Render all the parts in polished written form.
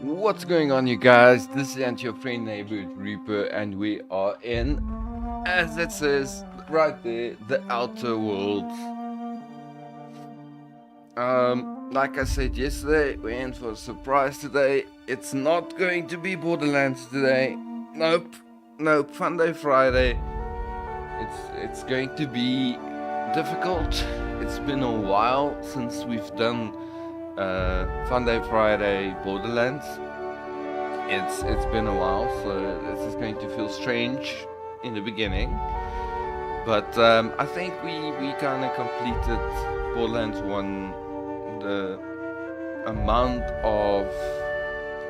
What's going on, you guys? This is your friend neighborhood Reaper, and we are in, as it says right there, the outer world. Like I said yesterday, we're in for a surprise today. It's not going to be Borderlands today. Nope, Funday Friday. It's going to be difficult. It's been a while since we've done Funday Friday Borderlands. It's been a while, so this is going to feel strange in the beginning. But I think we kind of completed Borderlands 1. The amount of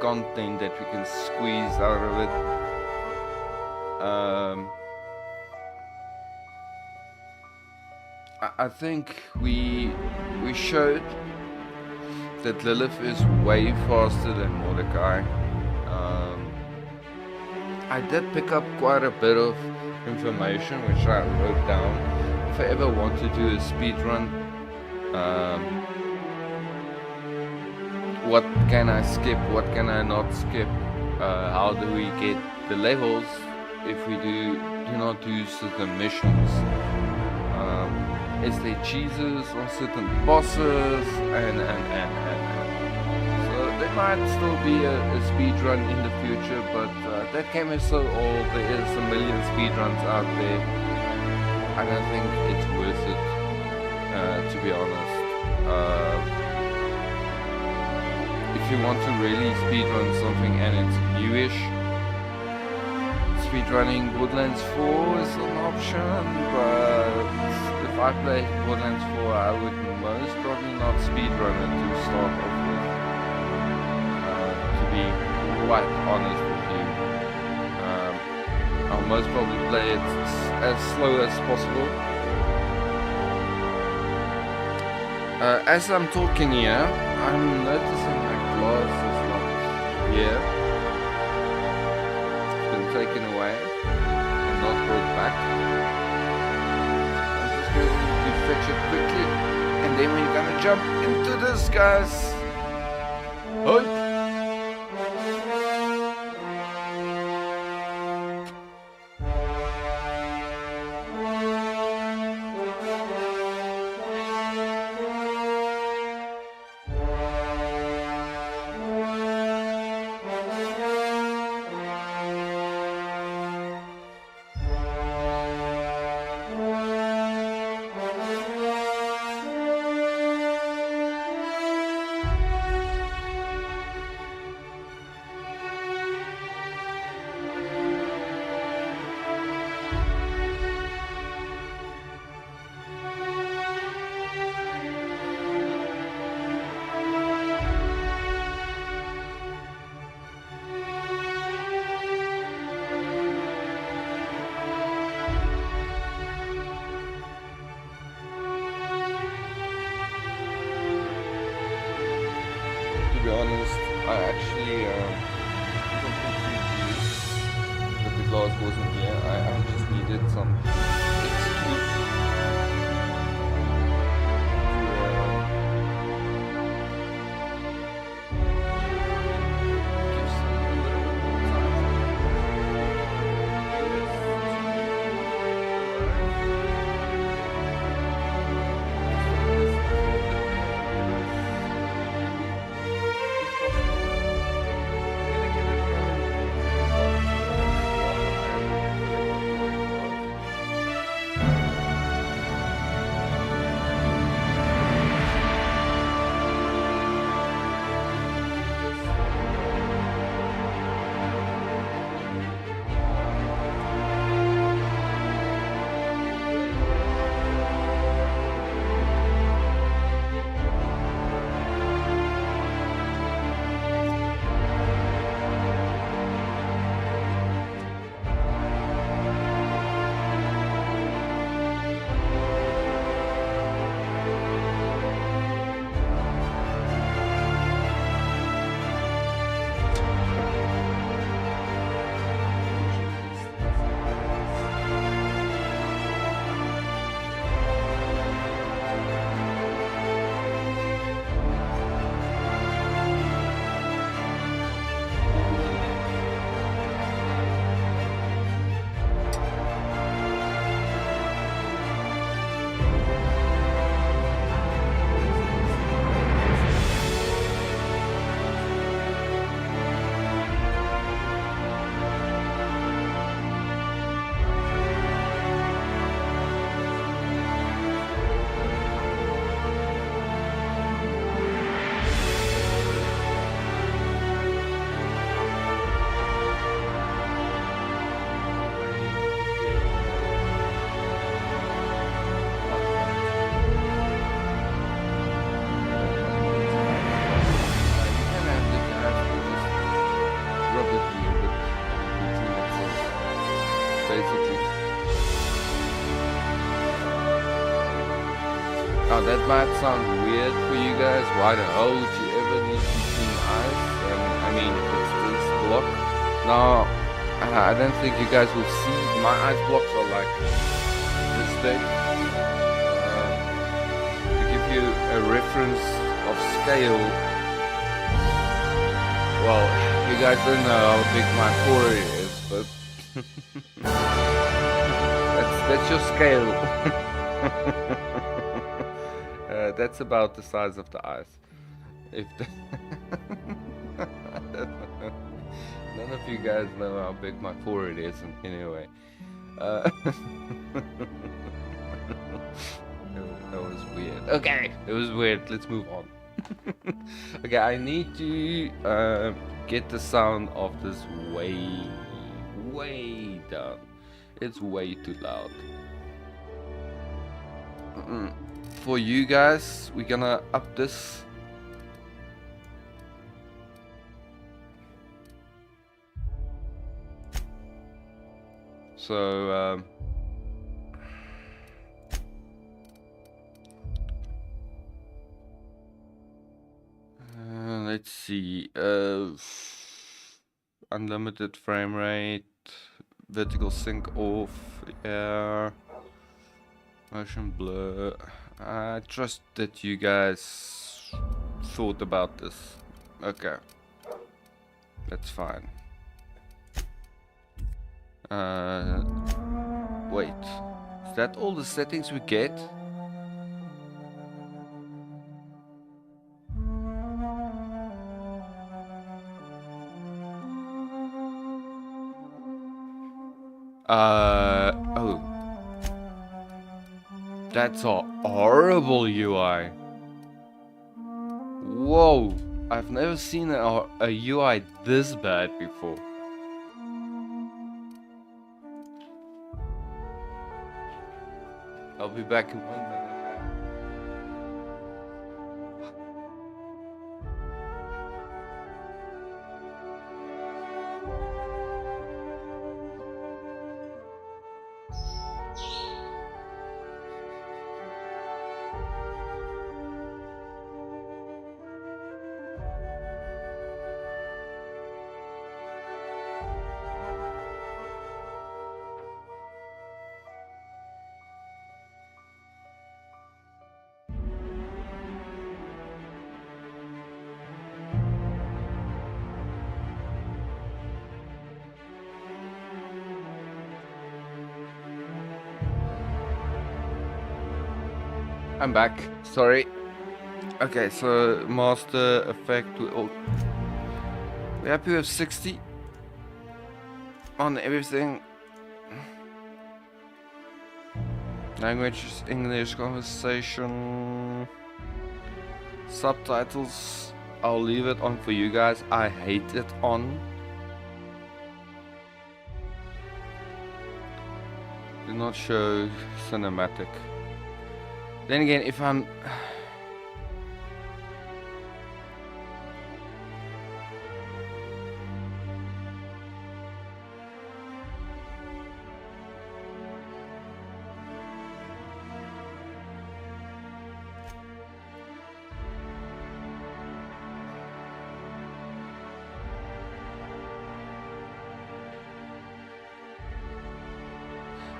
content that we can squeeze out of it. I think we showed that Lilith is way faster than Mordecai. I did pick up quite a bit of information which I wrote down. If I ever want to do a speed run, what can I skip, what can I not skip, how do we get the levels if we do not do certain missions, is there cheeses on certain bosses, and so there might still be a speed run in the future, but that game is so old, there is a million speed runs out there. I don't think it's worth it, to be honest. If you want to really speedrun something and it's newish, speedrunning Borderlands 4 is an option, but if I played Borderlands 4, I would most probably not speedrun it to start off with, to be quite honest with you. I'll most probably play it as slow as possible. As I'm talking here, I'm noticing my glass is not here. It's been taken away and not brought back. I'm just going to fetch it quickly, and then we're gonna jump into this, guys. Hi. To be honest, I actually completely that the glass wasn't here. I just needed some excuse to give some a little bit more time. Oh, that might sound weird for you guys. Why the hell would you ever need to clean ice? I mean, it's this block. Now, I don't think you guys will see. My ice blocks are like this big. To give you a reference of scale, well, you guys don't know how big my forehead is, but that's your scale. That's about the size of the ice. If none of you guys know how big my forehead is, anyway. That was weird. Okay, it was weird. Let's move on. Okay, I need to get the sound of this way down. It's way too loud. For you guys, we're gonna up this. So let's see. Unlimited frame rate, vertical sync off, yeah. Motion blur. I trust that you guys thought about this. Okay, that's fine. Wait, is that all the settings we get? Oh. That's a horrible UI. Whoa, I've never seen a UI this bad before. I'll be back in 1 minute. I'm back. Sorry. Okay, so master effect. We're happy with 60 on everything. Language is English, conversation, subtitles. I'll leave it on for you guys. I hate it on. Do not show cinematic. Then again, if I'm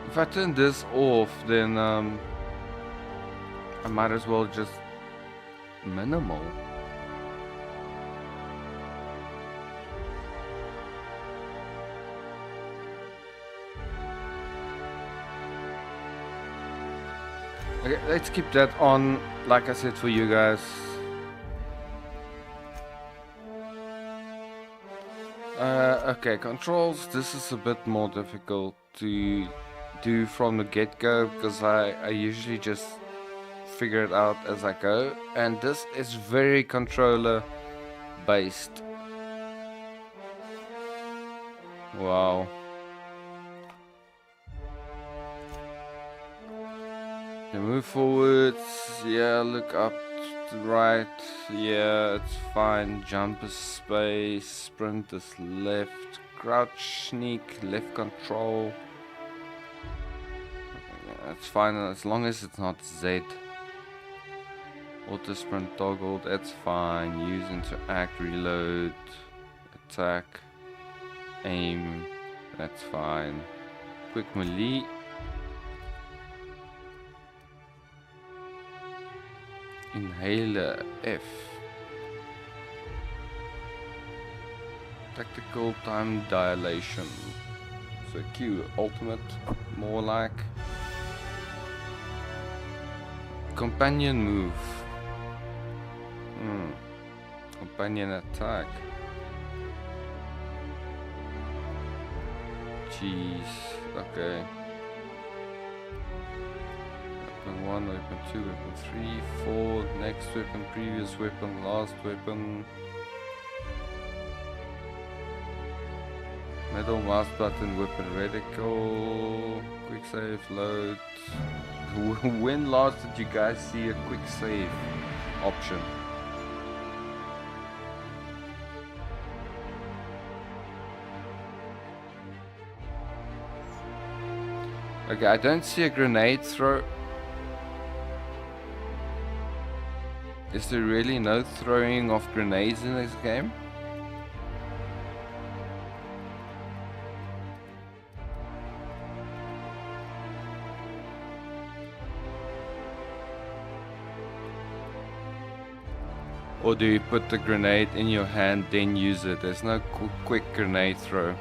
if I turn this off, then I might as well just minimal. Okay, let's keep that on, like I said, for you guys. Okay, controls. This is a bit more difficult to do from the get-go because I usually just figure it out as I go, and this is very controller based. Wow. You move forwards, yeah, look up to the right, yeah, it's fine. Jump is space, sprint is left, crouch, sneak, left control. Yeah, it's fine as long as it's not Z. Auto sprint toggle, that's fine. Use, interact, reload, attack, aim, that's fine. Quick melee. Inhaler F. Tactical time dilation. So Q, ultimate, more like. Companion move. Companion attack. Jeez, okay. Weapon 1, weapon 2, weapon 3, 4, next weapon, previous weapon, last weapon. Middle mouse button, weapon reticle, quick save, load. When last did you guys see a quick save option? Okay, I don't see a grenade throw. Is there really no throwing of grenades in this game? Or do you put the grenade in your hand, then use it? There's no quick grenade throw.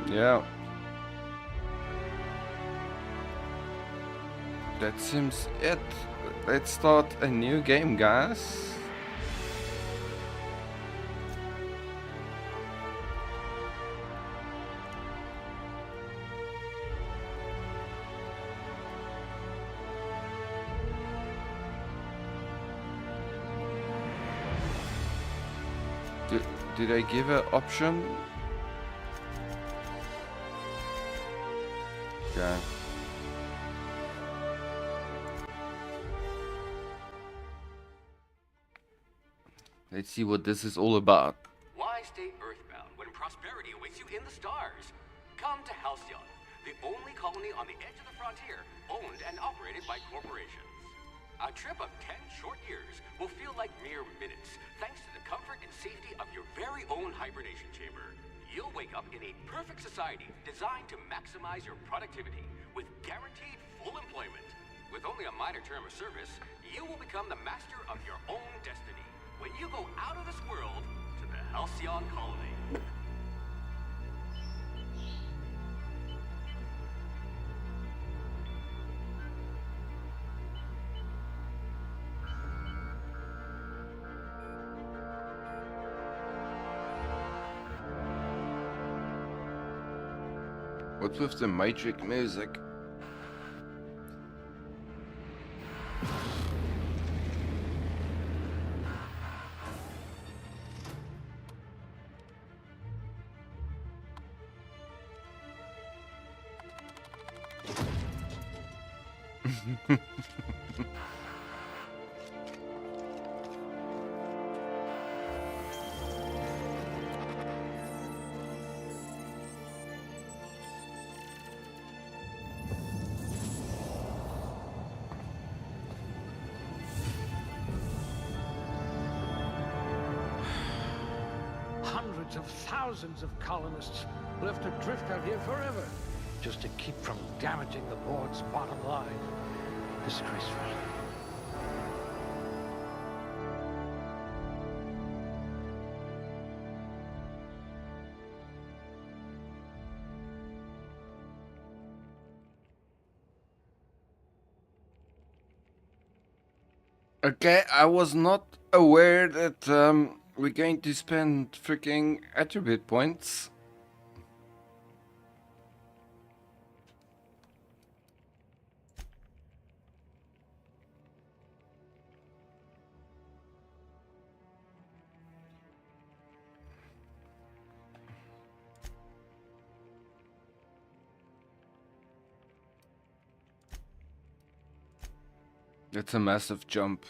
Yeah. That seems it. Let's start a new game, guys. Did I give an option? Okay. Let's see what this is all about. Why stay earthbound when prosperity awaits you in the stars? Come to Halcyon, the only colony on the edge of the frontier, owned and operated by corporations. A trip of 10 short years will feel like mere minutes, thanks to the comfort and safety of your very own hibernation chamber. You'll wake up in a perfect society designed to maximize your productivity with guaranteed full employment. With only a minor term of service, you will become the master of your own destiny when you go out of this world to the Halcyon colony. What's with the Matrix music? Hundreds of thousands of colonists will have to drift out here forever just to keep from damaging the board's bottom line. Disgraceful. Okay, I was not aware that we're going to spend freaking attribute points. It's a massive jump.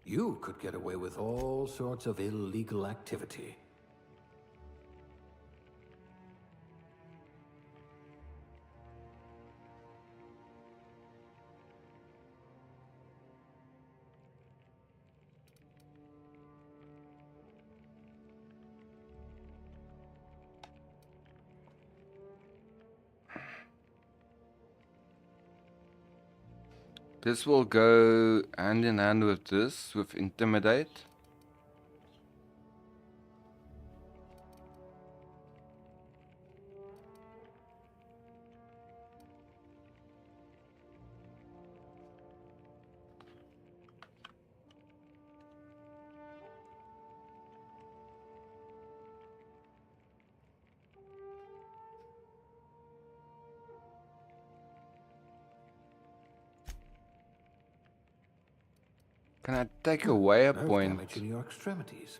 You could get away with all sorts of illegal activity. This will go hand in hand with this, with Intimidate. Can I take away a Nerve point? damage in your extremities.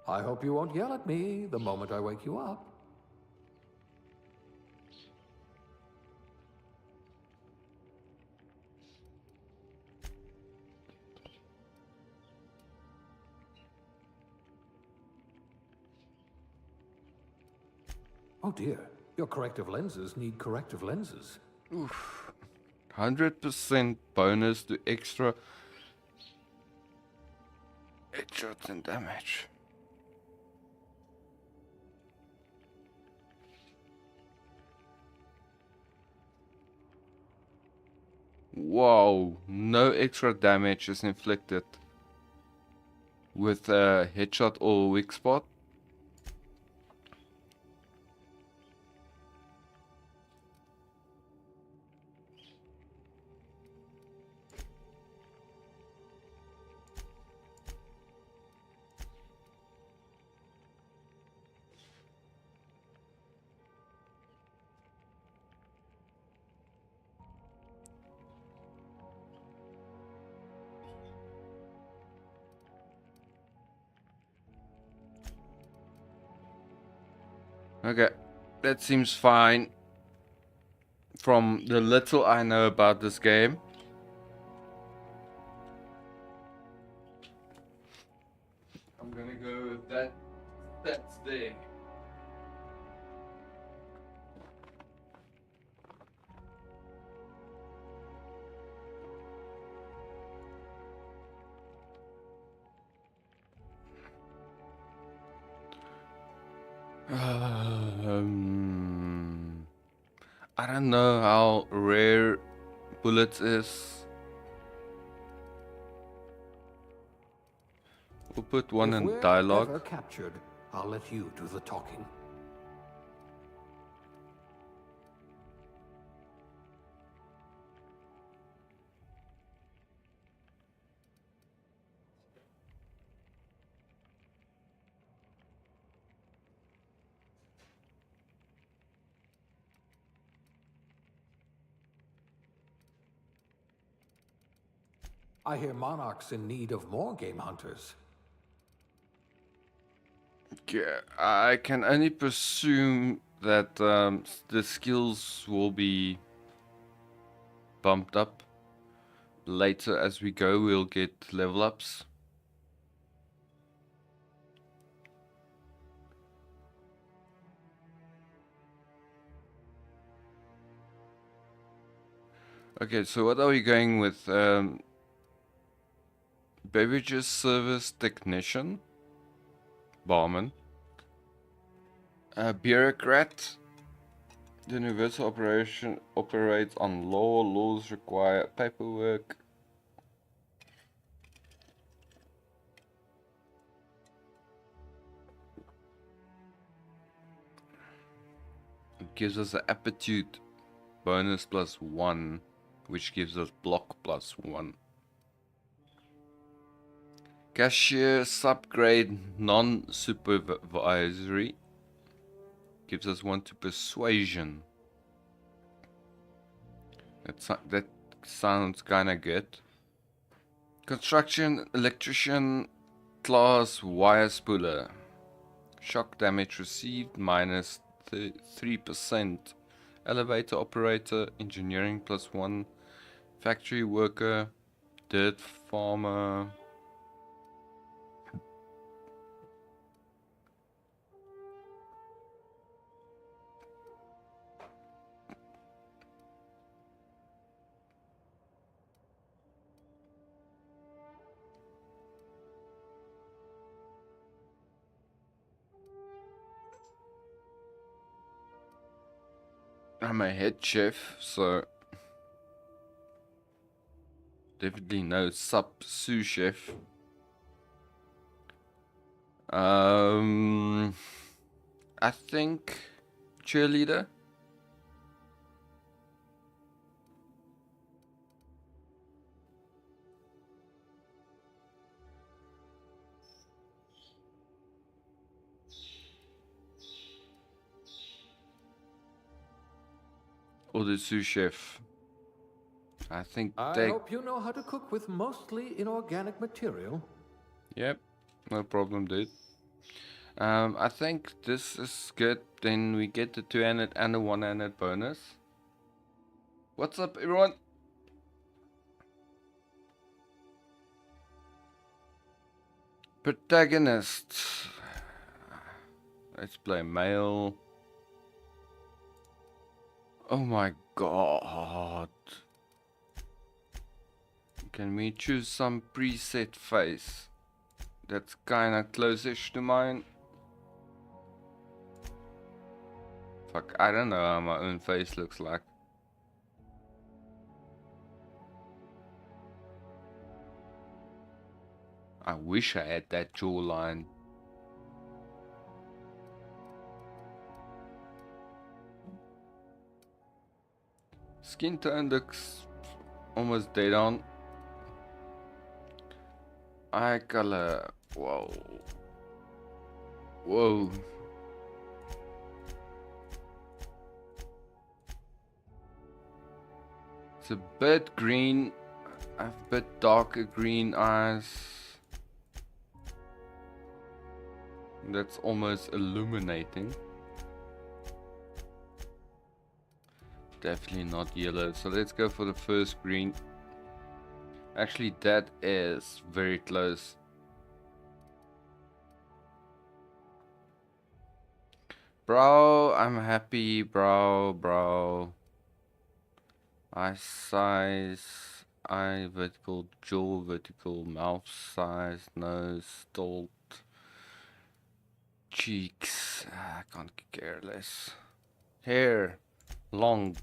I hope you won't yell at me the moment I wake you up. Oh dear, your corrective lenses need corrective lenses. Oof. 100% bonus to extra headshots and damage. Whoa, no extra damage is inflicted with a headshot or weak spot. Okay, that seems fine from the little I know about this game. I'm gonna go with that. That's there. I don't know how rare bullets is. We'll put one If in we're dialogue. ever captured, I'll let you do the talking. I hear Monarch's in need of more game hunters. Yeah, I can only presume that the skills will be bumped up later as we go. We'll get level ups. Okay, so what are we going with? Beverages service technician, barman, bureaucrat. The universal operation operates on law. Laws require paperwork. It gives us an aptitude bonus +1, which gives us block +1. Cashier subgrade non-supervisory gives us 1 to persuasion. That sounds kinda good. Construction, electrician, class, wire spooler. Shock damage received minus 3%. Elevator operator, engineering +1. Factory worker, dirt farmer. I'm a head chef, so definitely no sous chef. I think cheerleader. Or the sous chef. I think I hope you know how to cook with mostly inorganic material. Yep, no problem, dude. I think this is good. Then we get the 200 and the 100 bonus. What's up, everyone? Protagonist. Let's play male. Oh my god. Can we choose some preset face? That's kinda close-ish to mine. Fuck, I don't know how my own face looks like. I wish I had that jawline. Skin tone looks almost dead on. Eye color. Whoa. Whoa. It's a bit green. I have a bit darker green eyes. That's almost illuminating. Definitely not yellow. So let's go for the first green. Actually, that is very close. Brow, I'm happy. Brow. Eye size, eye vertical, jaw vertical, mouth size, nose, stalled, cheeks, I can't care less. Hair, long.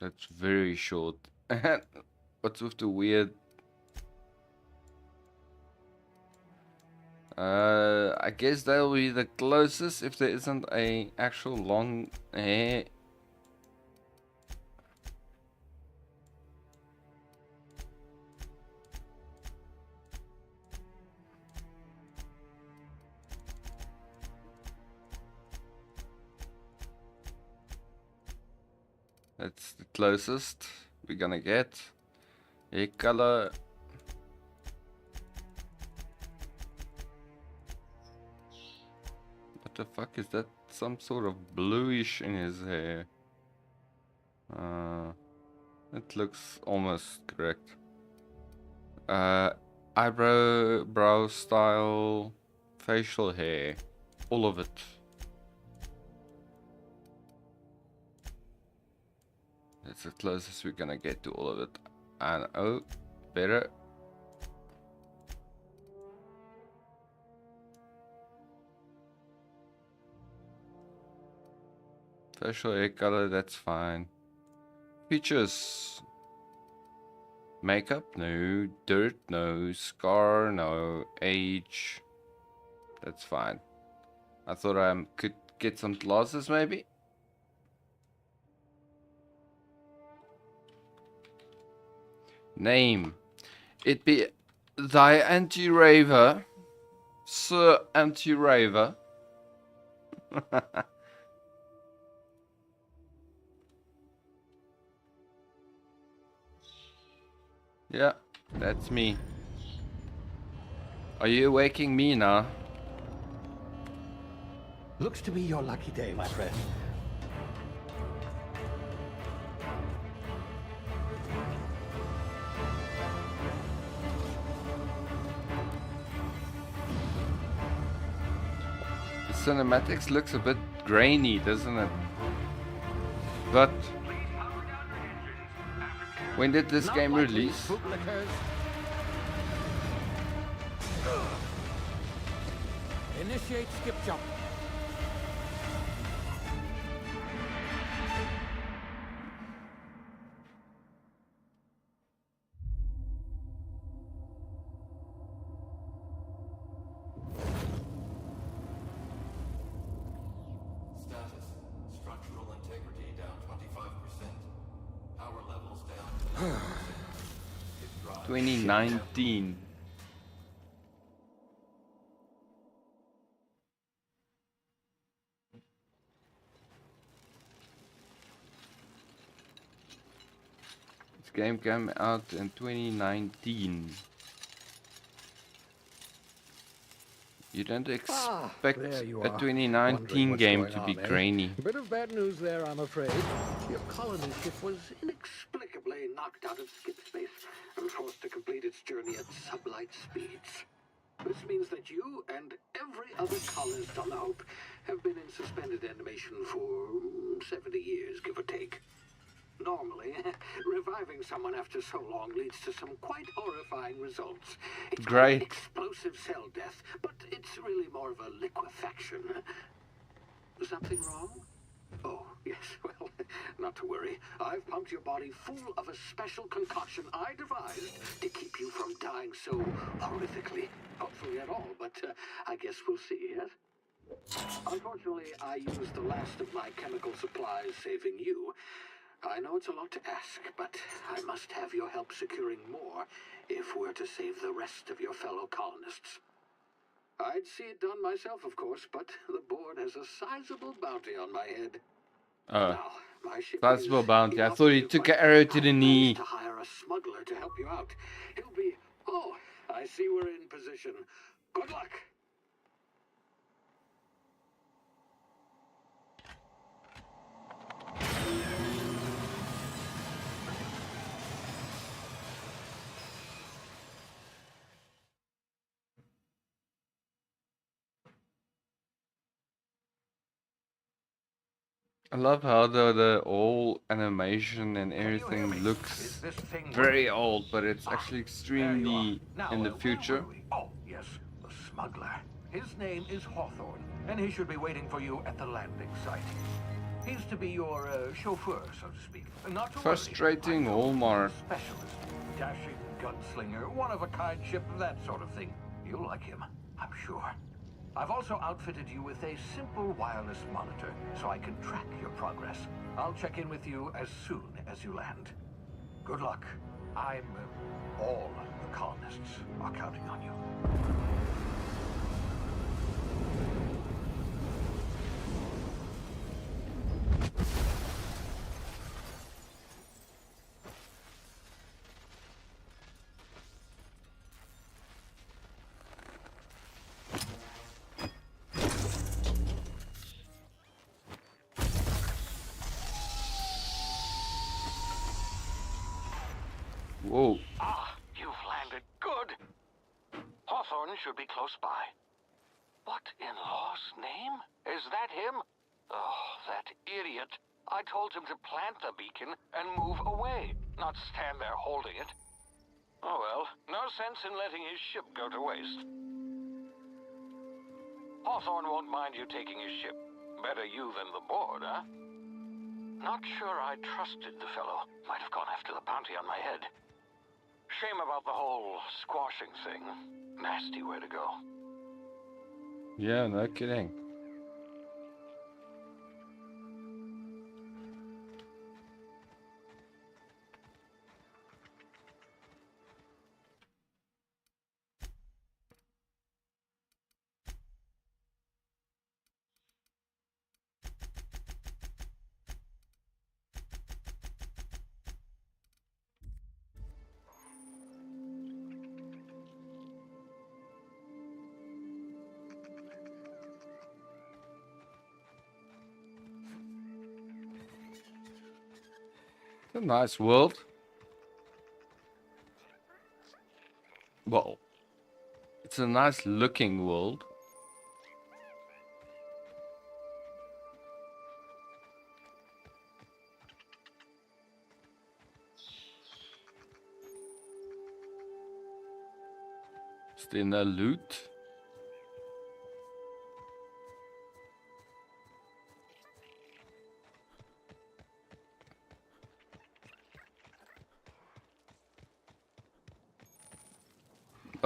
That's very short. What's with the weird? I guess that'll be the closest if there isn't a actual long hair. That's the closest we're gonna get. Hair color. What the fuck is that? Some sort of bluish in his hair. It looks almost correct. Brow style, facial hair, all of it. That's the closest we're gonna get to all of it. And oh, better. Facial hair color, that's fine. Features. Makeup, no. Dirt, no. Scar, no. Age, that's fine. I thought I could get some glasses maybe. Name. It be thy anti-raver, Sir Anti-Raver. Yeah, that's me. Are you waking me now? Looks to be your lucky day, my friend. The cinematics looks a bit grainy, doesn't it? But when did this Not game likely, release? bootlickers. Initiate skip jump. Status. Structural integrity down 25%. Power levels down 10%. 2019. This game came out in 2019. You don't expect There you a are. 2019 Wondering game what's to going be on, eh? grainy. Bit of bad news there, I'm afraid. Your colony ship was inexplicably knocked out of skip space and forced to complete its journey at sublight speeds. This means that you and every other colonist on the Hope have been in suspended animation for 70 years, give or take. Normally, reviving someone after so long leads to some quite horrifying results. It's called Great. explosive cell death, but it's really more of a liquefaction. Something wrong? Oh, yes, well, not to worry. I've pumped your body full of a special concoction I devised to keep you from dying so horrifically. Hopefully at all, but I guess we'll see, yes? Unfortunately, I used the last of my chemical supplies saving you. I know it's a lot to ask, but I must have your help securing more if we're to save the rest of your fellow colonists. I'd see it done myself, of course, but the board has a sizable bounty on my head. Now, my ship Sizable is bounty. I enough thought to he do, took but an arrow to the I've knee. managed to hire a smuggler to help you out. He'll be... Oh, I see we're in position. Good luck! I love how the whole animation and everything looks very old, but it's actually extremely in the future. Oh, yes, the smuggler. His name is Hawthorne, and he should be waiting for you at the landing site. He's to be your chauffeur, so to speak. Not to Frustrating worry. I know Walmart. he's a specialist, dashing gunslinger, one-of-a-kind ship, that sort of thing. You'll like him, I'm sure. I've also outfitted you with a simple wireless monitor, so I can track your progress. I'll check in with you as soon as you land. Good luck. All the colonists are counting on you. Whoa. Ah, you've landed. Good. Hawthorne should be close by. What in law's name? Is that him? Oh, that idiot. I told him to plant the beacon and move away, not stand there holding it. Oh well, no sense in letting his ship go to waste. Hawthorne won't mind you taking his ship. Better you than the board, huh? Not sure I trusted the fellow. Might have gone after the bounty on my head. Shame about the whole squashing thing. Nasty way to go. Yeah, no kidding. It's a nice world. Well, it's a nice looking world. Is there no loot?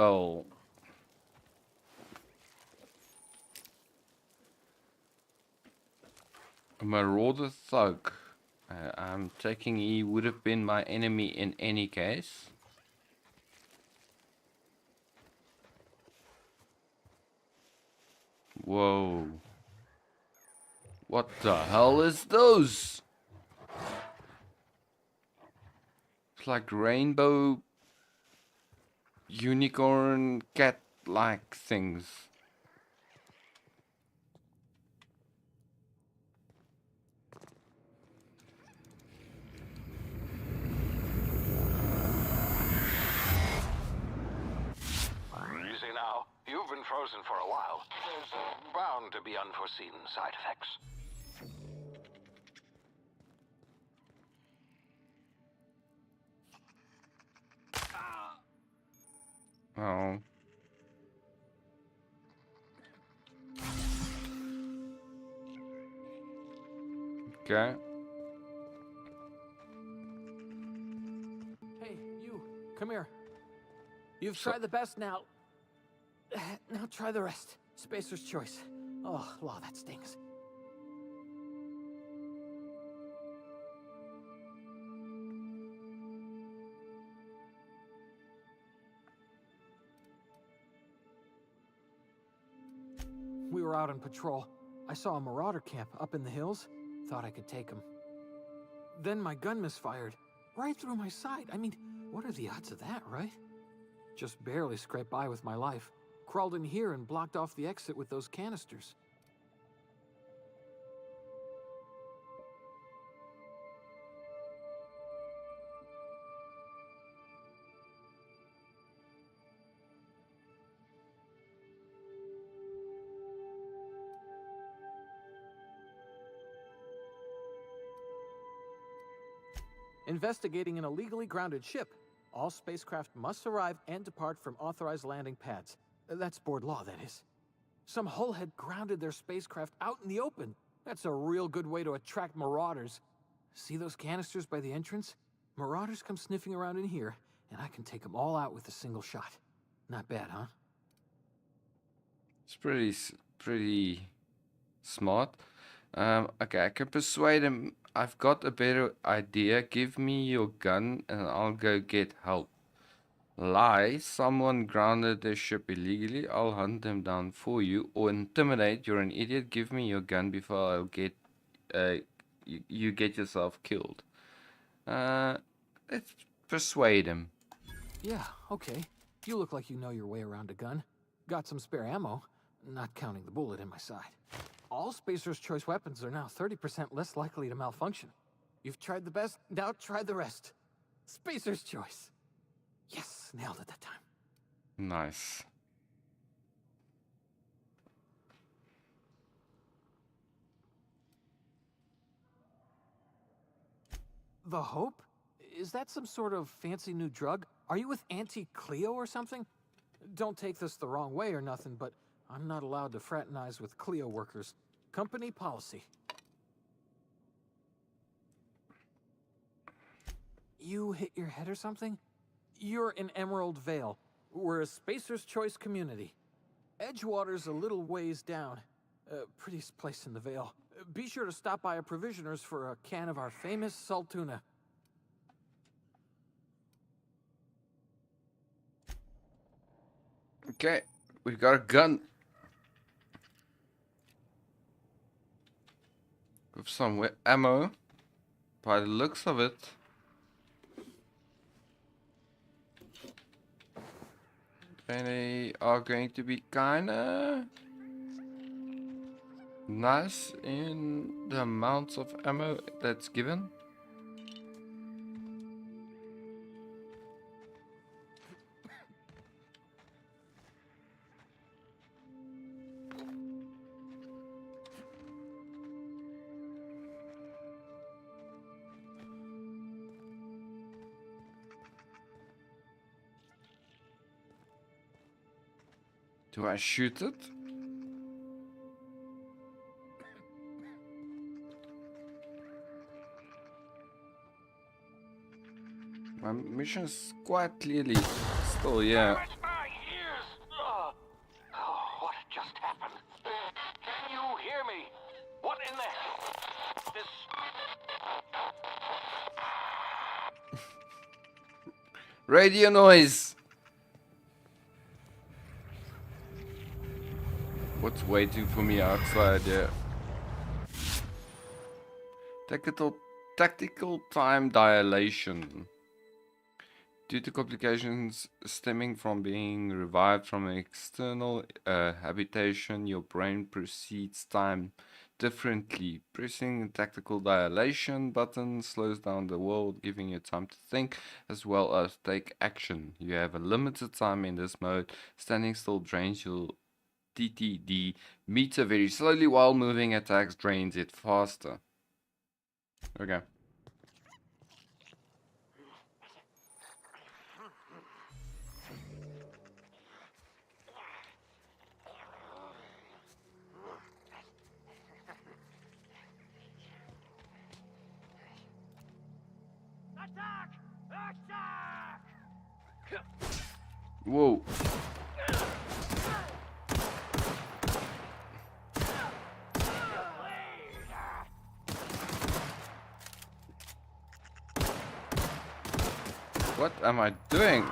Oh. A marauder thug. I'm taking he would have been my enemy in any case. Whoa. What the hell is those? It's like rainbow unicorn cat like things. Easy now. You've been frozen for a while. There's bound to be unforeseen side effects. Oh. Okay. Hey, you, come here. You've So- tried the best now. Now try the rest. Spacer's choice. Oh, law, that stings. We were out on patrol. I saw a marauder camp up in the hills. Thought I could take him. Then my gun misfired. Right through my side. I mean, what are the odds of that, right? Just barely scraped by with my life. Crawled in here and blocked off the exit with those canisters. Investigating an illegally grounded ship. All spacecraft must arrive and depart from authorized landing pads. That's board law, that is. Some hullhead grounded their spacecraft out in the open. That's a real good way to attract marauders. See those canisters by the entrance? Marauders come sniffing around in here, and I can take them all out with a single shot. Not bad, huh? It's pretty smart. Okay, I can persuade him. I've got a better idea. Give me your gun and I'll go get help. Lie, someone grounded their ship illegally. I'll hunt them down for you. Or intimidate, you're an idiot. Give me your gun before I'll get you get yourself killed. Let's persuade him. Yeah, okay. You look like you know your way around a gun. Got some spare ammo, not counting the bullet in my side. All Spacer's choice weapons are now 30% less likely to malfunction. You've tried the best, now try the rest. Spacer's choice. Yes, nailed it that time. Nice. The Hope? Is that some sort of fancy new drug? Are you with Auntie Cleo or something? Don't take this the wrong way or nothing, but I'm not allowed to fraternize with Cleo workers. Company policy. You hit your head or something? You're in Emerald Vale. We're a Spacer's Choice community. Edgewater's a little ways down. Prettiest place in the Vale. Be sure to stop by a provisioner's for a can of our famous salt tuna. Okay, we've got a gun. With some ammo. By the looks of it. They are going to be kinda nice in the amounts of ammo that's given. Do I shoot it? My mission is quite clearly still here. Damn it, my ears! Oh, what just happened? Can you hear me? What in the hell? This... Radio noise! What's waiting for me outside there? Tactical time dilation. Due to complications stemming from being revived from an external habitation, your brain proceeds time differently. Pressing the tactical dilation button slows down the world, giving you time to think as well as take action. You have a limited time in this mode. Standing still drains your TTD meter very slowly, while moving attacks drains it faster. Okay. Attack! Attack! Whoa. What am I doing?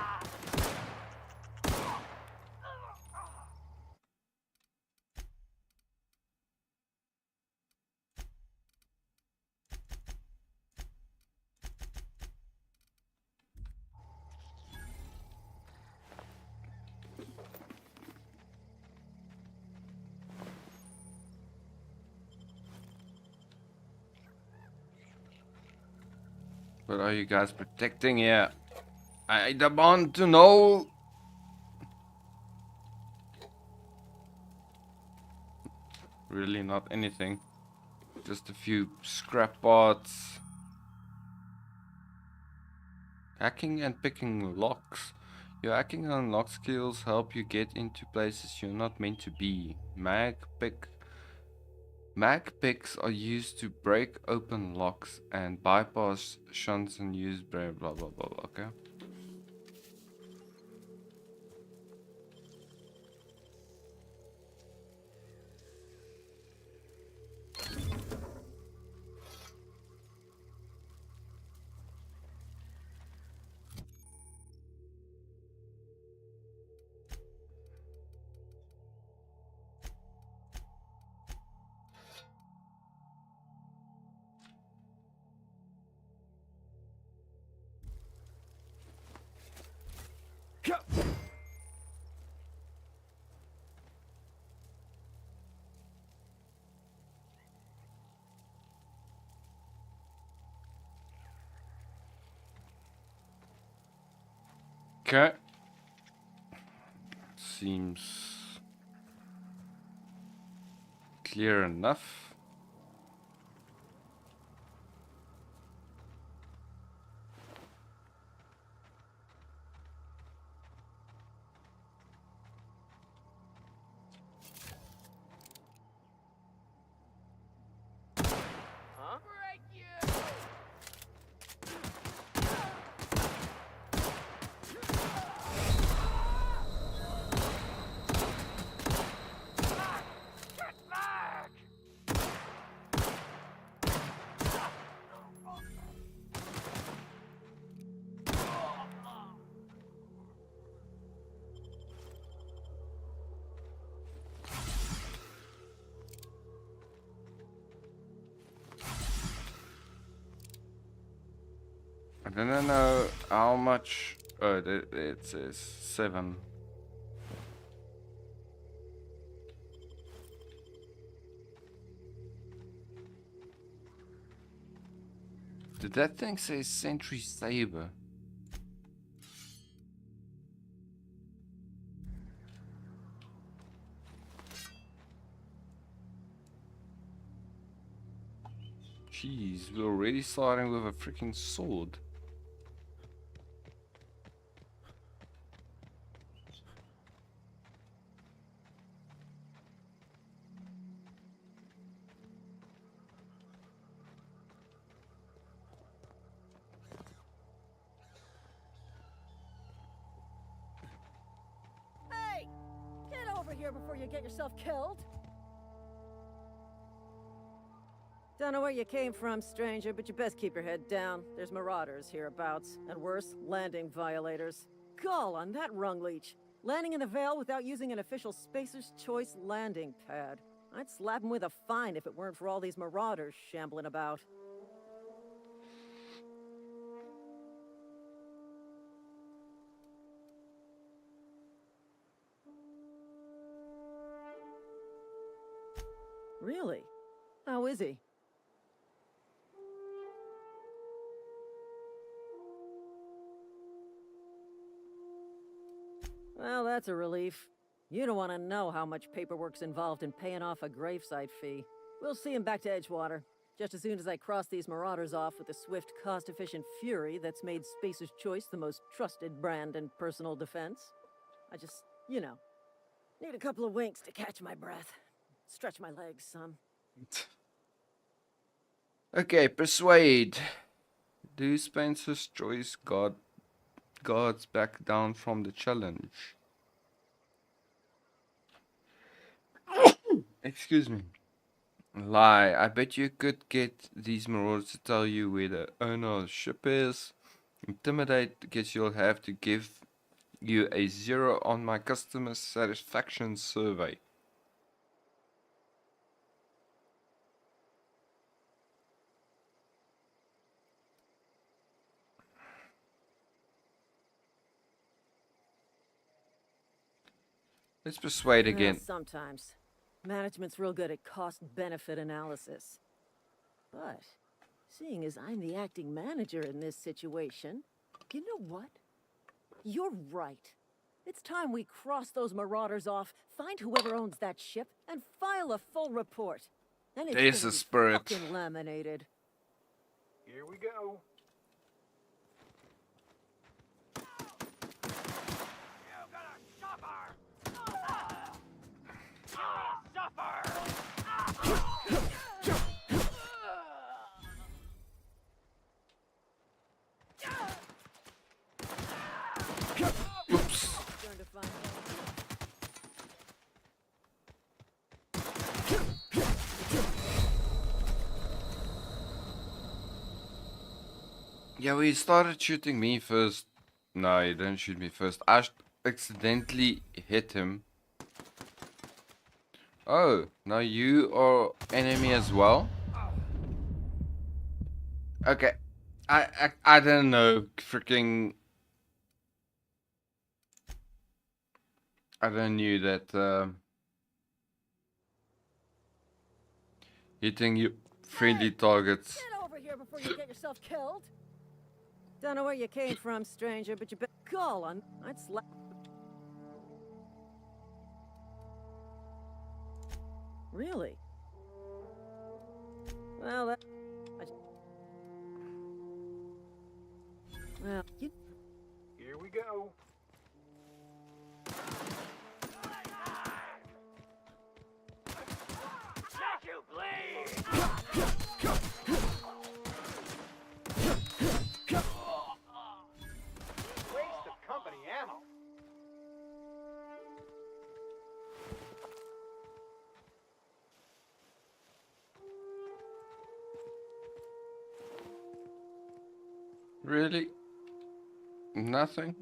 What are you guys protecting here? I demand to know. Really not anything. Just a few scrap parts. Hacking and picking locks. Your hacking and lock skills help you get into places you're not meant to be. Mag picks are used to break open locks and bypass shunts and use blah blah blah blah. Okay. Okay. Seems clear enough. I don't know how much. Oh, it says 7. Did that thing say Sentry Saber? Jeez, we're already starting with a freaking sword. here before you get yourself killed. Don't know where you came from, stranger, but you best keep your head down. There's marauders hereabouts, and worse, landing violators. Gall on that rung leech. Landing in the Vale without using an official Spacer's Choice landing pad. I'd slap him with a fine if it weren't for all these marauders shambling about. Really? How is he? Well, that's a relief. You don't want to know how much paperwork's involved in paying off a gravesite fee. We'll see him back to Edgewater, just as soon as I cross these marauders off with the swift, cost-efficient fury that's made Spacer's Choice the most trusted brand in personal defense. I just, need a couple of winks to catch my breath. Stretch my legs some. Okay, persuade. Do Spencer's Choice guards back down from the challenge? Excuse me. Lie. I bet you could get these marauders to tell you where the owner of the ship is. Intimidate. Guess you'll have to give you a 0 on my customer satisfaction survey. Let's persuade again. Well, sometimes. Management's real good at cost-benefit analysis. But, seeing as I'm the acting manager in this situation, you know what? You're right. It's time we cross those marauders off, find whoever owns that ship, and file a full report. Then it's There's gonna a be spirit. fucking laminated. Here we go. Oops. Turn to find Yeah, he started shooting me first. No, he didn't shoot me first. I accidentally hit him. Oh, now you are enemy as well? Okay. I don't know. Freaking. I don't knew that hitting you friendly targets. Get over here before you get yourself killed. Don't know where you came from, stranger, but you bet call on. I'd slap. Really? Well, that. Well, you. Here we go. Waste of company ammo. Really? Nothing?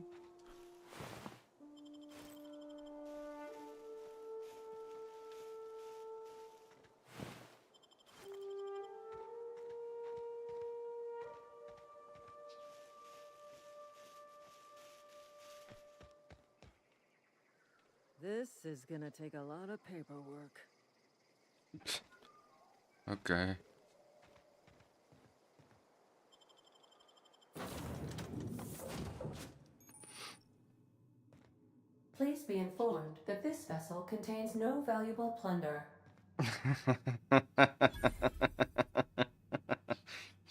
This is gonna take a lot of paperwork. Okay. Please be informed that this vessel contains no valuable plunder.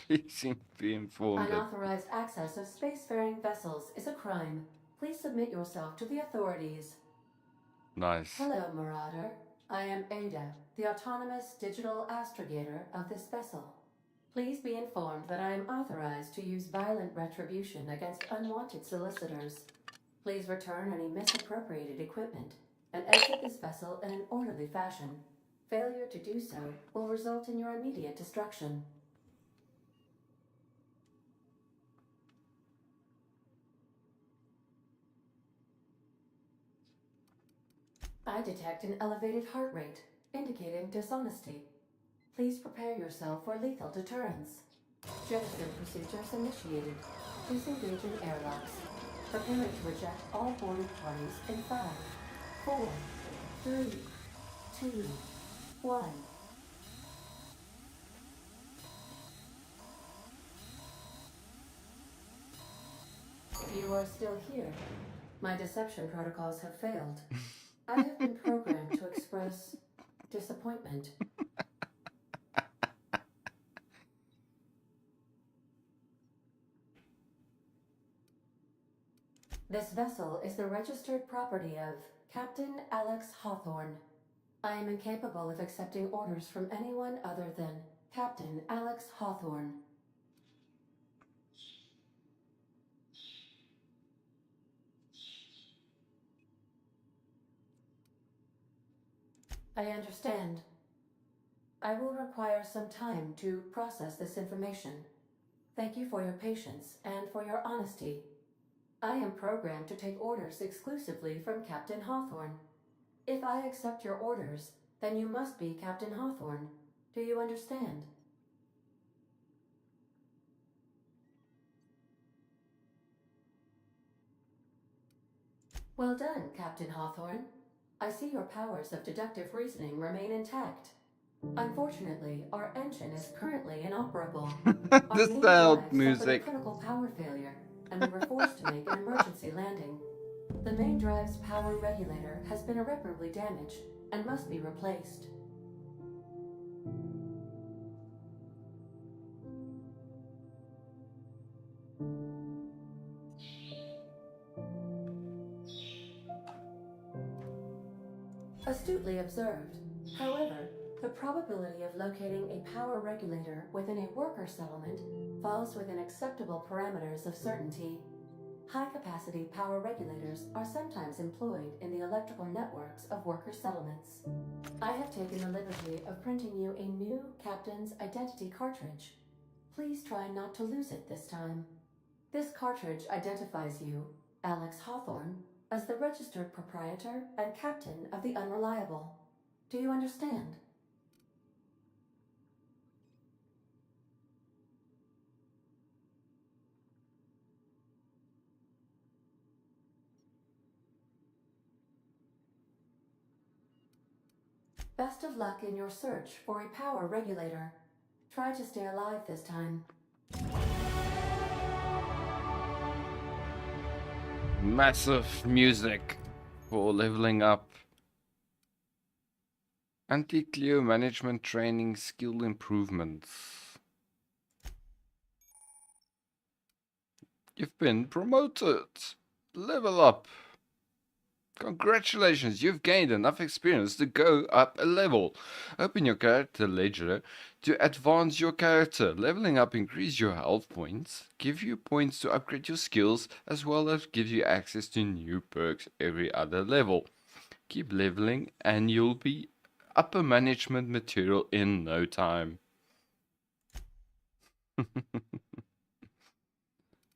Please be informed that. Unauthorized access of spacefaring vessels is a crime. Please submit yourself to the authorities. Nice. Hello, Marauder. I am Ada, the autonomous digital astrogator of this vessel. Please be informed that I am authorized to use violent retribution against unwanted solicitors. Please return any misappropriated equipment and exit this vessel in an orderly fashion. Failure to do so will result in your immediate destruction. I detect an elevated heart rate, indicating dishonesty. Please prepare yourself for lethal deterrence. Jettison procedures initiated. Disengaging airlocks. Preparing to eject all boarded parties in 5, 4, 3, 2, 1. You are still here. My deception protocols have failed. I have been programmed to express disappointment. This vessel is the registered property of Captain Alex Hawthorne. I am incapable of accepting orders from anyone other than Captain Alex Hawthorne. I understand. I will require some time to process this information. Thank you for your patience and for your honesty. I am programmed to take orders exclusively from Captain Hawthorne. If I accept your orders, then you must be Captain Hawthorne. Do you understand? Well done, Captain Hawthorne. I see your powers of deductive reasoning remain intact. Unfortunately, our engine is currently inoperable. Our The main sad drive suffered a music. critical power failure, and we were forced to make an emergency landing. The main drive's power regulator has been irreparably damaged and must be replaced. Astutely observed. However, the probability of locating a power regulator within a worker settlement falls within acceptable parameters of certainty. High-capacity power regulators are sometimes employed in the electrical networks of worker settlements. I have taken the liberty of printing you a new Captain's Identity cartridge. Please try not to lose it this time. This cartridge identifies you, Alex Hawthorne, as the registered proprietor and captain of the Unreliable. Do you understand? Best of luck in your search for a power regulator. Try to stay alive this time. Massive music for leveling up. Anti-Cleo management training skill improvements. You've been promoted. Level up. Congratulations, you've gained enough experience to go up a level. Open your character ledger to advance your character. Leveling up increase your health points, give you points to upgrade your skills, as well as give you access to new perks every other level. Keep leveling and you'll be upper management material in no time.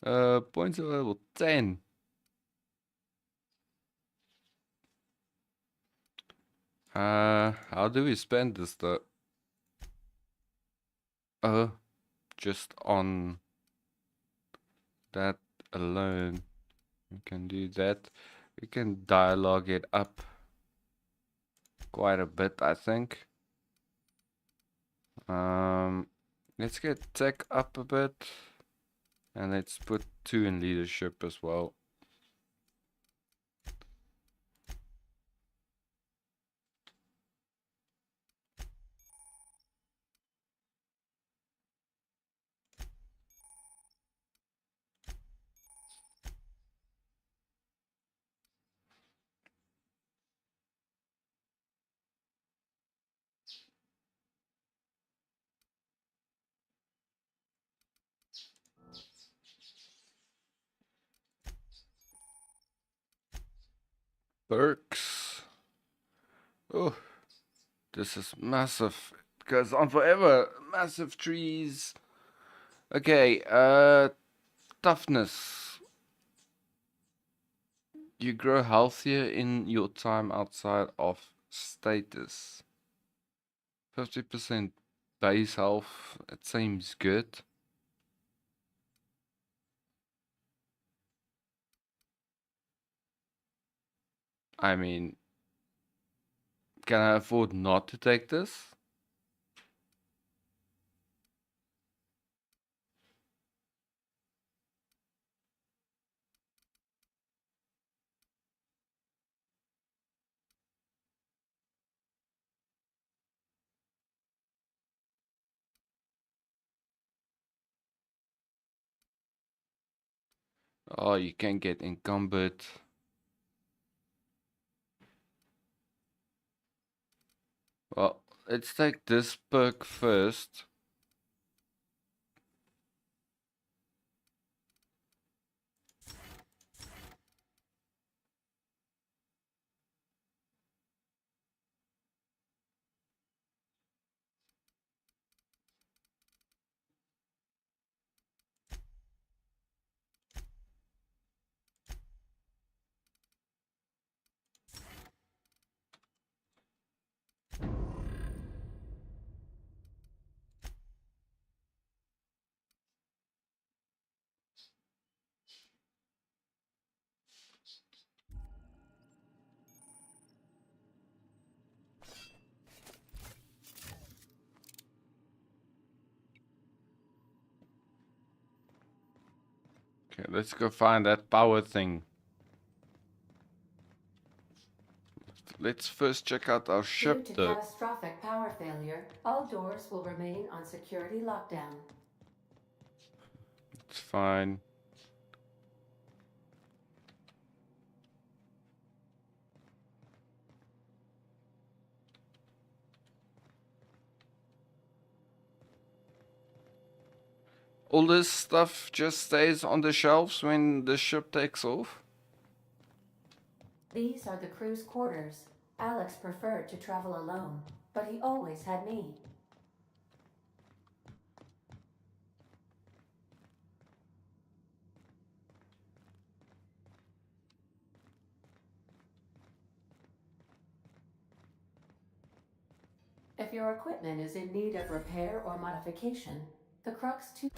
Points of level 10. How do we spend this though? Just on that alone. We can do that. We can dialogue it up quite a bit, I think. Let's get tech up a bit. And let's put 2 in leadership as well. Perks. Oh, this is massive. It goes on forever. Massive trees. Okay, toughness. You grow healthier in your time outside of status. 50% base health. It seems good. I mean, can I afford not to take this? Oh, you can get encumbered. Well, let's take this perk first. Okay, let's go find that power thing. Let's first check out our Due ship to though. catastrophic power failure, all doors will remain on security lockdown. It's fine. All this stuff just stays on the shelves when the ship takes off? These are the crew's quarters. Alex preferred to travel alone, but he always had me. If your equipment is in need of repair or modification, the Crux 2...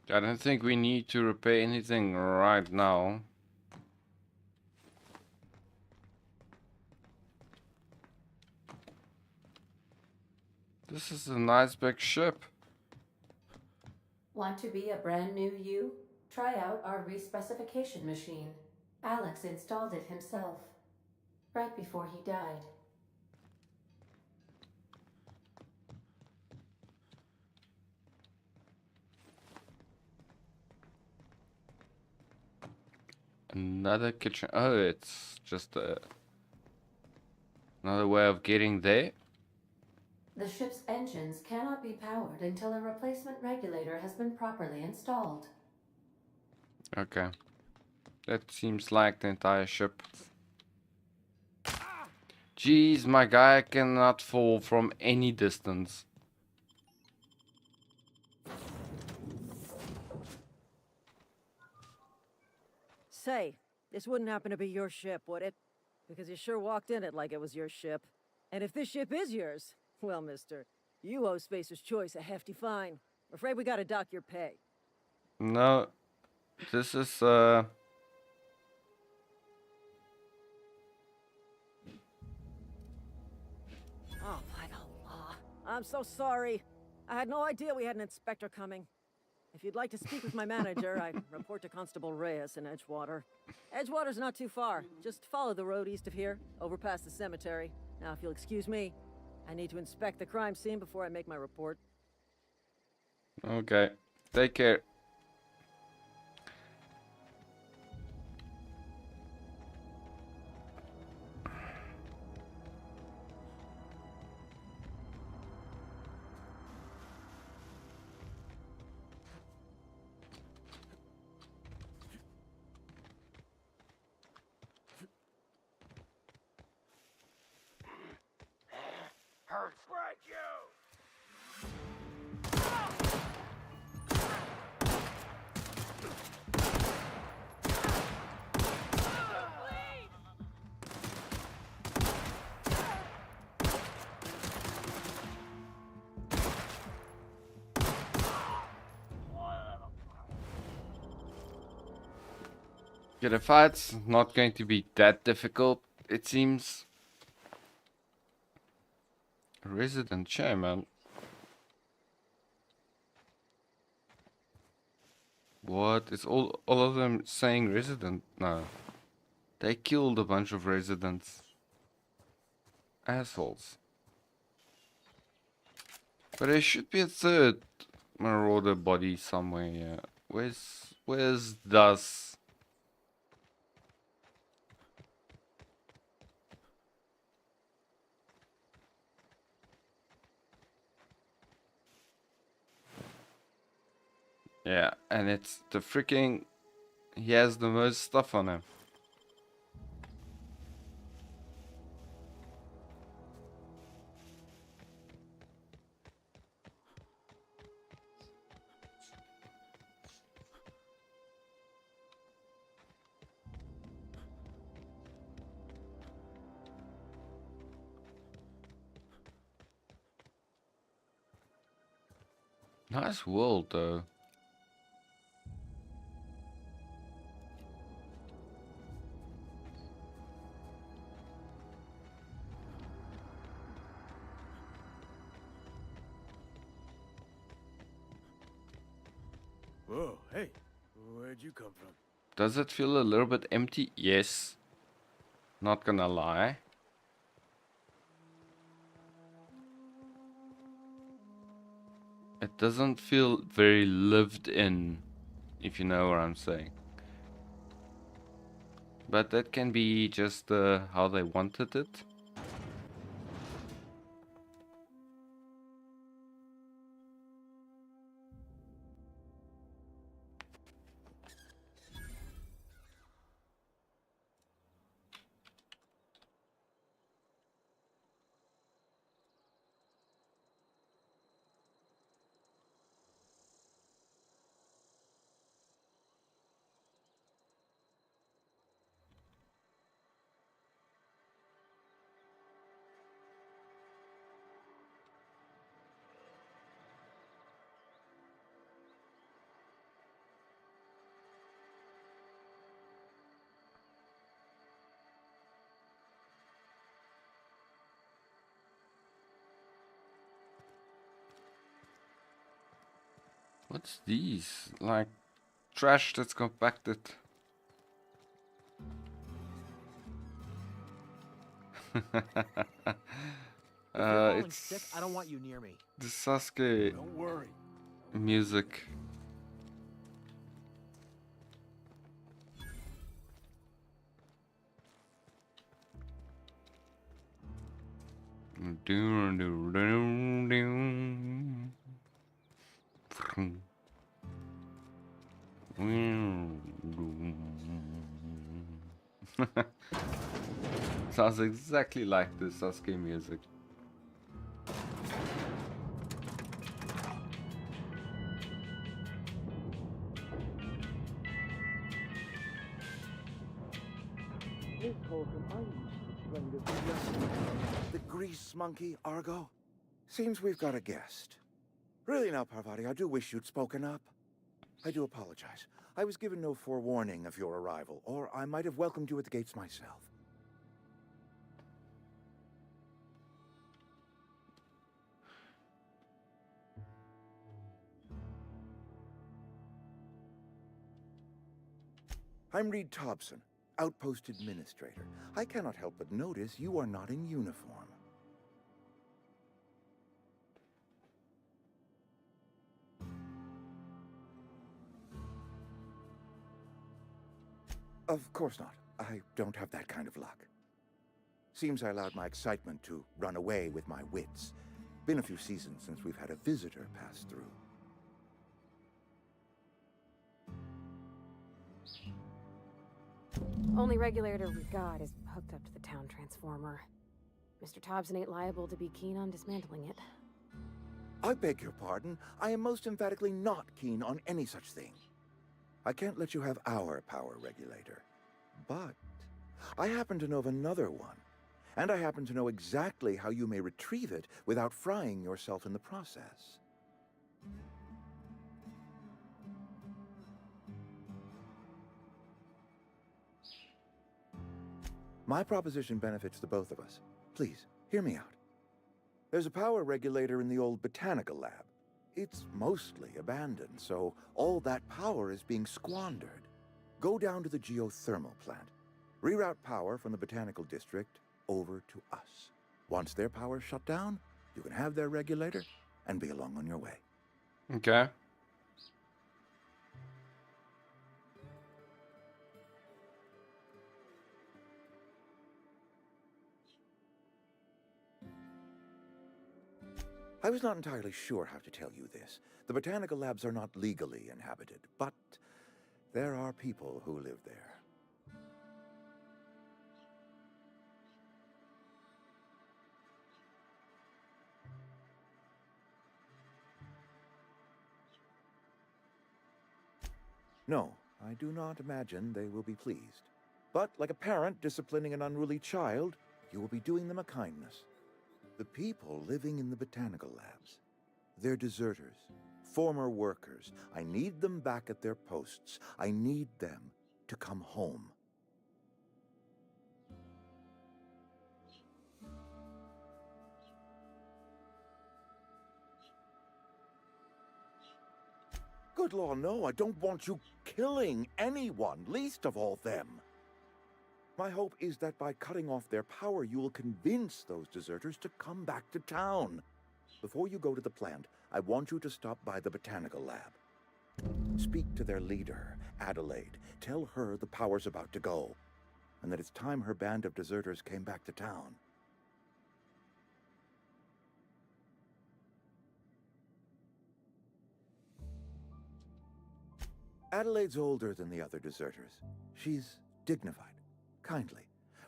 I don't think we need to repair anything right now. This is a nice big ship. Want to be a brand new you? Try out our respecification machine. Alex installed it himself, right before he died. Another kitchen. Oh, it's just another way of getting there. The ship's engines cannot be powered until a replacement regulator has been properly installed. Okay. That seems like the entire ship. Jeez, my guy cannot fall from any distance. Say, this wouldn't happen to be your ship, would it? Because you sure walked in it like it was your ship. And if this ship is yours, well, mister, you owe Spacer's Choice a hefty fine. I'm afraid we gotta dock your pay. No, this is Oh, by the law. I'm so sorry. I had no idea we had an inspector coming. If you'd like to speak with my manager, I report to Constable Reyes in Edgewater. Edgewater's not too far. Just follow the road east of here, over past the cemetery. Now, if you'll excuse me, I need to inspect the crime scene before I make my report. okay. Take care. break you! Yeah, the fight's not going to be that difficult, it seems. Resident chairman. What? Is all of them saying resident? No. They killed a bunch of residents. Assholes. But there should be a third marauder body somewhere here. Where's Das? Yeah, and it's the freaking... He has the most stuff on him. Nice world though. Whoa, hey, where'd you come from? Does it feel a little bit empty? Yes. Not gonna lie. It doesn't feel very lived in, if you know what I'm saying. But that can be just how they wanted it. What's these? Like trash that's compacted. If you're falling It's sick, I don't want you near me. the Sasuke Don't worry. music. Sounds exactly like the Sasuke music. The grease monkey, Argo? Seems we've got a guest. Really now, Parvati, I do wish you'd spoken up. I do apologize. I was given no forewarning of your arrival, or I might have welcomed you at the gates myself. I'm Reed Thompson, Outpost Administrator. I cannot help but notice you are not in uniform. Of course not. I don't have that kind of luck. Seems I allowed my excitement to run away with my wits. Been a few seasons since we've had a visitor pass through. Only regulator we got is hooked up to the town transformer. Mr. Thompson ain't liable to be keen on dismantling it. I beg your pardon. I am most emphatically not keen on any such thing. I can't let you have our power regulator. But I happen to know of another one. And I happen to know exactly how you may retrieve it without frying yourself in the process. My proposition benefits the both of us. Please, hear me out. There's a power regulator in the old botanical lab. It's mostly abandoned, so all that power is being squandered. Go down to the geothermal plant. Reroute power from the botanical district over to us. Once their power's shut down, you can have their regulator and be along on your way. Okay. I was not entirely sure how to tell you this. The botanical labs are not legally inhabited, but there are people who live there. No, I do not imagine they will be pleased. But like a parent disciplining an unruly child, you will be doing them a kindness. The people living in the botanical labs, they're deserters, former workers. I need them back at their posts. I need them to come home. Good law, no, I don't want you killing anyone, least of all them. My hope is that by cutting off their power, you will convince those deserters to come back to town. Before you go to the plant, I want you to stop by the botanical lab. Speak to their leader, Adelaide. Tell her the power's about to go, and that it's time her band of deserters came back to town. Adelaide's older than the other deserters. She's dignified, kindly.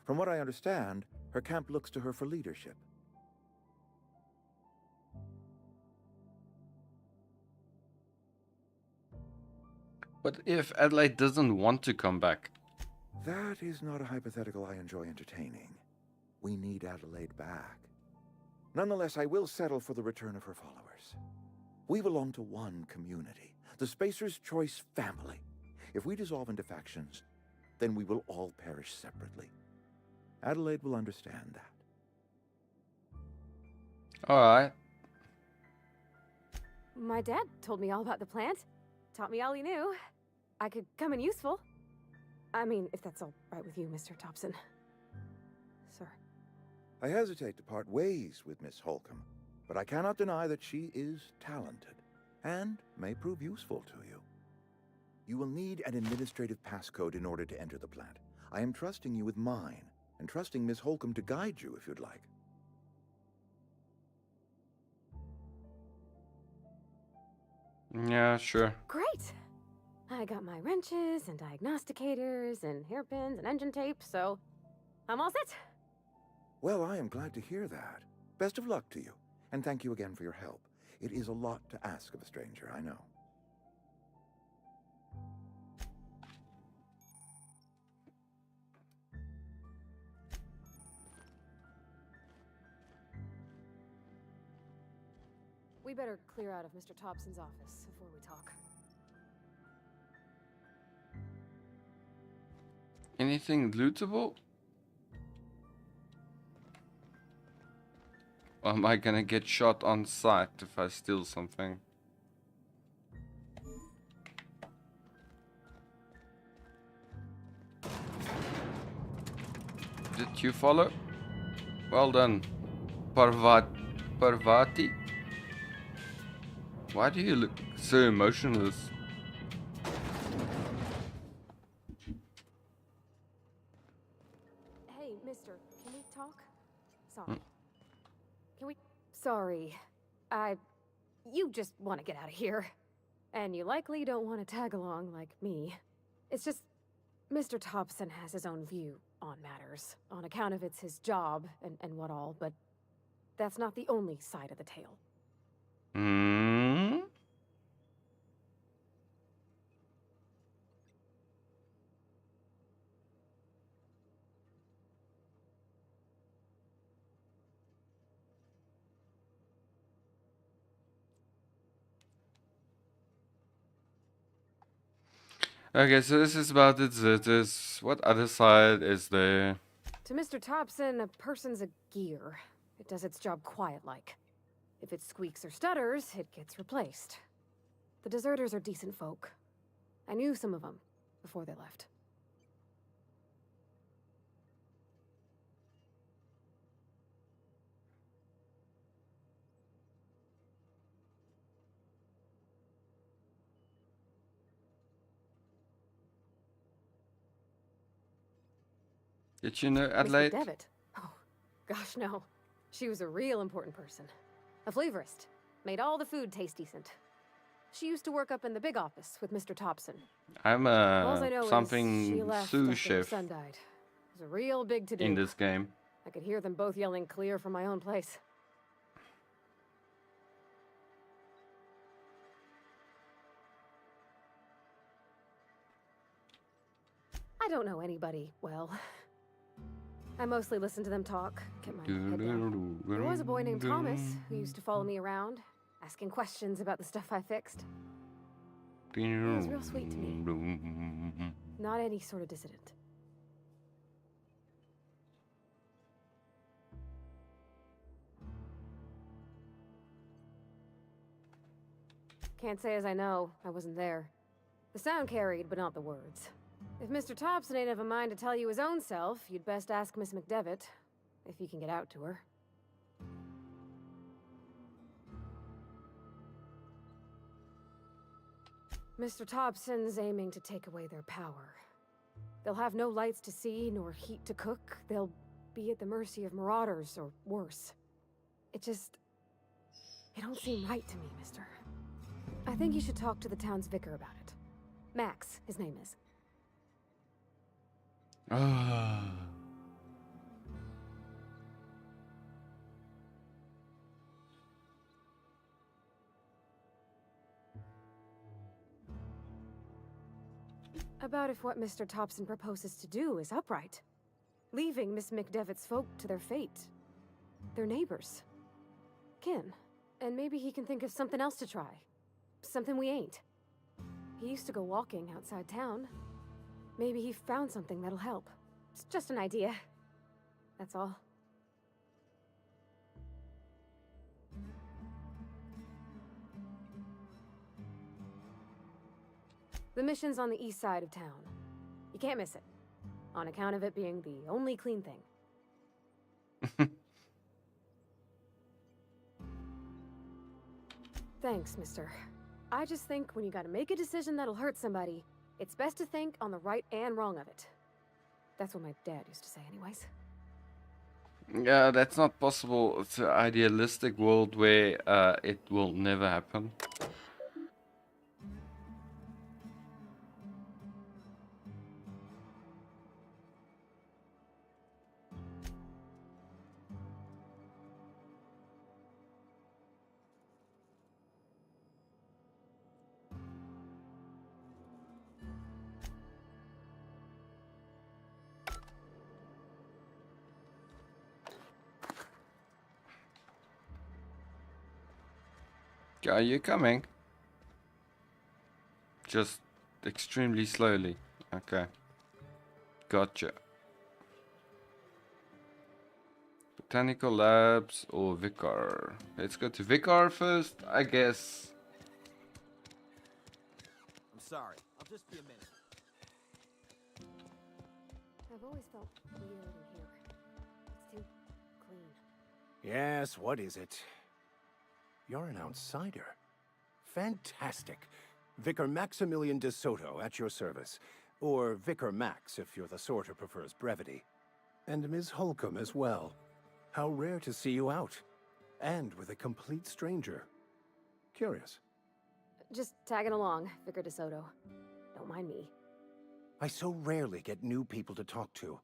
From what I understand, her camp looks to her for leadership. But if Adelaide doesn't want to come back? That is not a hypothetical I enjoy entertaining. We need Adelaide back. Nonetheless, I will settle for the return of her followers. We belong to one community, the Spacer's Choice family. If we dissolve into factions, then we will all perish separately. Adelaide will understand that. Alright. My dad told me all about the plant. Taught me all he knew. I could come in useful. I mean, if that's all right with you, Mr. Thompson. Sir. I hesitate to part ways with Miss Holcomb, but I cannot deny that she is talented and may prove useful to you. You will need an administrative passcode in order to enter the plant. I am trusting you with mine, and trusting Miss Holcomb to guide you if you'd like. Yeah, sure. Great! I got my wrenches and diagnosticators and hairpins and engine tape, so I'm all set. Well, I am glad to hear that. Best of luck to you, and thank you again for your help. It is a lot to ask of a stranger, I know. We better clear out of Mr. Thompson's office before we talk. Anything lootable? Or am I gonna get shot on sight if I steal something? Did you follow? Well done, Parvati. Why do you look so emotionless? Hey, mister, can we talk? Sorry. Can we... Sorry. You just want to get out of here. And you likely don't want to tag along like me. It's just... Mr. Thompson has his own view on matters, on account of it's his job and what all, but that's not the only side of the tale. Hmm. Okay, so this is about the Zitters. What other side is there? To Mr. Thompson, a person's a gear. It does its job quiet-like. If it squeaks or stutters, it gets replaced. The deserters are decent folk. I knew some of them before they left. Did you know Miss Adelaide? McDevitt? Oh, gosh, no. She was a real important person. A flavorist. Made all the food taste decent. She used to work up in the big office with Mr. Thompson. I'm All I know is she something left sous after her chef son died. It was a real big to-do. in this game. I could hear them both yelling clear from my own place. I don't know anybody well. I mostly listen to them talk, kept my head down. There was a boy named Thomas who used to follow me around, asking questions about the stuff I fixed. He was real sweet to me. Not any sort of dissident. Can't say as I know. I wasn't there. The sound carried, but not the words. If Mr. Thompson ain't of a mind to tell you his own self, you'd best ask Miss McDevitt, if you can get out to her. Mr. Thompson's aiming to take away their power. They'll have no lights to see, nor heat to cook. They'll be at the mercy of marauders, or worse. It don't seem right to me, mister. I think you should talk to the town's vicar about it. Max, his name is. About if what Mr. Thompson proposes to do is upright. Leaving Miss McDevitt's folk to their fate. Their neighbors. Kin. And maybe he can think of something else to try. Something we ain't. He used to go walking outside town. Maybe he found something that'll help. It's just an idea. That's all. The mission's on the east side of town. You can't miss it. On account of it being the only clean thing. Thanks, mister. I just think when you gotta make a decision that'll hurt somebody, it's best to think on the right and wrong of it. That's what my dad used to say anyways. Yeah, that's not possible. It's an idealistic world where it will never happen. Are you coming? Just extremely slowly. Okay. Gotcha. Botanical Labs or Vicar? Let's go to Vicar first, I guess. I'm sorry. I'll just be a minute. I've always felt weird in here. It's too clean. Yes, what is it? You're an outsider. Fantastic. Vicar Maximilian de Soto at your service. Or Vicar Max if you're the sort who prefers brevity. And Ms. Holcomb as well. How rare to see you out. And with a complete stranger. Curious. Just tagging along, Vicar DeSoto. Don't mind me. I so rarely get new people to talk to.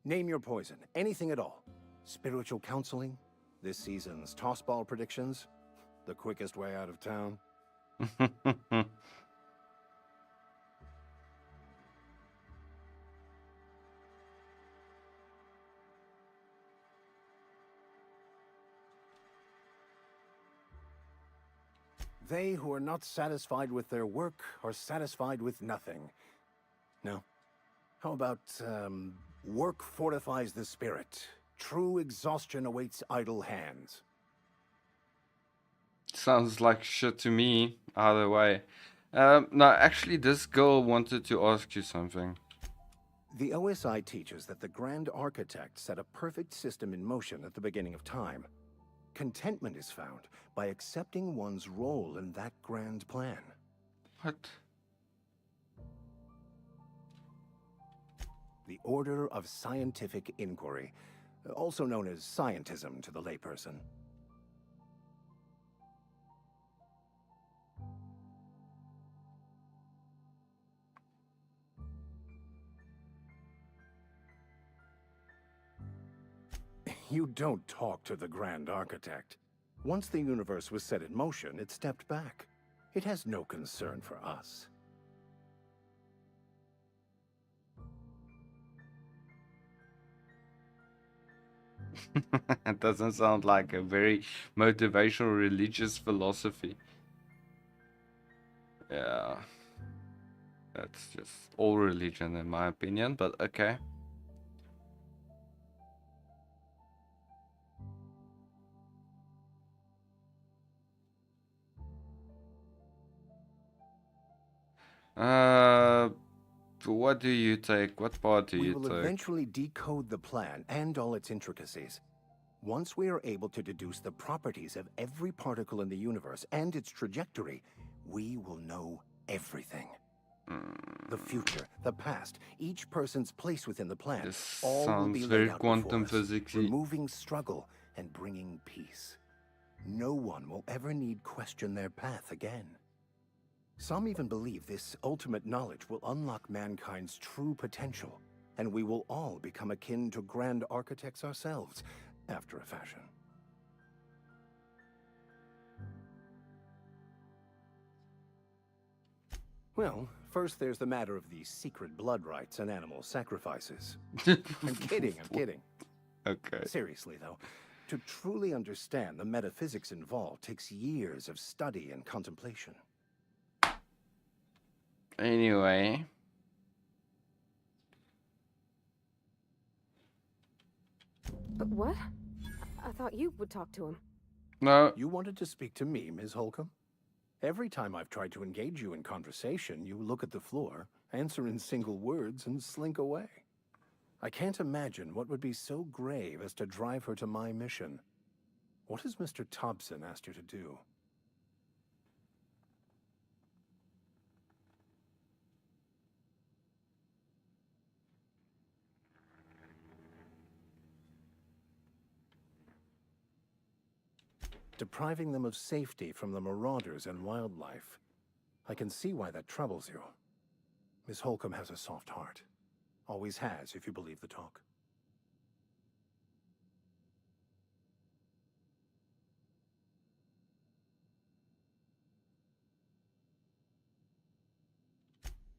Name your poison. Anything at all. Spiritual counseling? This season's tossball predictions? The quickest way out of town? They who are not satisfied with their work are satisfied with nothing. No? How about, work fortifies the spirit. True exhaustion awaits idle hands. Sounds like shit to me, either way. No, actually, this girl wanted to ask you something. The OSI teaches that the Grand Architect set a perfect system in motion at the beginning of time. Contentment is found by accepting one's role in that grand plan. What? The Order of Scientific Inquiry, also known as scientism to the layperson. You don't talk to the Grand Architect. Once the universe was set in motion, it stepped back. It has no concern for us. It doesn't sound like a very motivational religious philosophy. Yeah. That's just all religion in my opinion, but okay. What do you take? What part do you take? We will eventually decode the plan and all its intricacies. Once we are able to deduce the properties of every particle in the universe and its trajectory, we will know everything. The future, the past, each person's place within the plan, This all will be sounds laid very out quantum before us, physicsy. removing struggle and bringing peace. No one will ever need question their path again. Some even believe this ultimate knowledge will unlock mankind's true potential, and we will all become akin to grand architects ourselves, after a fashion. Well, first there's the matter of the secret blood rites and animal sacrifices. I'm kidding. Okay. Seriously, though, to truly understand the metaphysics involved takes years of study and contemplation. Anyway. But what? I thought you would talk to him. No. You wanted to speak to me, Ms. Holcomb? Every time I've tried to engage you in conversation, you look at the floor, answer in single words, and slink away. I can't imagine what would be so grave as to drive her to my mission. What has Mr. Thompson asked you to do? Depriving them of safety from the marauders and wildlife. I can see why that troubles you. Miss Holcomb has a soft heart. Always has, if you believe the talk.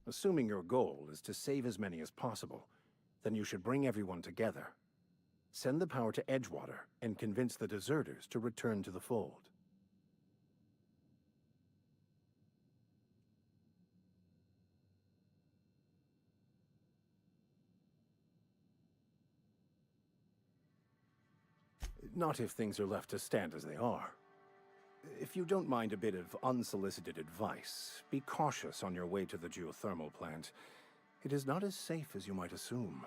Assuming your goal is to save as many as possible, then you should bring everyone together. Send the power to Edgewater and convince the deserters to return to the fold. Not if things are left to stand as they are. If you don't mind a bit of unsolicited advice, be cautious on your way to the geothermal plant. It is not as safe as you might assume.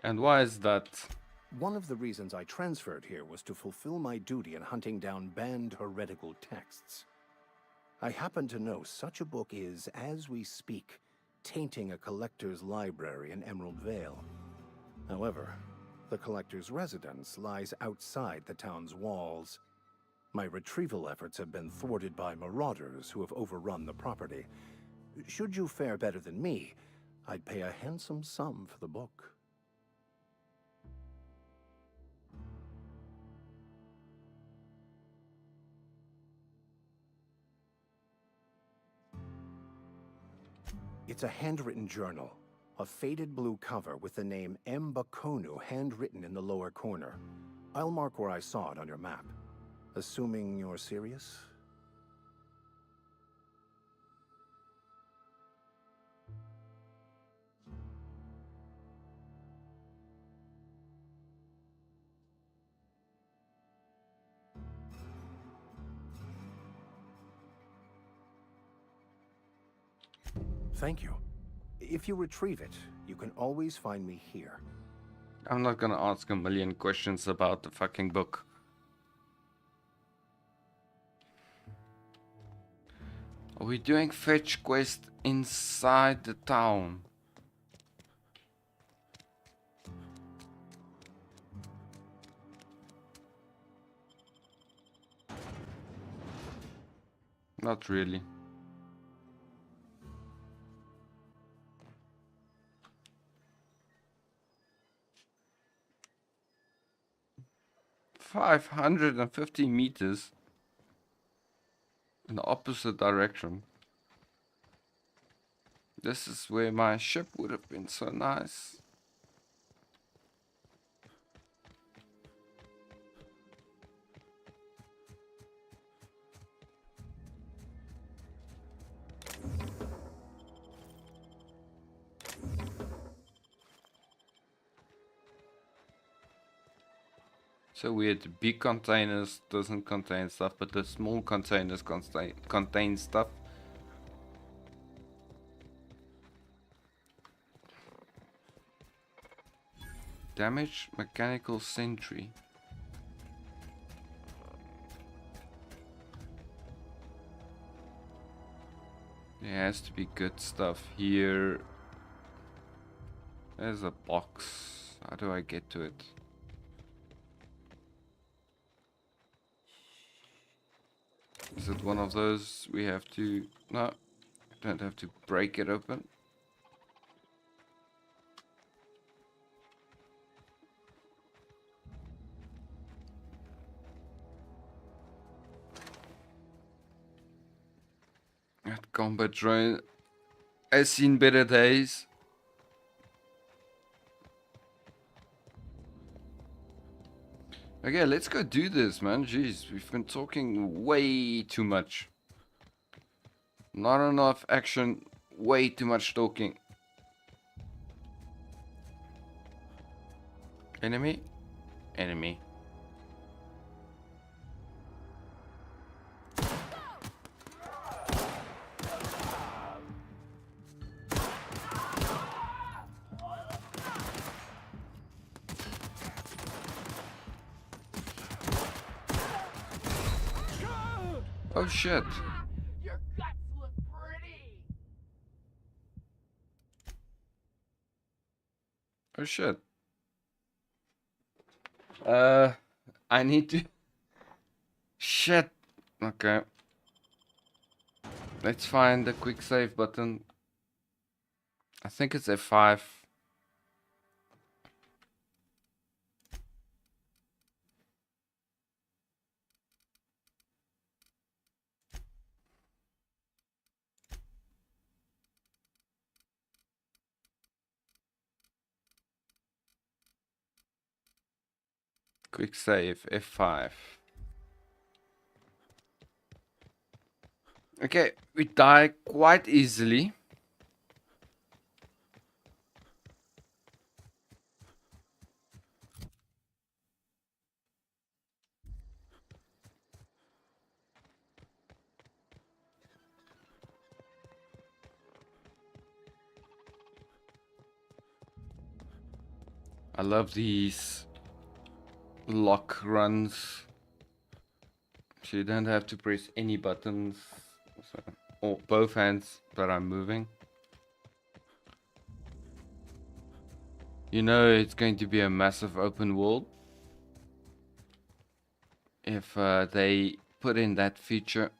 And why is that? One of the reasons I transferred here was to fulfill my duty in hunting down banned heretical texts. I happen to know such a book is, as we speak, tainting a collector's library in Emerald Vale. However, the collector's residence lies outside the town's walls. My retrieval efforts have been thwarted by marauders who have overrun the property. Should you fare better than me, I'd pay a handsome sum for the book. It's a handwritten journal. A faded blue cover with the name M. Bakonu handwritten in the lower corner. I'll mark where I saw it on your map. Assuming you're serious? Thank you. If you retrieve it, you can always find me here. I'm not gonna ask a million questions about the fucking book. Are we doing fetch quest inside the town? Not really. $550 in the opposite direction. This is where my ship would have been so nice. So weird, the big containers doesn't contain stuff, but the small containers contain stuff. Damaged mechanical sentry. There has to be good stuff here. There's a box. How do I get to it? Is it one of those we have to... No, don't have to break it open. That combat drone has seen better days. Okay, let's go do this, man. Jeez, we've been talking way too much. Not enough action, way too much talking. Enemy? Enemy. Oh shit. Your guts look pretty. Oh shit. I need to... Shit. Okay. Let's find the quick save button. I think it's F5. Quick save, F5. Okay, we die quite easily. I love these lock runs. So you don't have to press any buttons. So, or both hands that I'm moving. You know it's going to be a massive open world if they put in that feature.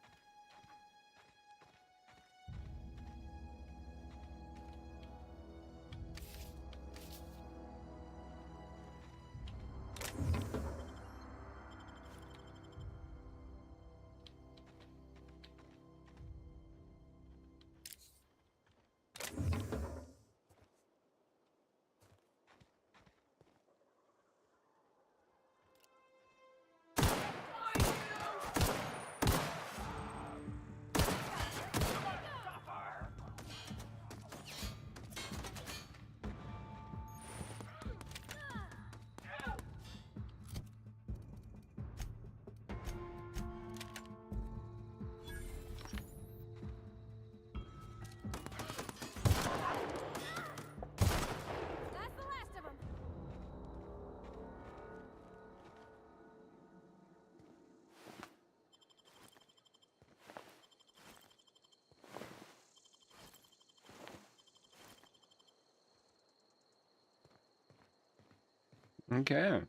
Okay.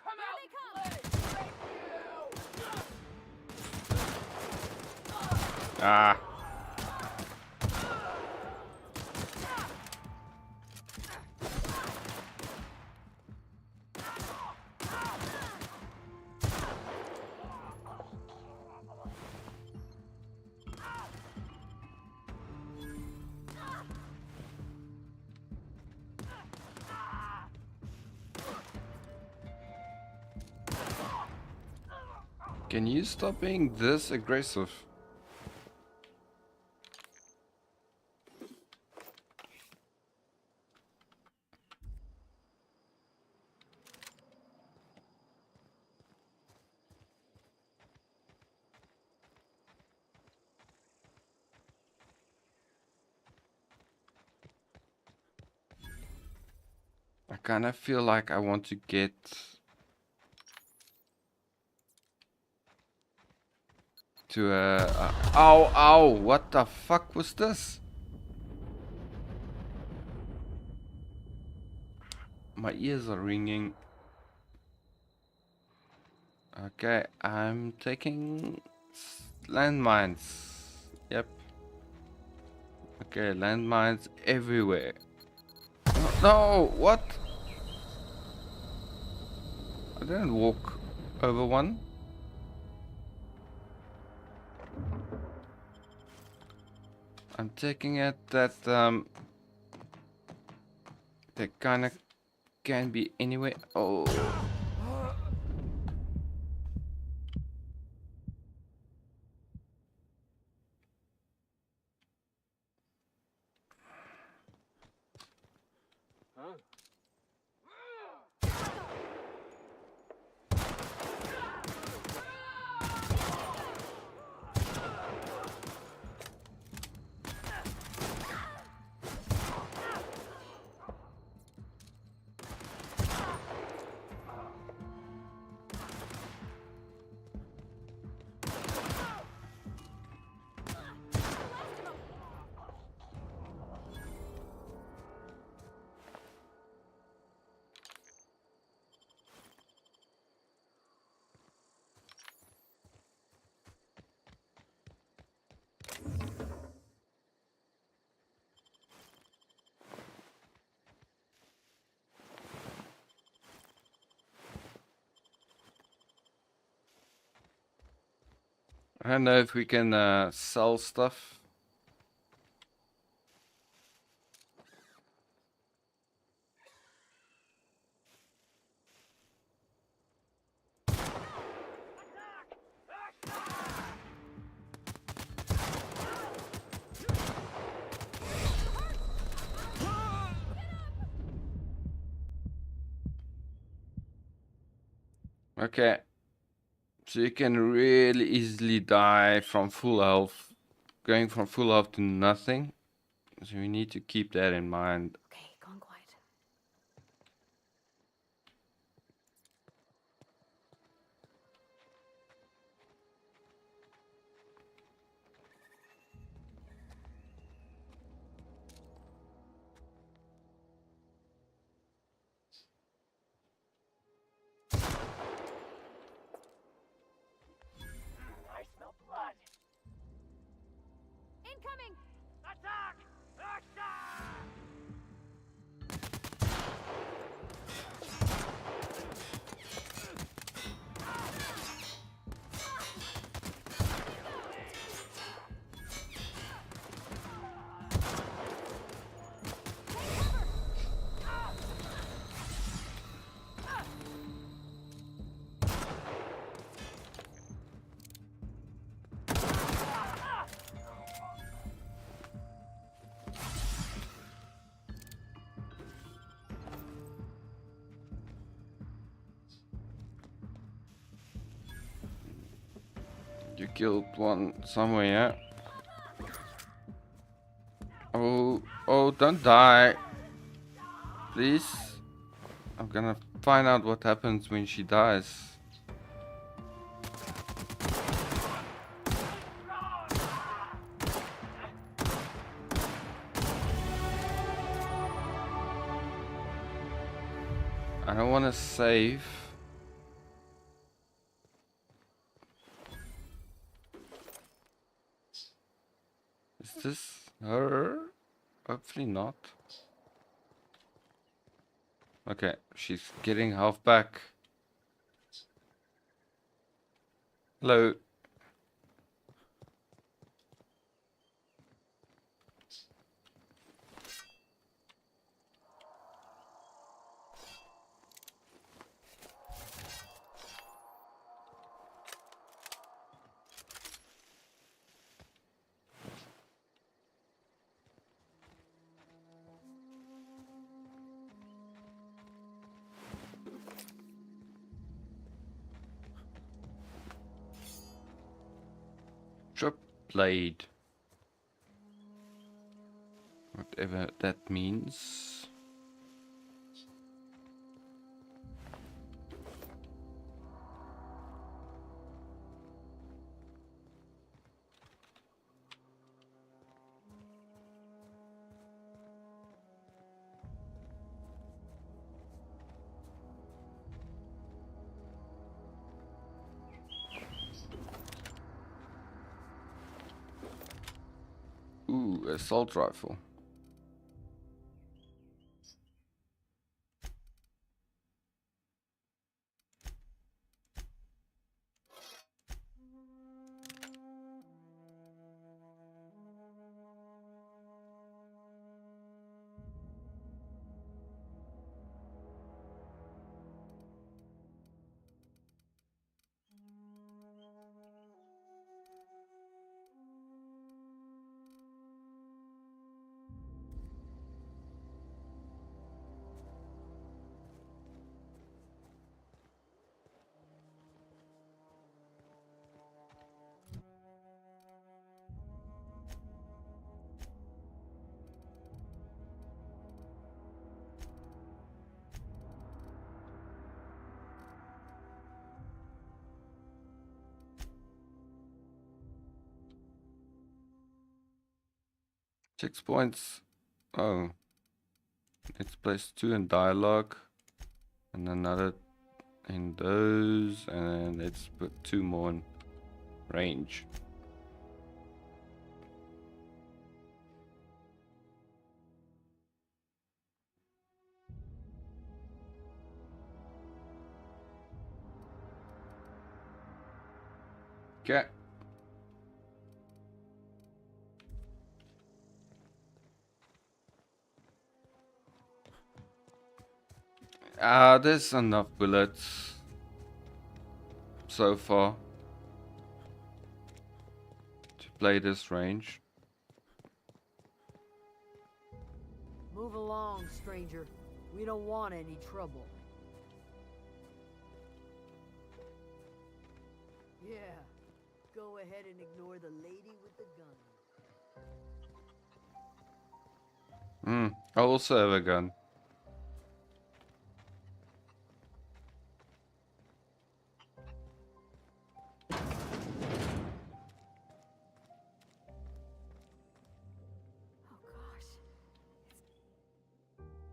Come out! Ah. Can you stop being this aggressive? I kind of feel like I want to get to a ow, ow, what the fuck was this? My ears are ringing. Okay, I'm taking landmines. Yep. Okay, landmines everywhere. No, what? I didn't walk over one. I'm taking it that they kind of can be anywhere. Oh. I don't know if we can sell stuff. Okay. So you can really easily die from full health. Going from full health to nothing. So we need to keep that in mind. Okay, gone quiet. I smell blood. Incoming! Attack! Action! You killed one somewhere, yeah? Oh, oh, don't die. Please. I'm gonna find out what happens when she dies. I don't want to save. Is this her? Hopefully not. Okay, she's getting half back. Hello. Drop blade. Whatever that means. Ooh, assault rifle. Checkpoints. Oh. Let's place 2 in dialogue. And another in those. And let's put 2 more in range. Okay. There's enough bullets so far to play this range. Move along, stranger. We don't want any trouble. Yeah. Go ahead and ignore the lady with the gun. I also have a gun.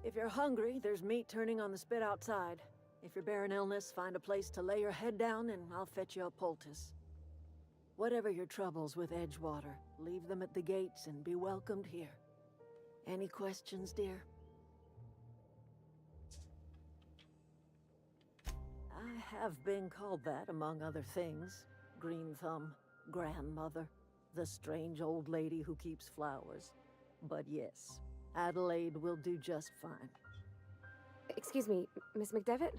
If you're hungry, there's meat turning on the spit outside. If you're bearing illness, find a place to lay your head down and I'll fetch you a poultice. Whatever your troubles with Edgewater, leave them at the gates and be welcomed here. Any questions, dear? I have been called that, among other things. Green Thumb, grandmother, the strange old lady who keeps flowers. But yes, Adelaide will do just fine. Excuse me, Miss McDevitt?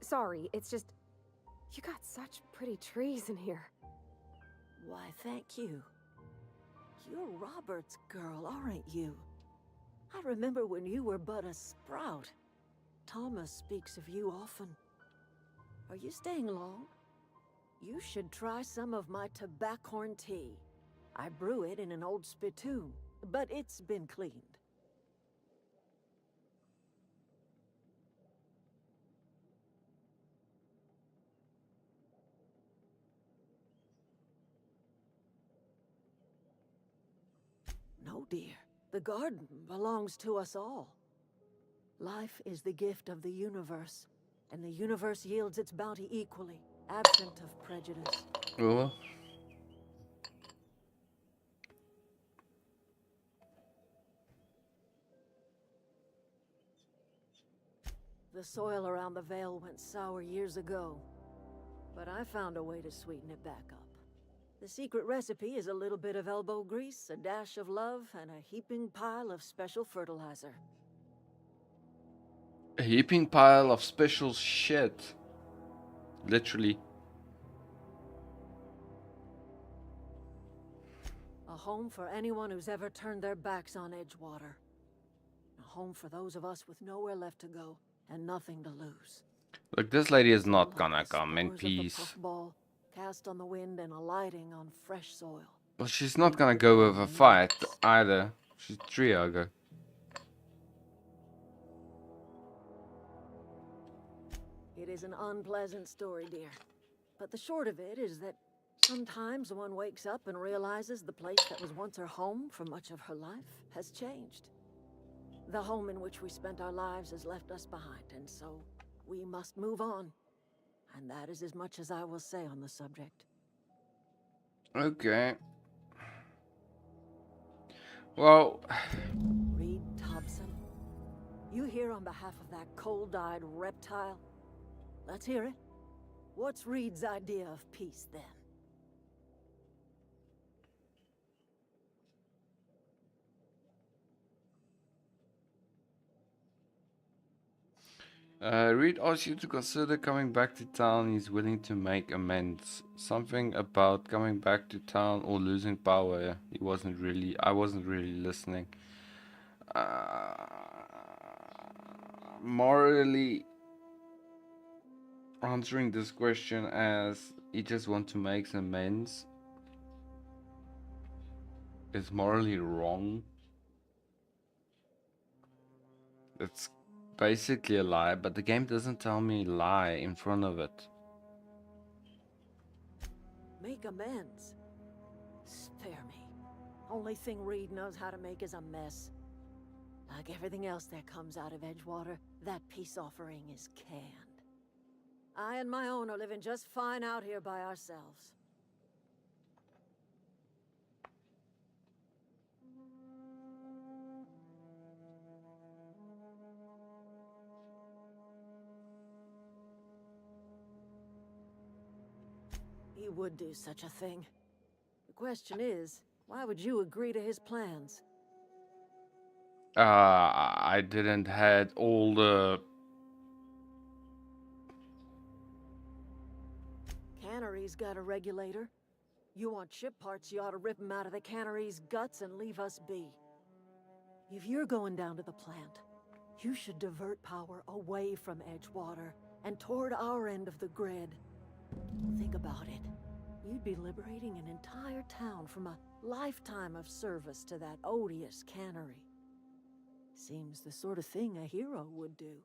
Sorry, it's just... You got such pretty trees in here. Why, thank you. You're Robert's girl, aren't you? I remember when you were but a sprout. Thomas speaks of you often. Are you staying long? You should try some of my tobaccorn tea. I brew it in an old spittoon, but it's been cleaned. No, dear. The garden belongs to us all. Life is the gift of the universe, and the universe yields its bounty equally, absent of prejudice. Oh. The soil around the Vale went sour years ago, but I found a way to sweeten it back up. The secret recipe is a little bit of elbow grease, a dash of love, and a heaping pile of special fertilizer. A heaping pile of special shit. Literally. A home for anyone who's ever turned their backs on Edgewater. A home for those of us with nowhere left to go and nothing to lose. Look, this lady is not Like gonna the come in spores of the peace. puffball, cast on the wind and alighting on fresh soil. But she's not gonna go with a fight either. She's Triago. It is an unpleasant story, dear. But the short of it is that sometimes one wakes up and realizes the place that was once her home for much of her life has changed. The home in which we spent our lives has left us behind, and so we must move on. And that is as much as I will say on the subject. Okay. Well... Reed Thompson, you here on behalf of that cold-eyed reptile? Let's hear it. What's Reed's idea of peace, then? Reed asks you to consider coming back to town. He's willing to make amends. Something about coming back to town or losing power. I wasn't really listening. Morally answering this question as he just want to make some amends is morally wrong. It's basically a lie, but the game doesn't tell me lie in front of it. Make amends? Spare me. Only thing Reed knows how to make is a mess. Like everything else that comes out of Edgewater, that peace offering is canned. I and my own are living just fine out here by ourselves. He would do such a thing. The question is, why would you agree to his plans? I didn't had all the... Cannery's got a regulator. You want ship parts, you ought to rip them out of the cannery's guts and leave us be. If you're going down to the plant, you should divert power away from Edgewater and toward our end of the grid. Think about it. You'd be liberating an entire town from a lifetime of service to that odious cannery. Seems the sort of thing a hero would do.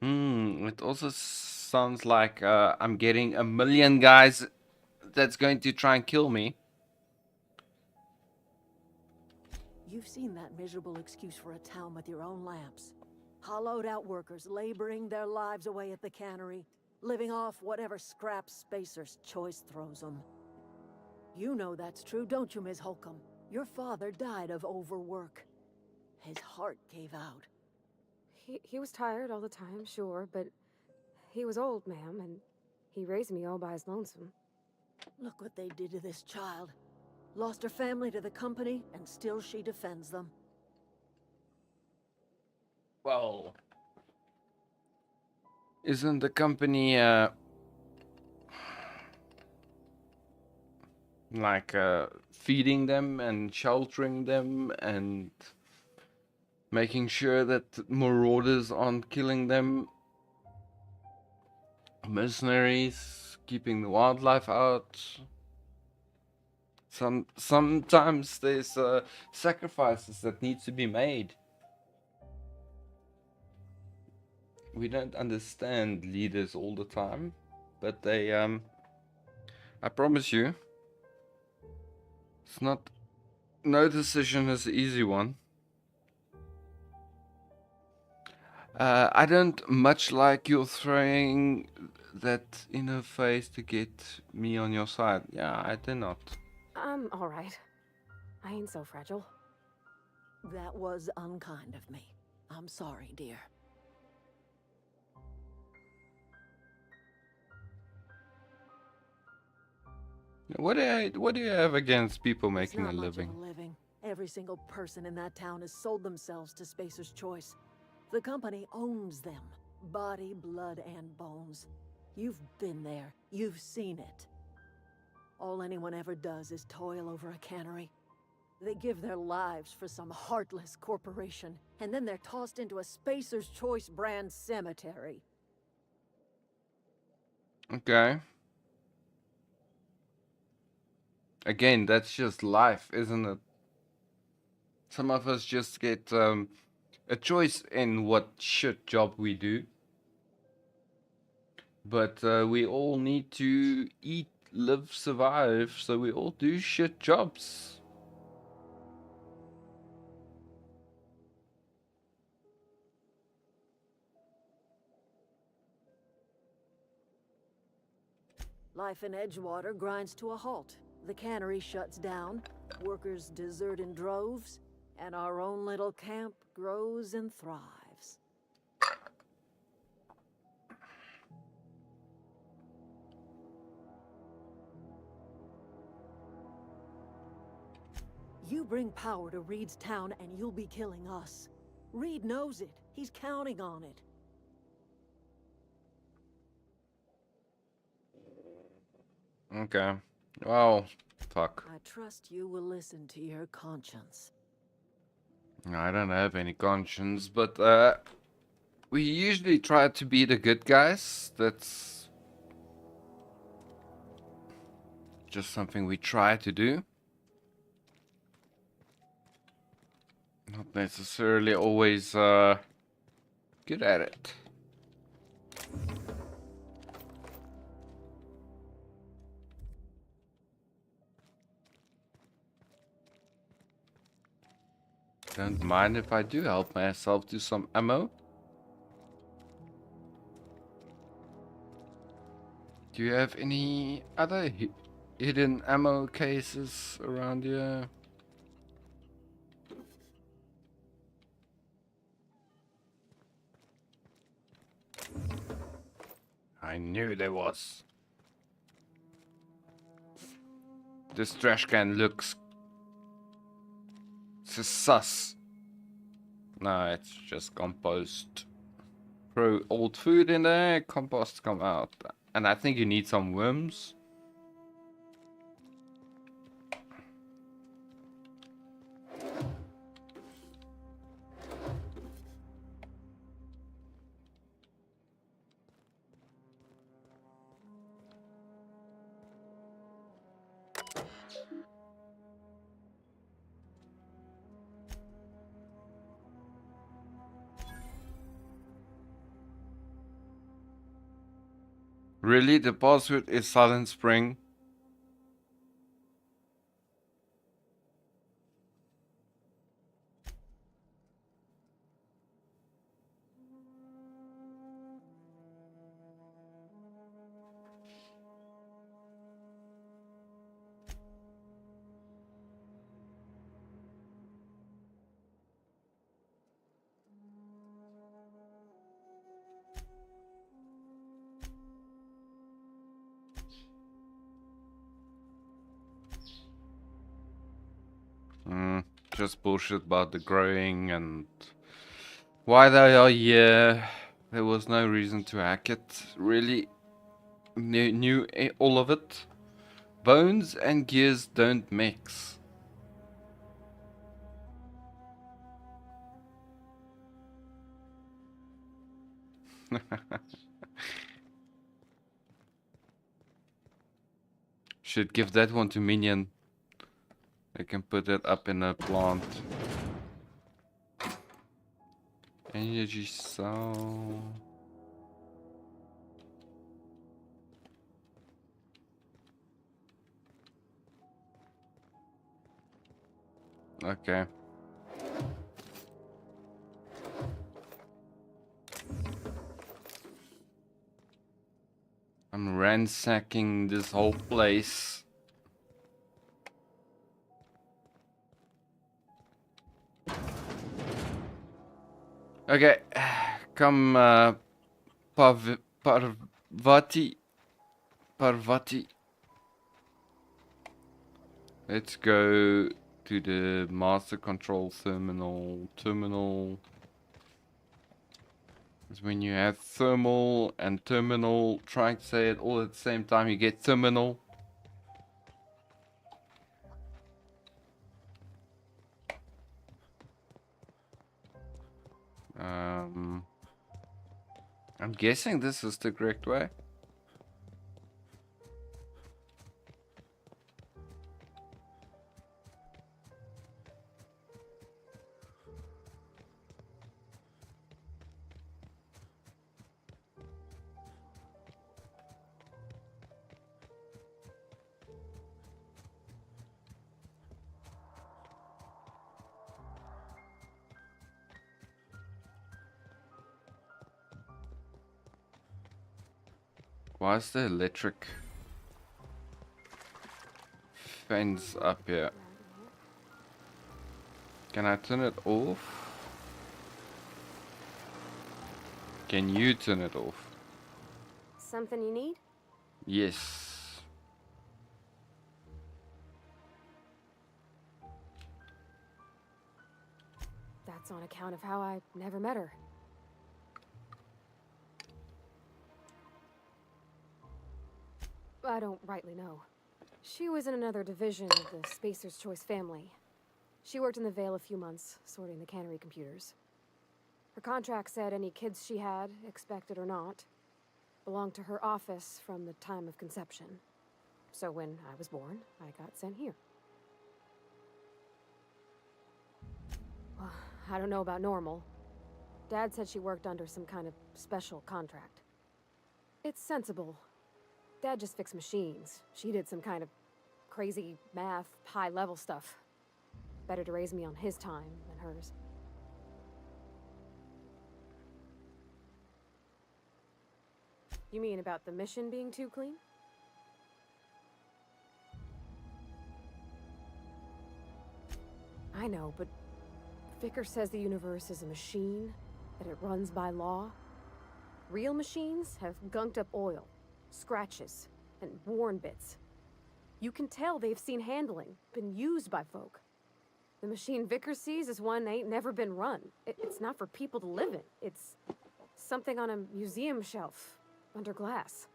It also sounds like I'm getting a million guys that's going to try and kill me. You've seen that miserable excuse for a town with your own lamps. Hollowed out workers laboring their lives away at the cannery, living off whatever scraps Spacer's choice throws them. You know that's true, don't you, Ms. Holcomb? Your father died of overwork. His heart gave out. He was tired all the time, sure, but he was old, ma'am, and he raised me all by his lonesome. Look what they did to this child. Lost her family to the company, and still she defends them. Well, isn't the company like feeding them and sheltering them and making sure that marauders aren't killing them? Mercenaries, keeping the wildlife out. Sometimes there's sacrifices that need to be made. We don't understand leaders all the time, but they I promise you, it's not, no decision is an easy one. I don't much like you throwing that in her face to get me on your side. Yeah, I do not. I'm alright. I ain't so fragile. That was unkind of me. I'm sorry, dear. What do you have against people It's making a not much living? of a living. Every single person in that town has sold themselves to Spacer's Choice. The company owns them. Body, blood, and bones. You've been there. You've seen it. All anyone ever does is toil over a cannery. They give their lives for some heartless corporation, and then they're tossed into a Spacer's Choice brand cemetery. Okay. Again, that's just life, isn't it? Some of us just get a choice in what shit job we do. But we all need to eat, live, survive, so we all do shit jobs. Life in Edgewater grinds to a halt. The cannery shuts down, workers desert in droves, and our own little camp grows and thrives. You bring power to Reed's town and you'll be killing us. Reed knows it. He's counting on it. Okay. Well, fuck. I trust you will listen to your conscience. I don't have any conscience, but we usually try to be the good guys. That's just something we try to do. Not necessarily always good at it. Don't mind if I do help myself to some ammo. Do you have any other hidden ammo cases around here? I knew there was. This trash can looks sus. No, it's just compost. Throw old food in there, compost come out. And I think you need some worms. Really? The password is Silent Spring? Just bullshit about the growing and why they are here. There was no reason to hack it. Really knew all of it. Bones and gears don't mix. Should give that one to Minion. I can put it up in a plant. Energy cell. Okay. ransacking this whole place. Okay, come Parvati. Let's go to the master control terminal. Is when you have thermal and terminal, trying to say it all at the same time, you get terminal. I'm guessing this is the correct way. Why is the electric fence up here? Can I turn it off? Can you turn it off? Something you need? Yes. That's on account of how I never met her. I don't rightly know. She was in another division of the Spacer's Choice family. She worked in the Vale a few months, sorting the cannery computers. Her contract said any kids she had, expected or not, belonged to her office from the time of conception. So when I was born, I got sent here. Well, I don't know about normal. Dad said she worked under some kind of special contract. It's sensible. Dad just fixed machines. She did some kind of crazy math, high-level stuff. Better to raise me on his time than hers. You mean about the mission being too clean? I know, but Vicker says the universe is a machine, that it runs by law. Real machines have gunked up oil, scratches, and worn bits. You can tell they've seen handling, been used by folk. The machine Vicker sees is one ain't never been run. It's not for people to live in. It's something on a museum shelf, under glass.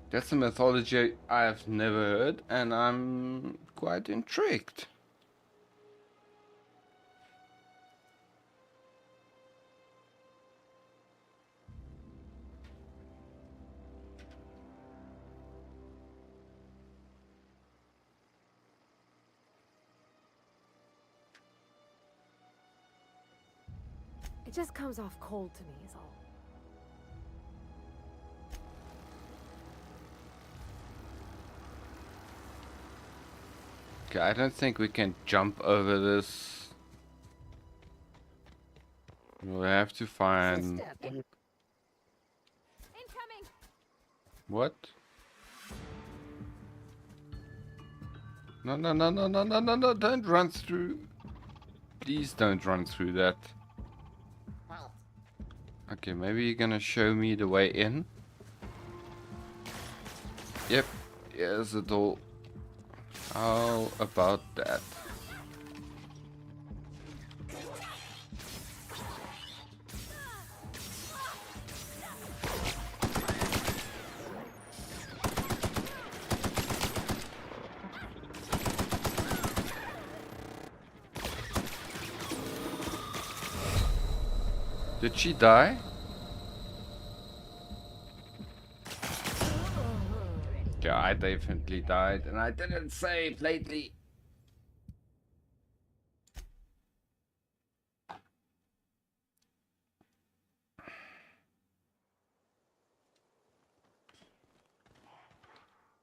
That's a mythology I have never heard, and I'm quite intrigued. It just comes off cold to me, is all. Okay, I don't think we can jump over this. We'll have to find... Incoming! What? No, no, no, no, no, no, no, no, don't run through. Please don't run through that. Okay, maybe you're gonna show me the way in. Yep, here's the door. How about that? Did she die? Yeah, I definitely died, and I didn't save lately.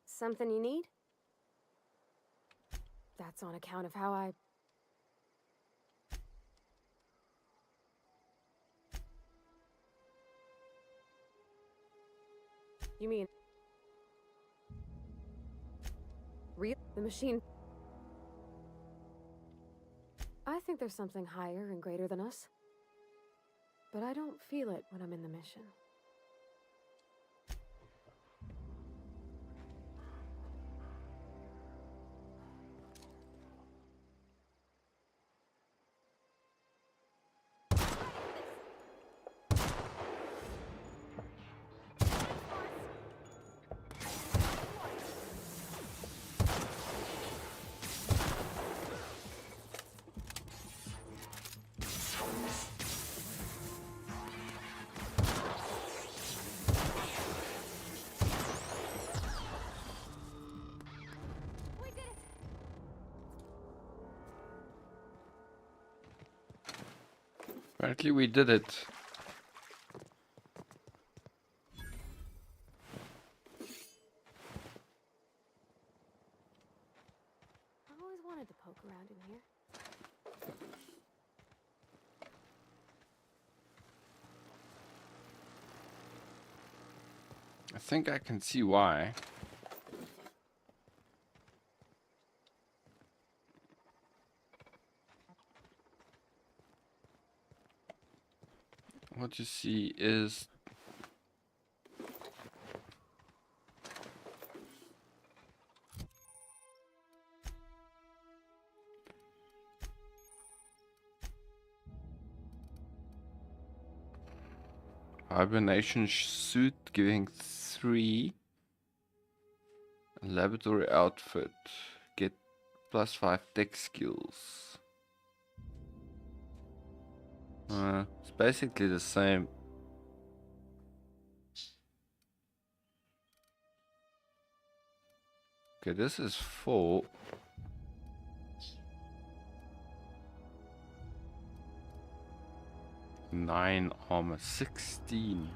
Something you need? That's on account of how I... You mean... The machine... I think there's something higher and greater than us. But I don't feel it when I'm in the mission. Apparently we did it. I've always wanted to poke around in here. I think I can see why. What you see is hibernation suit giving 3 laboratory outfit, get +5 tech skills. It's basically the same. Okay, this is 4. Nine armor, 16.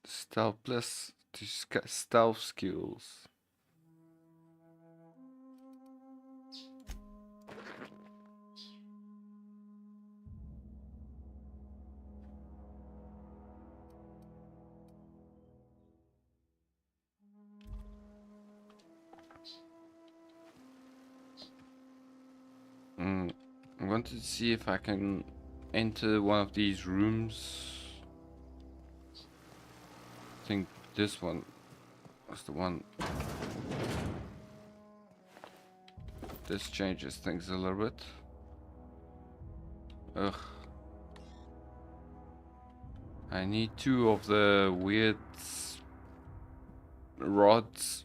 Stealth plus to stealth skills. I want to see if I can enter one of these rooms. I think this one was the one. This changes things a little bit. Ugh. I need 2 of the weird rods.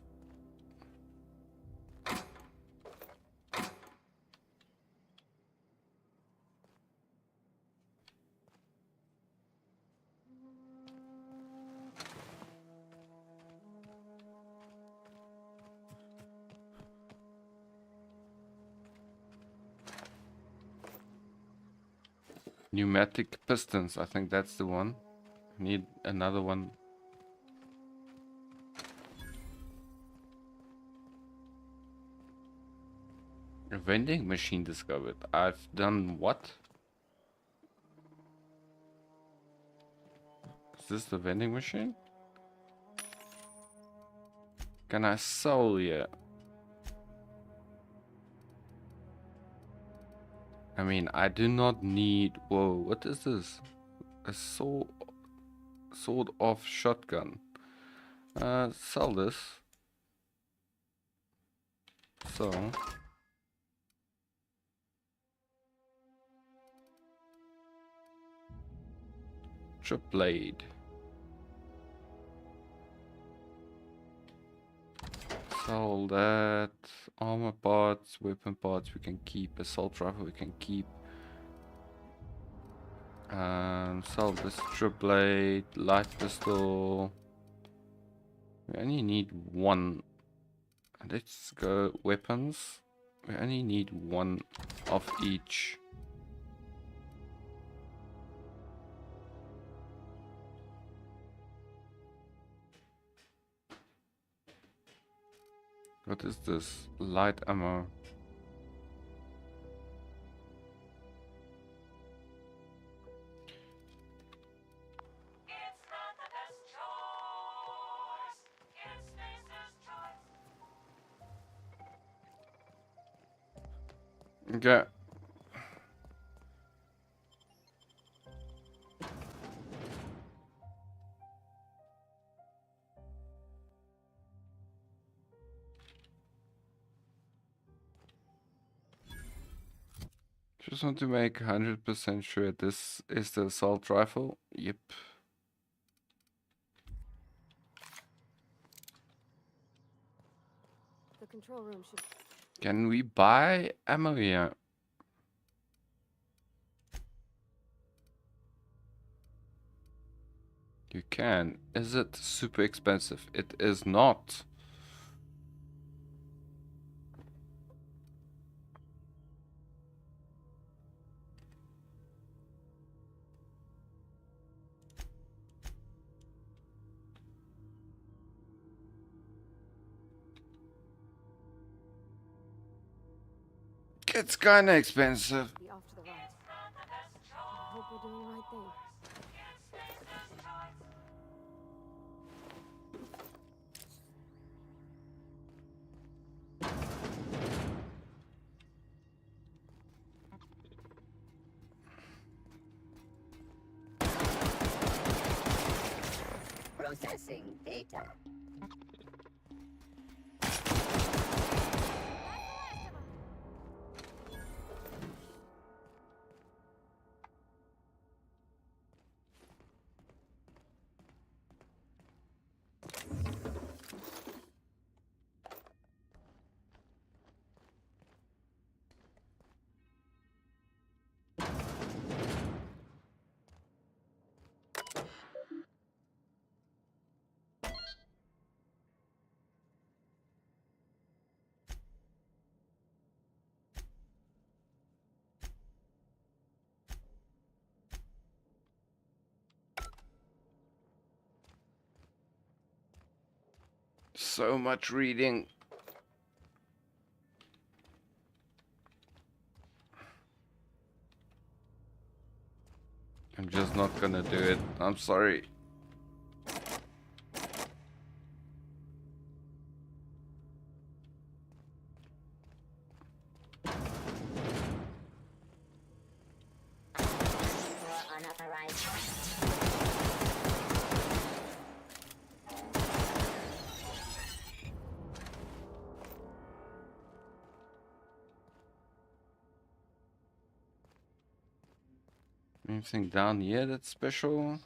Pneumatic pistons, I think that's the one. Need another one. A vending machine discovered. I've done what? Is this the vending machine? Can I sell here? I mean, I do not need... Whoa, what is this? A sword-off shotgun. Sell this. So... Trip blade. Sell that. Armor parts, weapon parts we can keep. Assault rifle we can keep. Sell this trip blade, light pistol. We only need 1. Let's go weapons. We only need 1 of each. What is this? Light ammo. Okay. Just want to make 100% sure this is the assault rifle. Yep. The control room should... Can we buy ammo here? You can. Is it super expensive? It is not. It's kinda expensive. be off to the right. I hope we're doing the right thing. Processing data. So much reading. I'm just not gonna do it. I'm sorry. Anything down here that's special?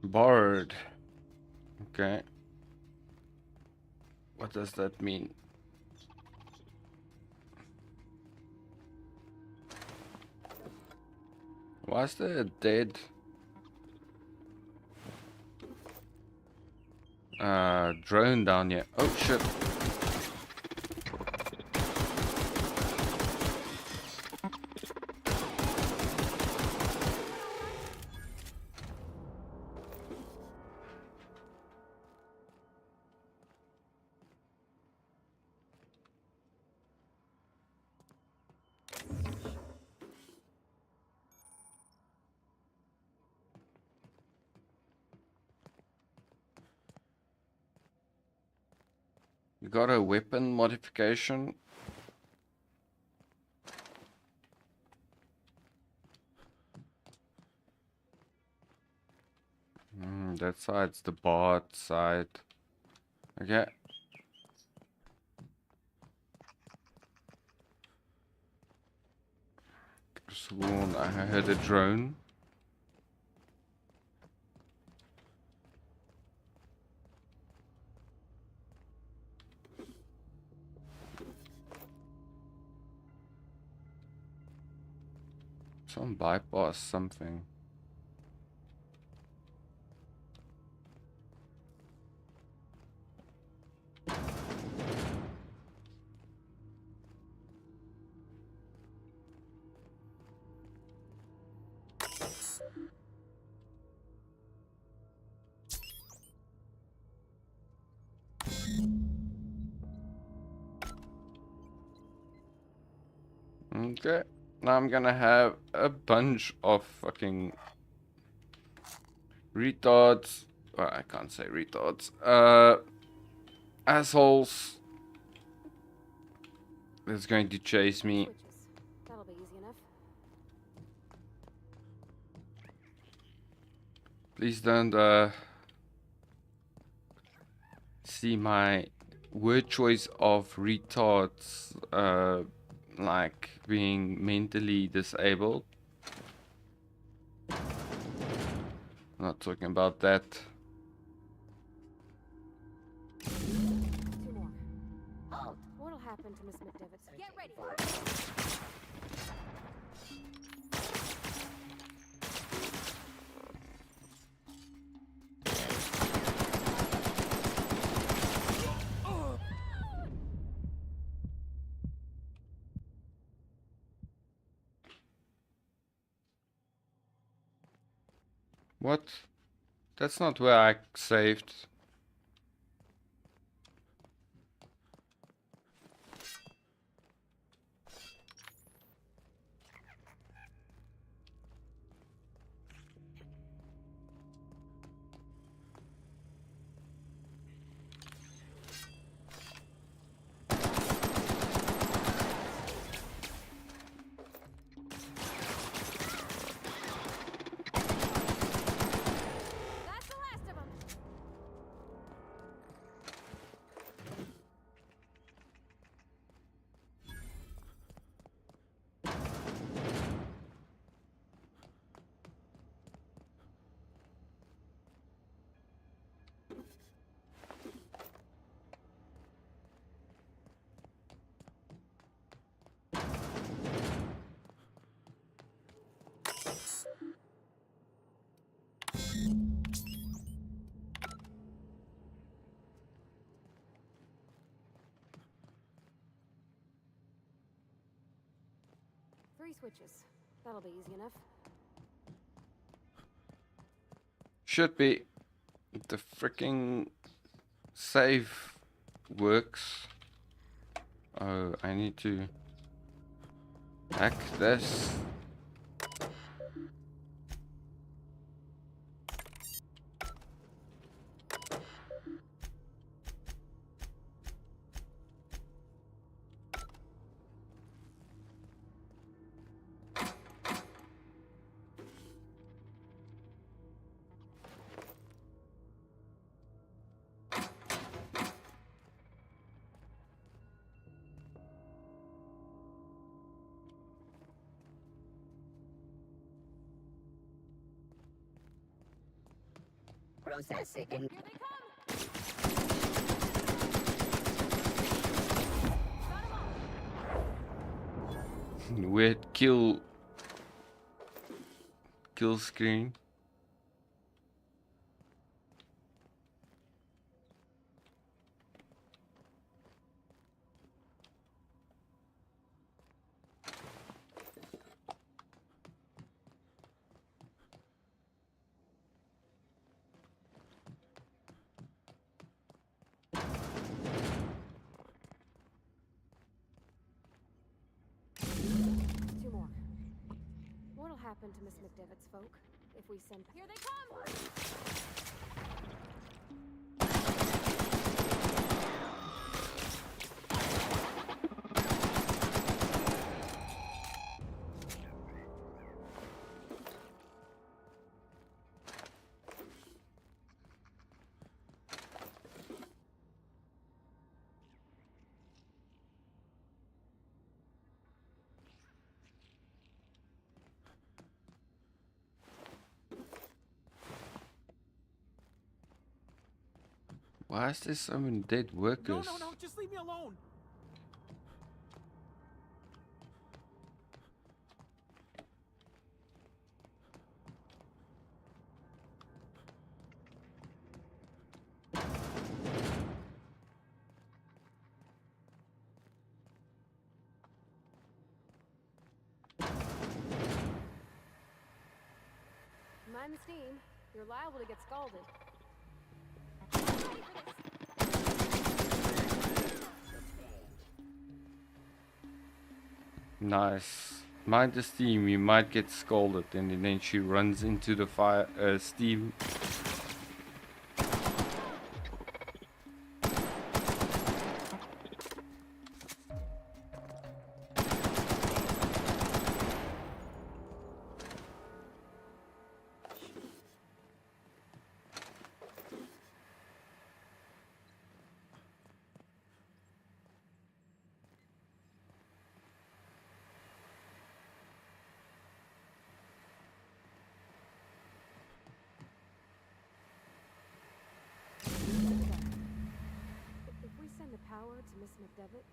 Borrowed. Okay. What does that mean? Why is there a dead drone down here? Oh shit. You got a weapon modification. That side's the bot side. Okay. Sworn I heard a drone. Some bypass something. Okay. Now I'm gonna have a bunch of fucking retards. Well, I can't say retards. Assholes. That's going to chase me. Switches. That'll be easy enough. Please don't see my word choice of retards like being mentally disabled. I'm not talking about that. Two more. Halt! What'll happen to Miss McDevitt's? Get ready. What? That's not where I saved. That's the last of them. Three switches. That'll be easy enough. Should be. The freaking save works. Oh, I need to hack this. Processing. Here they come! Weird kill screen. Two more. What'll happen to Miss McDevitt's folk if we send... Here they come! Why is there so many dead workers? No, just leave me alone. Mind the steam. You're liable to get scalded. Nice. Mind the steam, you might get scalded, and then she runs into the fire steam. If we send the power to Miss McDevitt,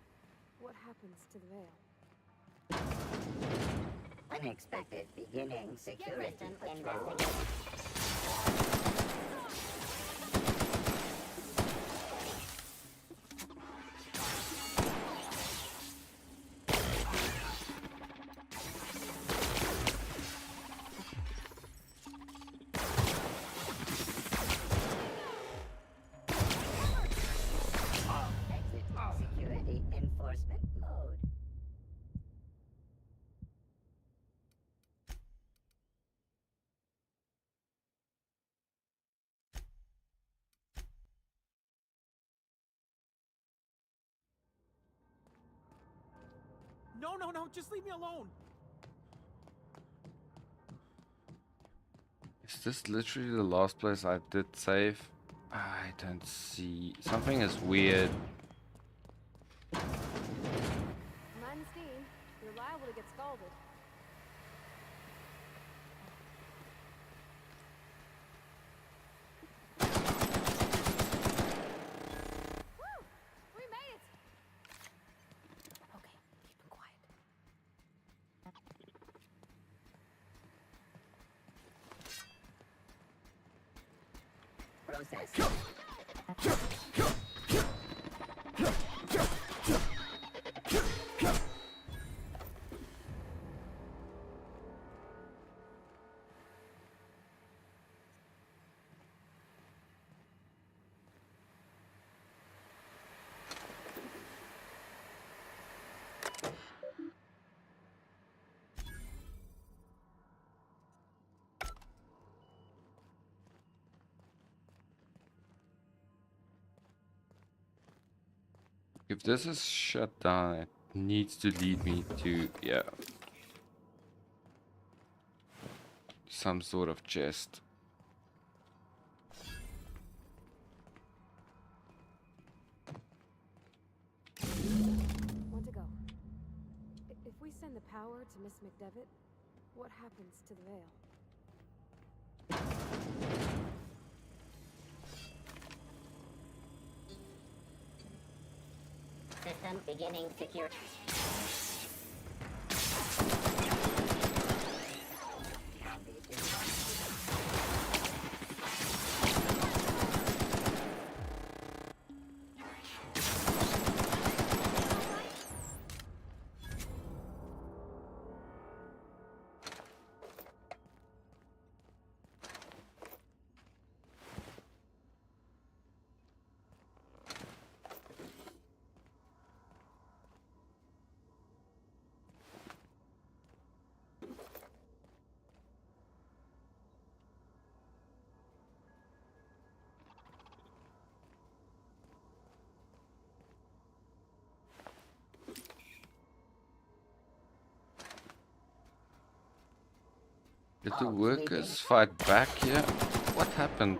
what happens to the veil? Unexpected beginning security investigation. Exit security enforcement mode. No, just leave me alone. Is this literally the last place I did save? I don't see. Something is weird. Mind the steam. You're liable to get scalded. Woo! We made it! Okay, keep it quiet. Process. If this is shut down, it needs to lead me to, yeah, some sort of chest. Want to go. If we send the power to Miss McDevitt, what happens to the veil? System beginning secure. Did the workers fight back here? What happened?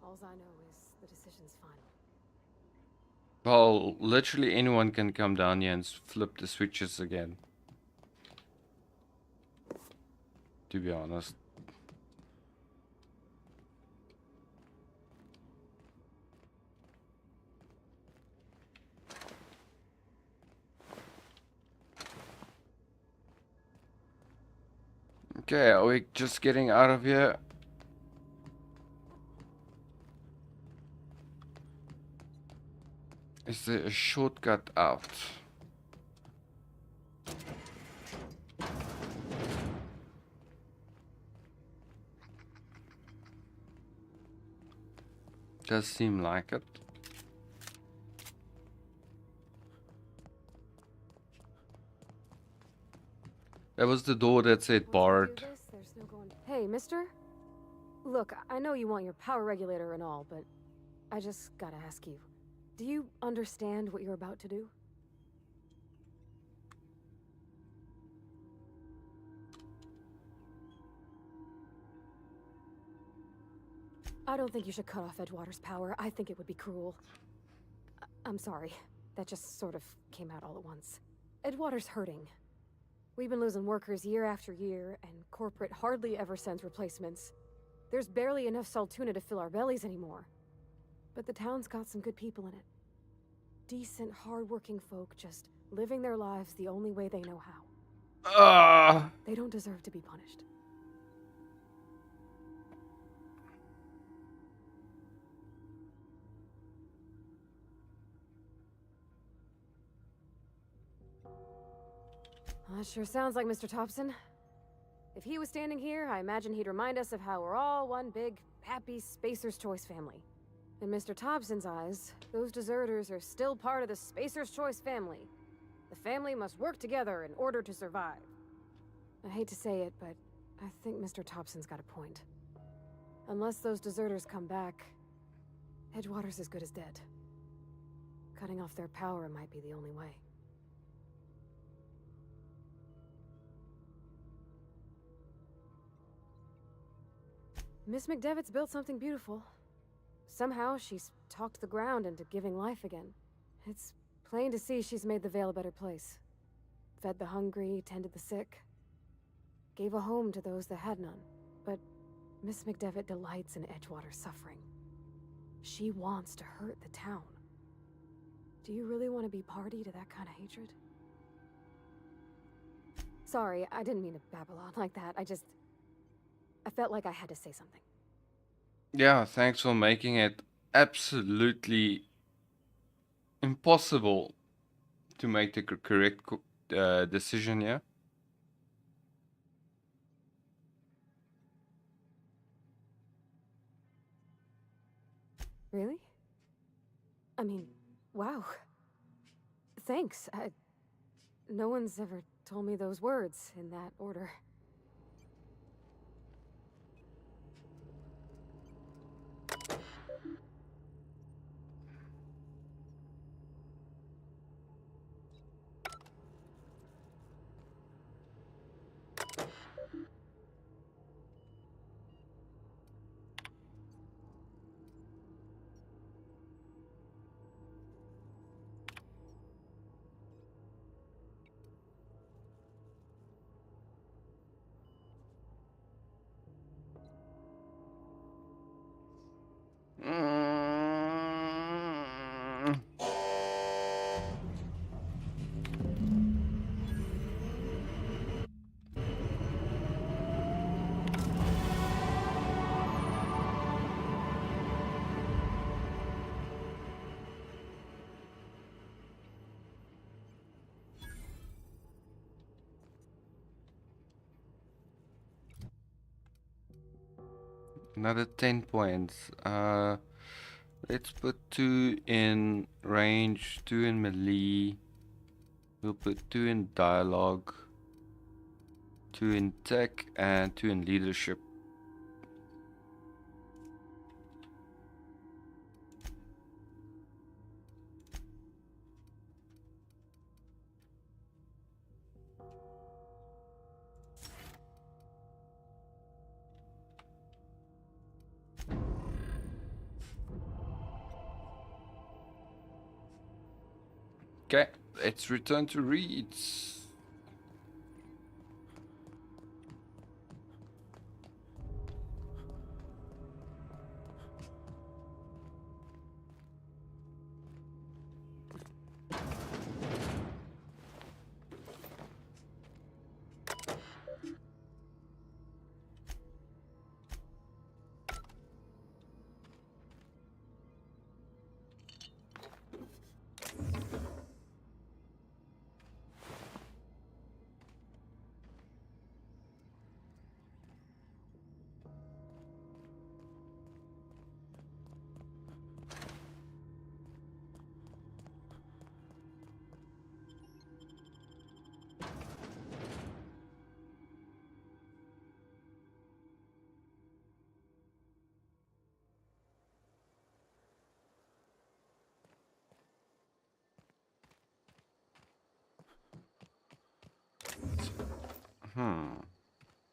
All I know is the decision's final. Well, literally anyone can come down here and flip the switches again. To be honest. Okay, are we just getting out of here? Is there a shortcut out? Does seem like it. That was the door that said barred. Hey, mister? Look, I know you want your power regulator and all, but I just gotta ask you. Do you understand what you're about to do? I don't think you should cut off Edgewater's power. I think it would be cruel. I'm sorry. That just sort of came out all at once. Edgewater's hurting. We've been losing workers year after year, and corporate hardly ever sends replacements. There's barely enough Saltuna to fill our bellies anymore. But the town's got some good people in it. Decent, hard-working folk just living their lives the only way they know how. They don't deserve to be punished. That sure sounds like Mr. Thompson. If he was standing here, I imagine he'd remind us of how we're all one big, happy Spacer's Choice family. In Mr. Thompson's eyes, those deserters are still part of the Spacer's Choice family. The family must work together in order to survive. I hate to say it, but I think Mr. Thompson's got a point. Unless those deserters come back, Edgewater's as good as dead. Cutting off their power might be the only way. Miss McDevitt's built something beautiful. Somehow, she's talked the ground into giving life again. It's plain to see she's made the Vale a better place. Fed the hungry, tended the sick. Gave a home to those that had none. But Miss McDevitt delights in Edgewater's suffering. She wants to hurt the town. Do you really want to be party to that kind of hatred? Sorry, I didn't mean to babble on like that. I felt like I had to say something. Yeah, thanks for making it absolutely impossible to make the correct decision, yeah? Really? I mean, wow. Thanks. No one's ever told me those words in that order. Another 10 points. Let's put 2 in range, 2 in melee. We'll put 2 in dialogue, 2 in tech, and 2 in leadership. Okay, let's return to Reeds.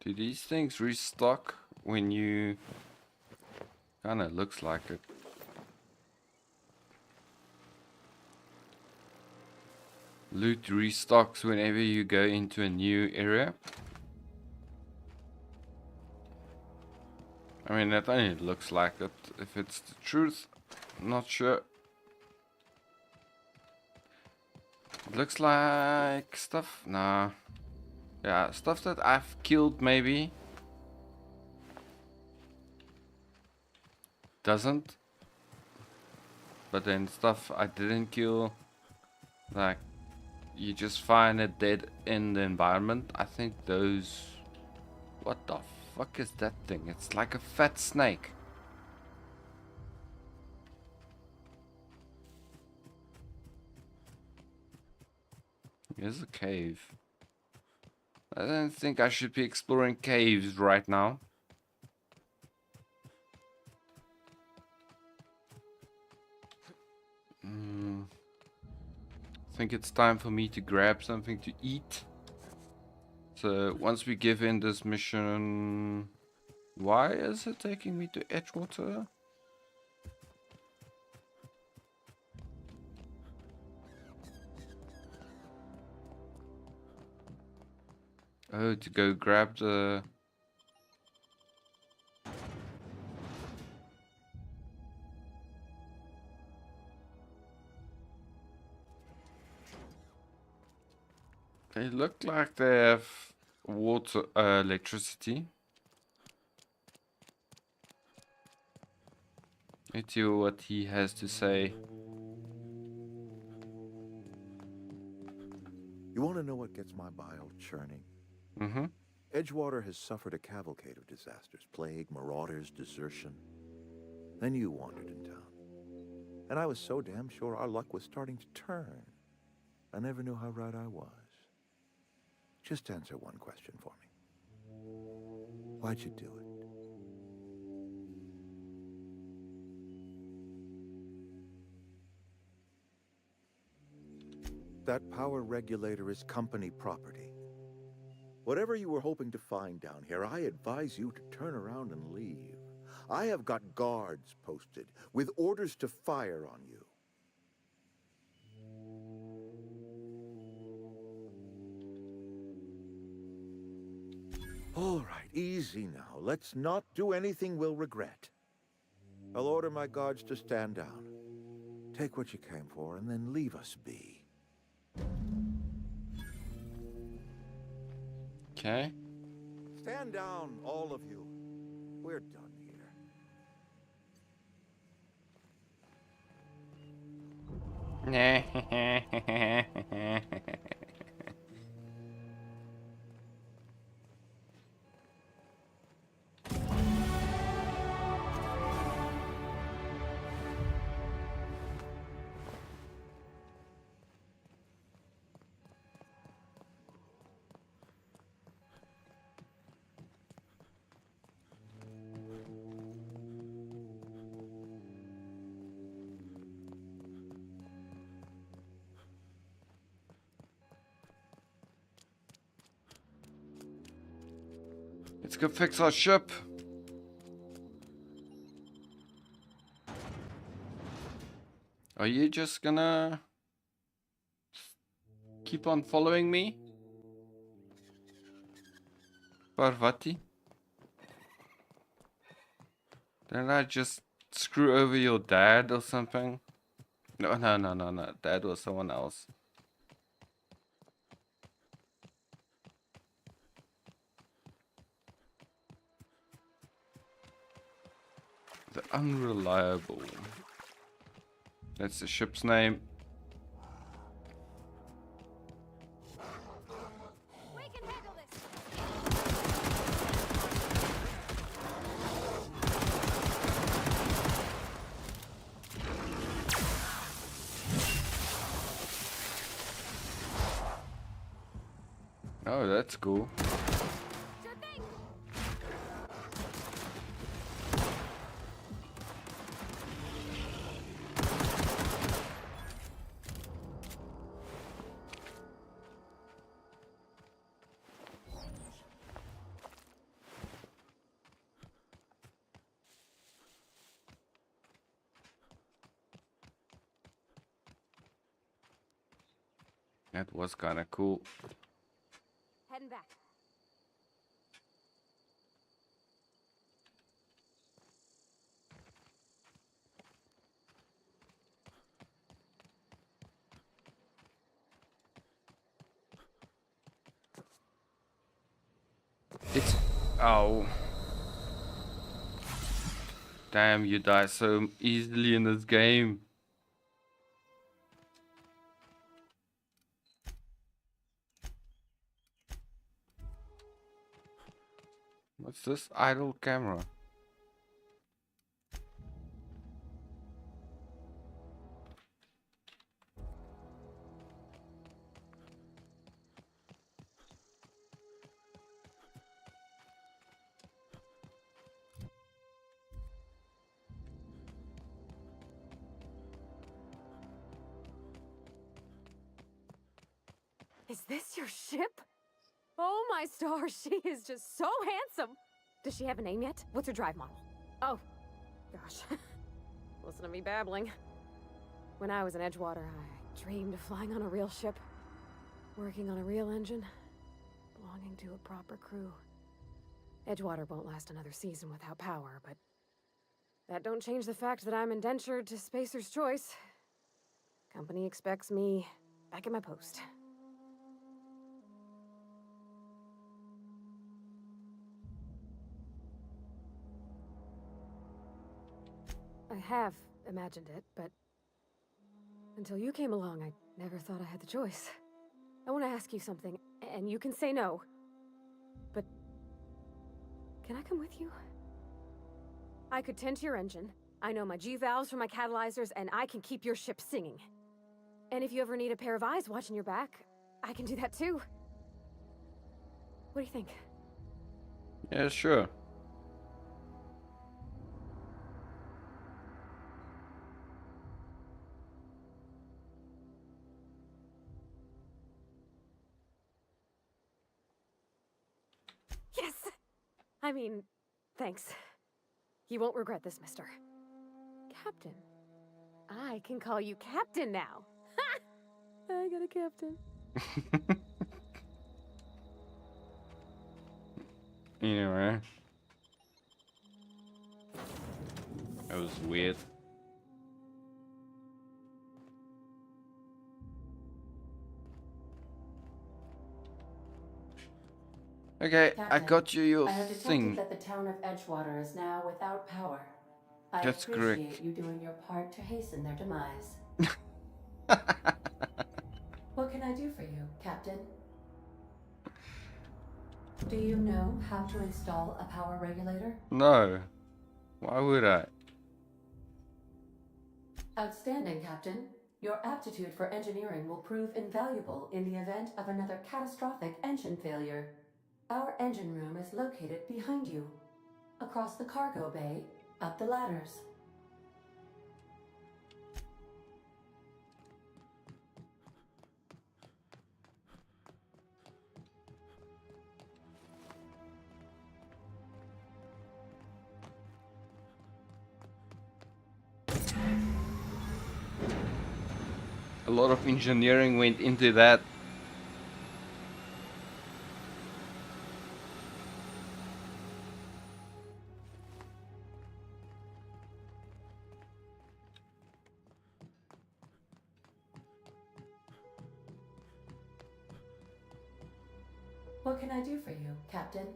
Do these things restock when you... Kinda looks like it. Loot restocks whenever you go into a new area. I mean, that only looks like it. If it's the truth, I'm not sure. It looks like stuff. Nah. Yeah, stuff that I've killed maybe. Doesn't. But then stuff I didn't kill, like you just find it dead in the environment. I think those... What the fuck is that thing? It's like a fat snake. Here's a cave. I don't think I should be exploring caves right now. I think it's time for me to grab something to eat. So once we give in this mission... Why is it taking me to Edgewater? Oh, to go grab the... They look like they have water, electricity. Let's hear what he has to say. You want to know what gets my bile churning? Mm-hmm. Edgewater has suffered a cavalcade of disasters. Plague, marauders, desertion. Then you wandered in town. And I was so damn sure our luck was starting to turn. I never knew how right I was. Just answer one question for me. Why'd you do it? That power regulator is company property. Whatever you were hoping to find down here, I advise you to turn around and leave. I have got guards posted with orders to fire on you. All right, easy now. Let's not do anything we'll regret. I'll order my guards to stand down. Take what you came for and then leave us be. Okay. Stand down, all of you. We're done here. Let's go fix our ship. Are you just gonna keep on following me? Parvati? Didn't I just screw over your dad or something? No. Dad was someone else. The Unreliable. That's the ship's name. We can handle this. Oh, that's cool. Sure thing. That was kind of cool. Heading back. It's... Oh. Damn, you die so easily in this game. What's this? Idle camera. Is this your ship? Oh my stars, she is just so handsome. Does she have a name yet? What's her drive model? Oh, gosh. Listen to me babbling. When I was in Edgewater, I dreamed of flying on a real ship, working on a real engine, belonging to a proper crew. Edgewater won't last another season without power, but that don't change the fact that I'm indentured to Spacer's Choice. Company expects me back at my post. I have imagined it, but until you came along, I never thought I had the choice. I want to ask you something, and you can say no. But can I come with you? I could tend to your engine. I know my G-valves from my catalyzers, and I can keep your ship singing. And if you ever need a pair of eyes watching your back, I can do that too. What do you think? Yeah, sure. Yes! I mean, thanks. You won't regret this, mister. Captain. I can call you Captain now. Ha! I got a captain. Anyway. That was weird. Okay, Captain, I got you your I have detected thing. that the town of Edgewater is now without power. I That's appreciate correct. you doing your part to hasten their demise. What can I do for you, Captain? Do you know how to install a power regulator? No. Why would I? Outstanding, Captain. Your aptitude for engineering will prove invaluable in the event of another catastrophic engine failure. Our engine room is located behind you. Across the cargo bay, up the ladders. A lot of engineering went into that. What can I do for you, Captain?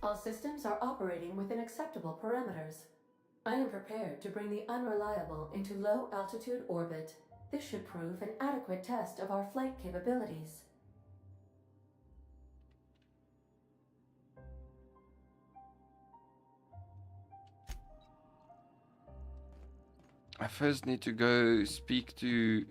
All systems are operating within acceptable parameters. I am prepared to bring the unreliable into low-altitude orbit. This should prove an adequate test of our flight capabilities. I first need to go speak to...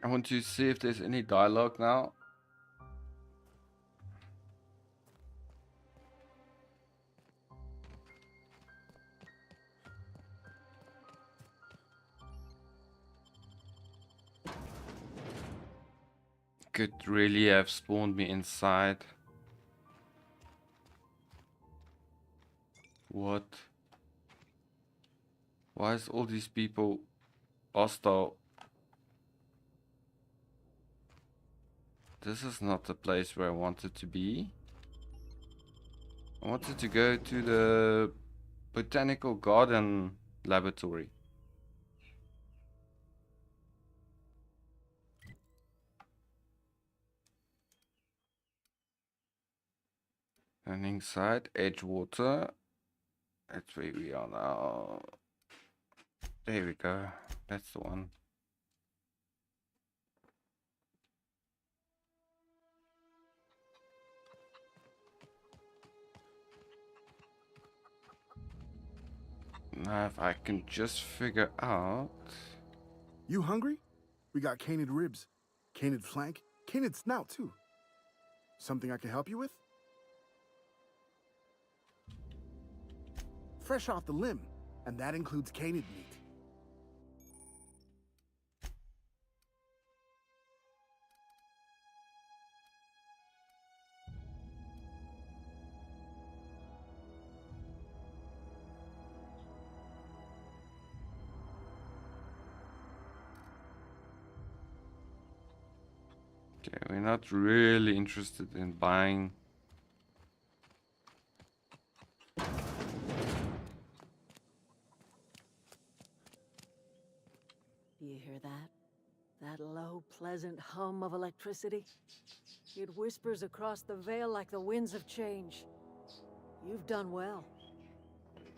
I want to see if there's any dialogue now. Could really have spawned me inside. What? Why is all these people hostile? This is not the place where I wanted to be. I wanted to go to the botanical garden laboratory. And inside Edgewater, that's where we are now. There we go. That's the one. Now if I can just figure out... You hungry? We got canid ribs, canid flank, canid snout too. Something I can help you with? Fresh off the limb, and that includes canid meat. Okay, we're not really interested in buying. Do you hear that? That low, pleasant hum of electricity? It whispers across the veil like the winds of change. You've done well.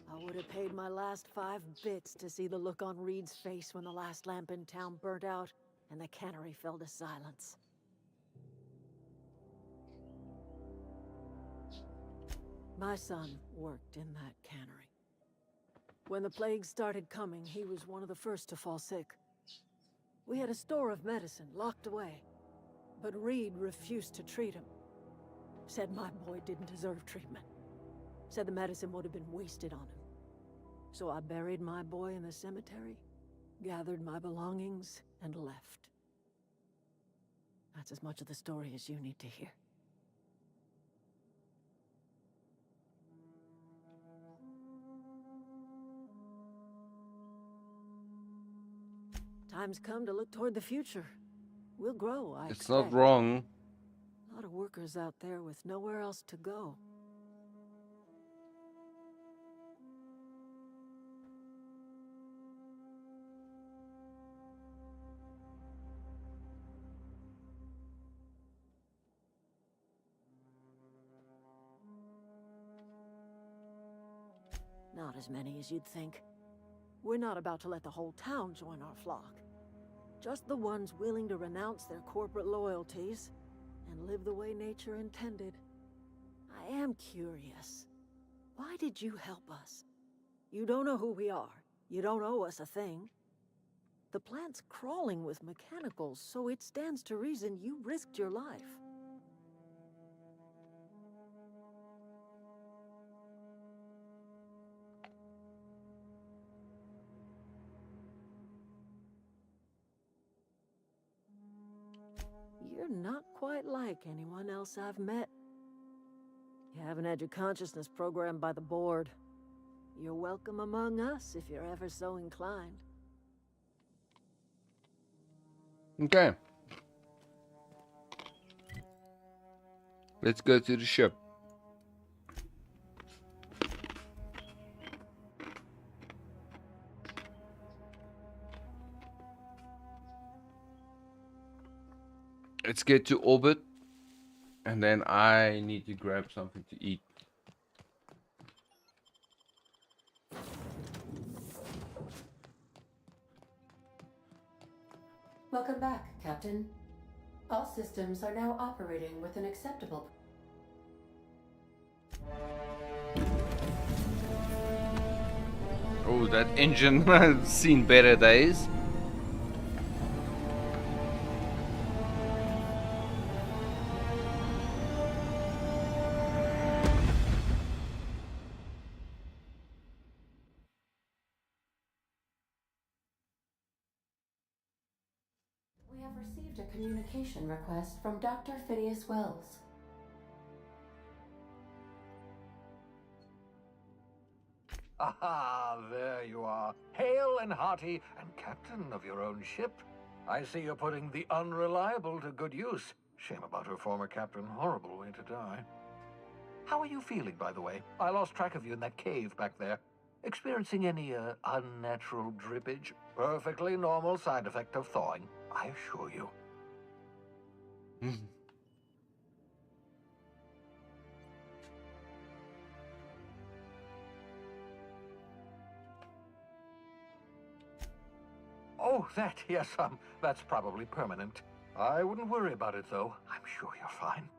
I would have paid my last 5 bits to see the look on Reed's face when the last lamp in town burnt out and the cannery fell to silence. My son worked in that cannery. When the plague started coming, he was one of the first to fall sick. We had a store of medicine locked away, but Reed refused to treat him. Said my boy didn't deserve treatment. Said the medicine would have been wasted on him. So I buried my boy in the cemetery, gathered my belongings, and left. That's as much of the story as you need to hear. Time's come to look toward the future. We'll grow, I expect. It's not wrong. A lot of workers out there with nowhere else to go. Not as many as you'd think. We're not about to let the whole town join our flock. Just the ones willing to renounce their corporate loyalties and live the way nature intended. I am curious. Why did you help us? You don't know who we are. You don't owe us a thing. The plant's crawling with mechanicals, so it stands to reason you risked your life. You're not quite like anyone else I've met. You haven't had your consciousness programmed by the board. You're welcome among us if you're ever so inclined. Okay. Let's go to the ship. Let's get to orbit. And then I need to grab something to eat. Welcome back, Captain. All systems are now operating with an acceptable... Oh, that engine has seen better days. We have received a communication request from Dr. Phineas Wells. Aha, there you are. Hale and hearty, and captain of your own ship. I see you're putting the unreliable to good use. Shame about her former captain. Horrible way to die. How are you feeling, by the way? I lost track of you in that cave back there. Experiencing any, unnatural drippage? Perfectly normal side effect of thawing, I assure you. Oh, that, yes, that's probably permanent. I wouldn't worry about it, though. I'm sure you're fine.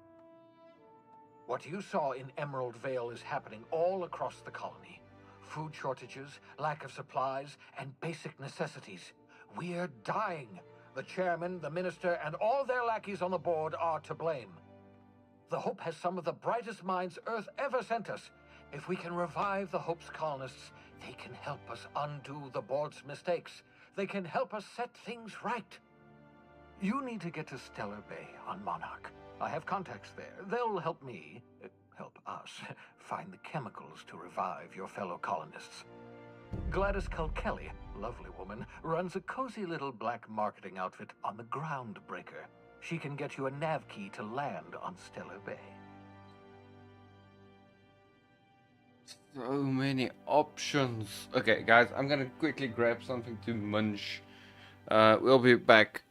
What you saw in Emerald Vale is happening all across the colony. Food shortages, lack of supplies, and basic necessities. We're dying. The chairman, the minister, and all their lackeys on the board are to blame. The Hope has some of the brightest minds Earth ever sent us. If we can revive the Hope's colonists, they can help us undo the board's mistakes. They can help us set things right. You need to get to Stellar Bay on Monarch. I have contacts there. They'll help me, help us, find the chemicals to revive your fellow colonists. Gladys Culkelly, lovely woman, runs a cozy little black marketing outfit on the Groundbreaker. She can get you a nav key to land on Stellar Bay. So many options. Okay, guys, I'm gonna quickly grab something to munch. We'll be back.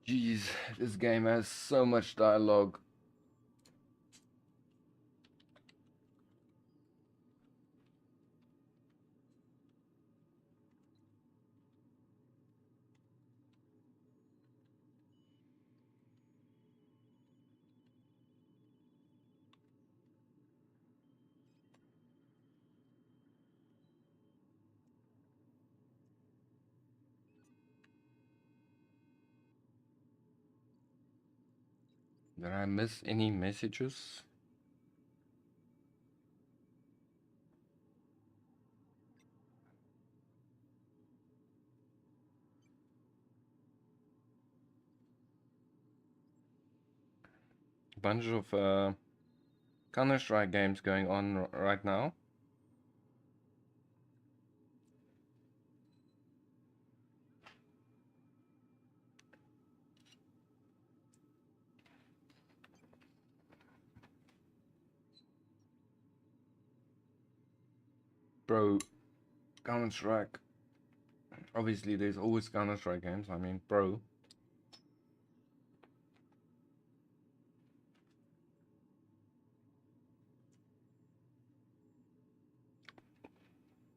Jeez, this game has so much dialogue. Did I miss any messages? Bunch of Counter-Strike games going on right now. Bro, Counter-Strike. Obviously, there's always Counter-Strike games. I mean, bro.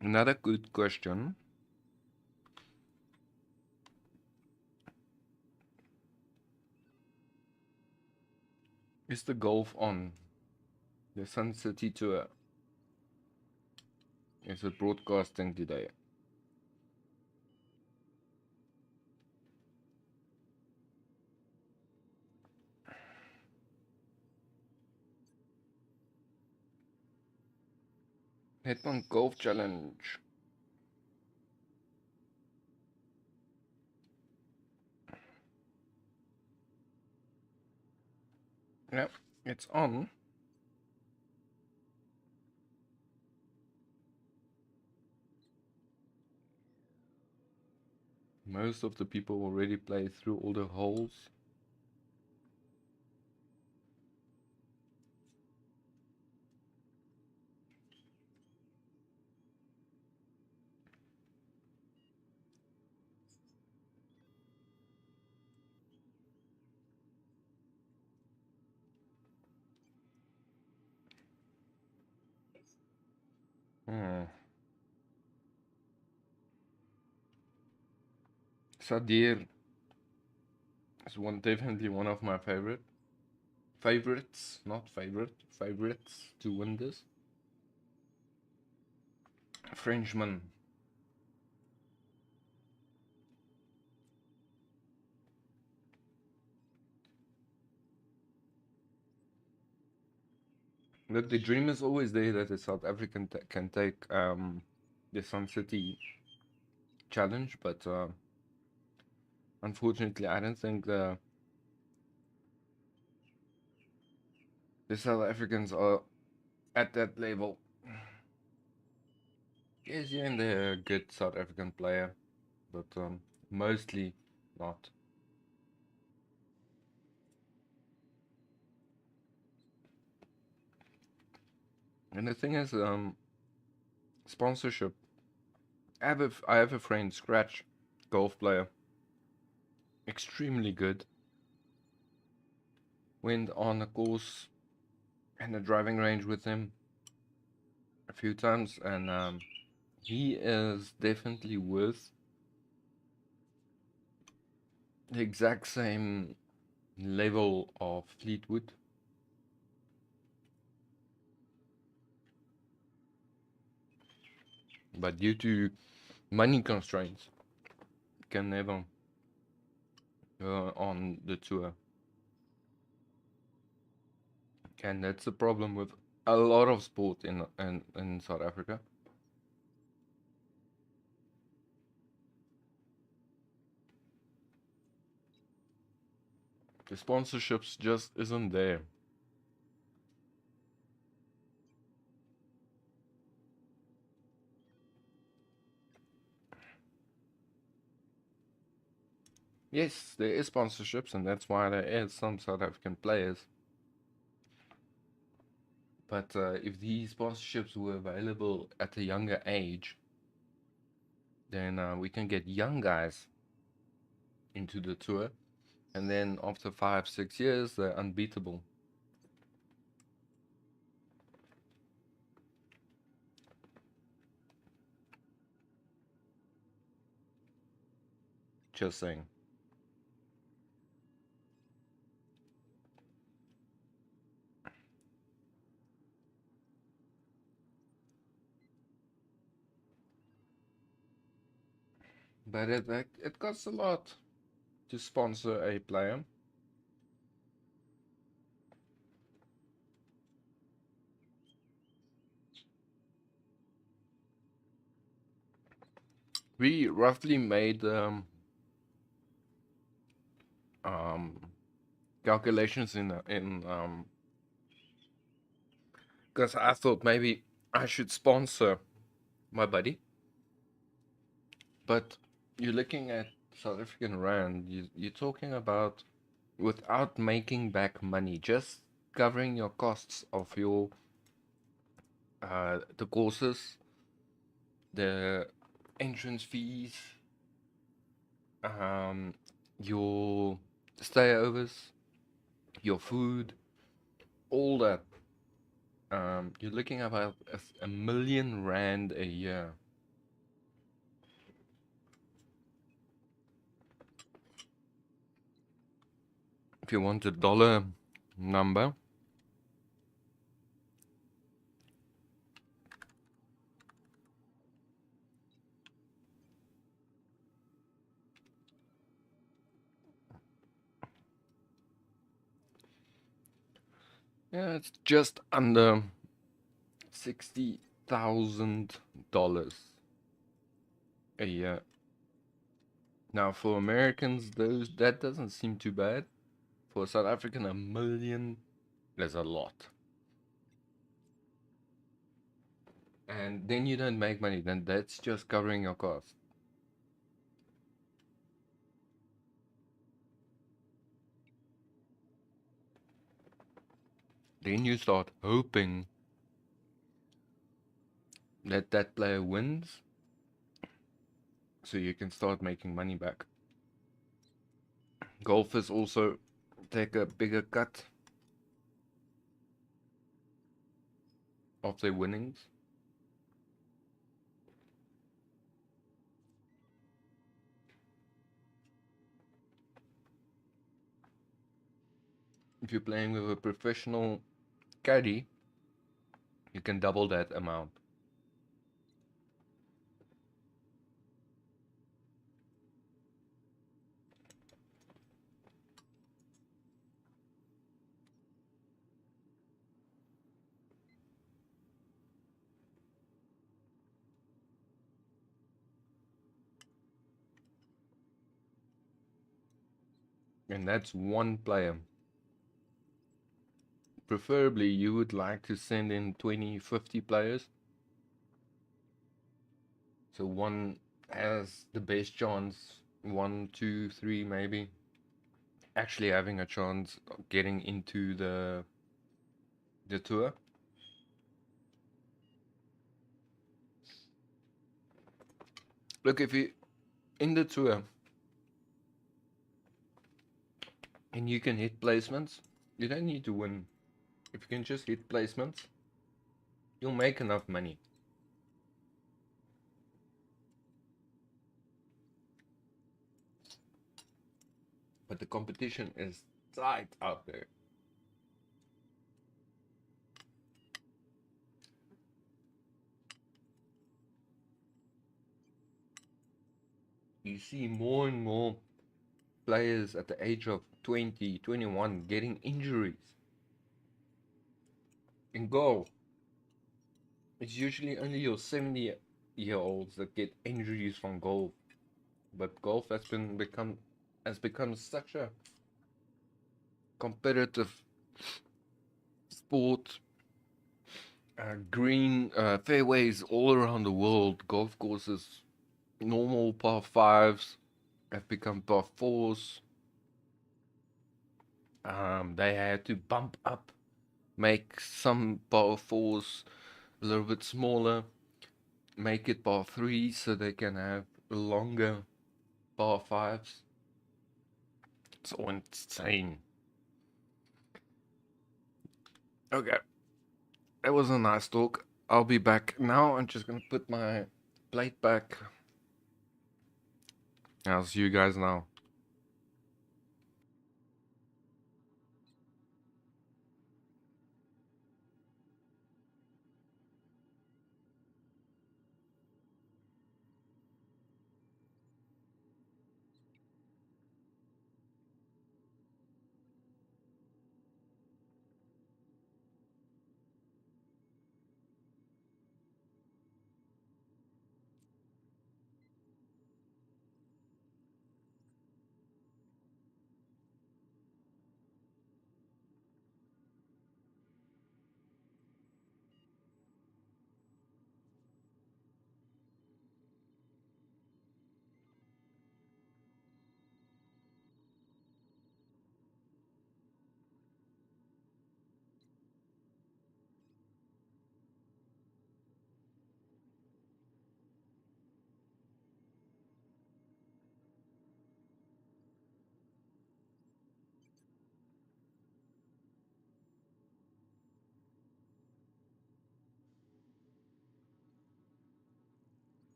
Another good question. Is the golf on? The Sun City Tour. Is it broadcasting today? Hitman Golf Challenge. Yeah, it's on. Most of the people already play through all the holes. Sadir is definitely one of my favorites, not favorites to win this. Frenchman. Look, the dream is always there that a South African can take the Sun City challenge, but unfortunately, I don't think the South Africans are at that level. Yes, yeah, and they're a good South African player, but mostly not. And the thing is, sponsorship. I have a friend, Scratch, golf player, extremely good. Went on a course and a driving range with him a few times, and he is definitely worth the exact same level of Fleetwood. But due to money constraints, can never go on the tour. And that's the problem with a lot of sport in South Africa. The sponsorships just isn't there. Yes, there is sponsorships, and that's why there is some South African players. But if these sponsorships were available at a younger age, then we can get young guys into the tour, And then after 5-6 years, they're unbeatable. Just saying. But it costs a lot to sponsor a player. We roughly made um, calculations in because I thought maybe I should sponsor my buddy, but you're looking at South African rand. You're talking about without making back money, just covering your costs of your the courses, the entrance fees, um, your stayovers, your food, all that. You're looking at about a million rand a year. If you want a dollar number, yeah, it's just under $60,000 a year. Now, for Americans, that doesn't seem too bad. For a South African, a million is a lot. And then you don't make money. Then that's just covering your costs. Then you start hoping that that player wins, so you can start making money back. Golfers also take a bigger cut of their winnings. If you're playing with a professional caddy, you can double that amount. And that's one player. Preferably, you would like to send in 20, 50 players. So one has the best chance, 1, 2, 3 maybe, actually having a chance of getting into the tour. Look, if you in the tour and you can hit placements, you don't need to win. If you can just hit placements, you'll make enough money. But the competition is tight out there. You see more and more players at the age of 20, 21 getting injuries. In golf, it's usually only your 70-year-olds that get injuries from golf. But golf has become such a competitive sport. Green fairways all around the world, golf courses, normal par fives have become par fours. They had to bump up, make some par fours a little bit smaller, make it par threes so they can have longer par fives. So insane. Okay. That was a nice talk. I'll be back now. I'm just gonna put my plate back. I'll see you guys now.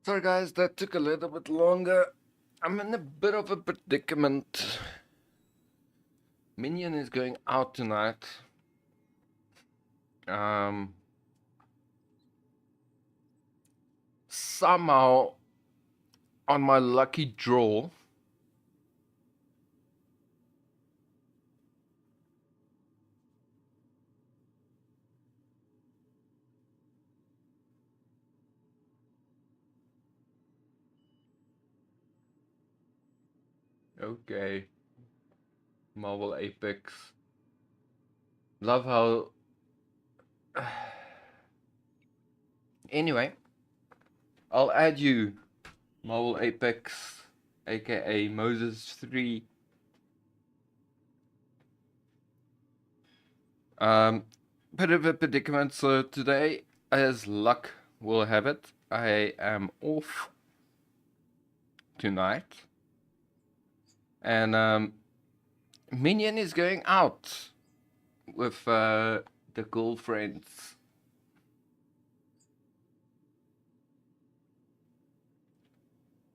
Sorry guys, that took a little bit longer. I'm in a bit of a predicament. Minion is going out tonight. Somehow, on my lucky draw, okay, Marvel Apex. Love how. Anyway, I'll add you, Marvel Apex, aka Moses 3. Bit of a predicament. So today, as luck will have it, I am off tonight, and Minion is going out with the girlfriends.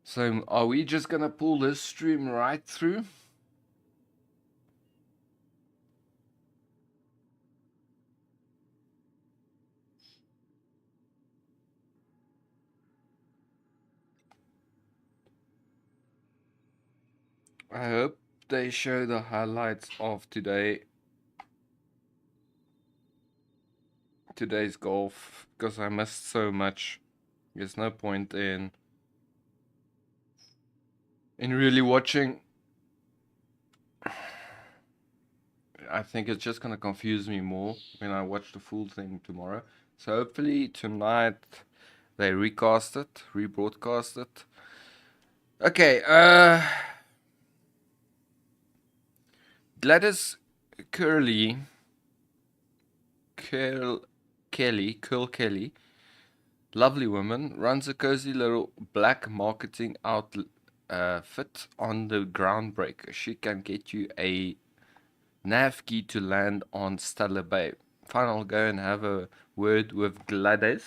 So are we just gonna pull this stream right through? I hope they show the highlights of today's golf, because I missed so much. There's no point in really watching. I think it's just gonna confuse me more when I watch the full thing tomorrow. So hopefully tonight they recast it, rebroadcast it. Okay, Gladys Curl Kelly, lovely woman, runs a cozy little black marketing outfit on the Groundbreaker. She can get you a nav key to land on Stellar Bay. Fine, I'll go and have a word with Gladys.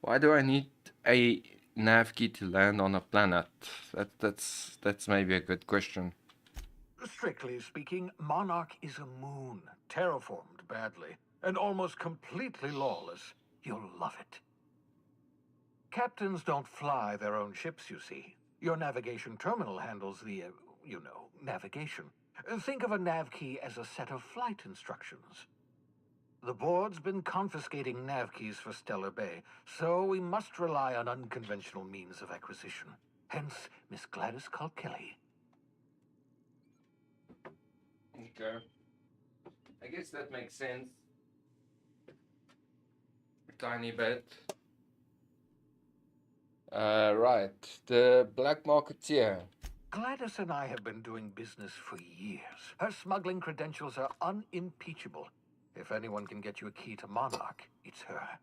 Why do I need a nav key to land on a planet? That's maybe a good question. Strictly speaking, Monarch is a moon, terraformed badly, and almost completely lawless. You'll love it. Captains don't fly their own ships, you see. Your navigation terminal handles the, navigation. Think of a nav key as a set of flight instructions. The board's been confiscating nav keys for Stellar Bay, so we must rely on unconventional means of acquisition. Hence, Miss Gladys Kelly. Okay. I guess that makes sense. A tiny bit. Right. The black marketeer. Gladys and I have been doing business for years. Her smuggling credentials are unimpeachable. If anyone can get you a key to Monarch, it's her.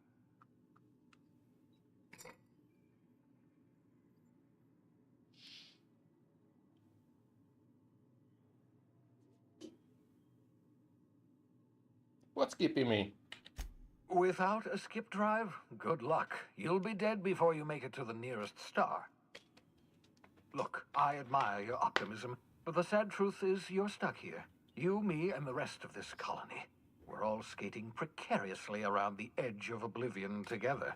What's keeping me? Without a skip drive, good luck. You'll be dead before you make it to the nearest star. Look, I admire your optimism, but the sad truth is you're stuck here. You, me, and the rest of this colony. We're all skating precariously around the edge of oblivion together.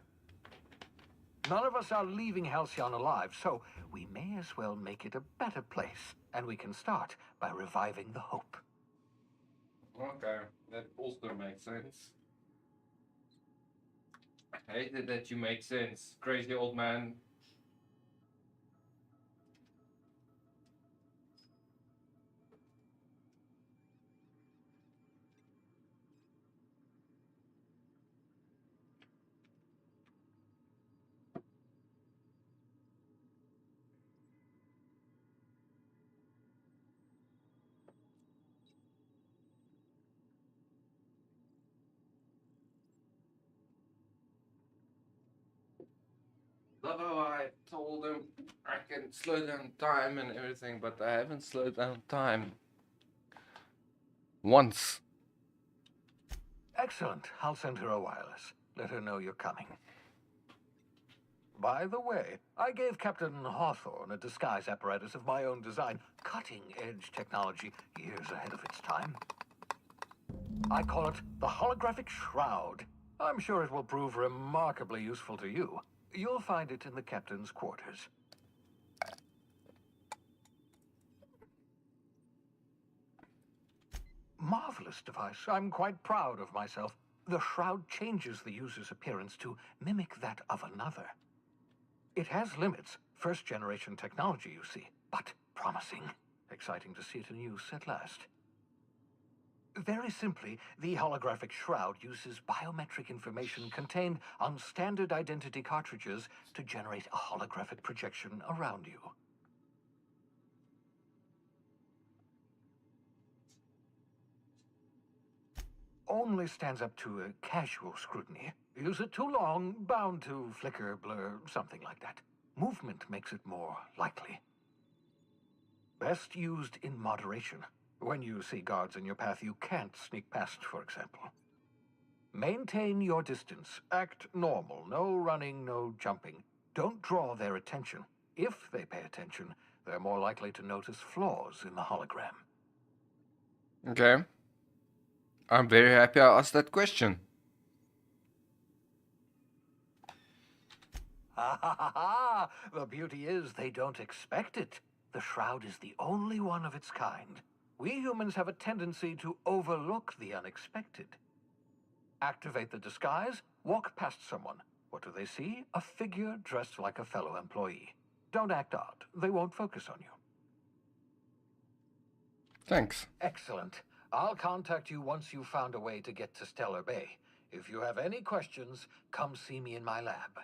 None of us are leaving Halcyon alive, so we may as well make it a better place. And we can start by reviving the hope. Okay, that also makes sense. I hate it that you make sense, crazy old man. Love how I told him I can slow down time and everything, but I haven't slowed down time once. Excellent. I'll send her a wireless. Let her know you're coming. By the way, I gave Captain Hawthorne a disguise apparatus of my own design, cutting-edge technology years ahead of its time. I call it the holographic shroud. I'm sure it will prove remarkably useful to you. You'll find it in the captain's quarters. Marvelous device. I'm quite proud of myself. The shroud changes the user's appearance to mimic that of another. It has limits. First-generation technology, you see, but promising. Exciting to see it in use at last. Very simply, the holographic shroud uses biometric information contained on standard identity cartridges to generate a holographic projection around you. Only stands up to a casual scrutiny. Use it too long, bound to flicker, blur, something like that. Movement makes it more likely. Best used in moderation. When you see guards in your path you can't sneak past, for example. Maintain your distance. Act normal. No running, no jumping. Don't draw their attention. If they pay attention, they're more likely to notice flaws in the hologram. Okay. I'm very happy I asked that question. Ha ha ha ha! The beauty is they don't expect it. The shroud is the only one of its kind. We humans have a tendency to overlook the unexpected. Activate the disguise, walk past someone. What do they see? A figure dressed like a fellow employee. Don't act odd. They won't focus on you. Thanks. Excellent. I'll contact you once you've found a way to get to Stellar Bay. If you have any questions, come see me in my lab.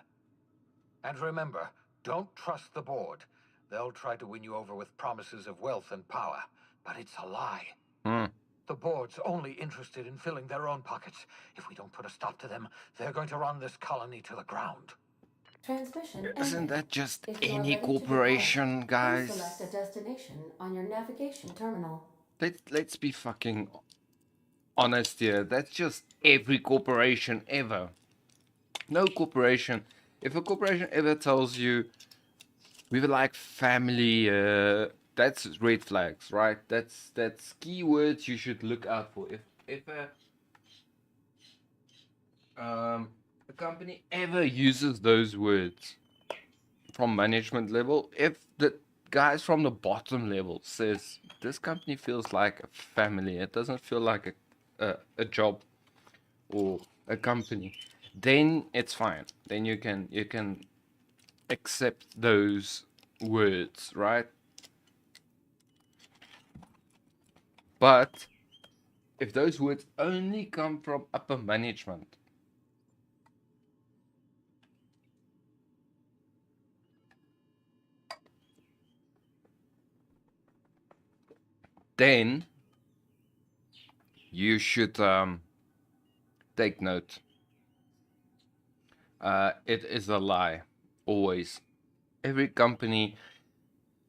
And remember, don't trust the board. They'll try to win you over with promises of wealth and power, but it's a lie. The board's only interested in filling their own pockets. If we don't put a stop to them, they're going to run this colony to the ground. Transmission Isn't ended. that just If you are any ready to corporation, depart, guys? please select a destination on your navigation terminal. Let's be fucking honest here. That's just every corporation ever. No corporation. If a corporation ever tells you we were like family, that's red flags, right? That's keywords you should look out for. If a company ever uses those words from management level, if the guys from the bottom level says this company feels like a family, it doesn't feel like a job or a company, then it's fine. Then you can accept those words, right? But if those words only come from upper management, then you should take note. It is a lie, always. Every company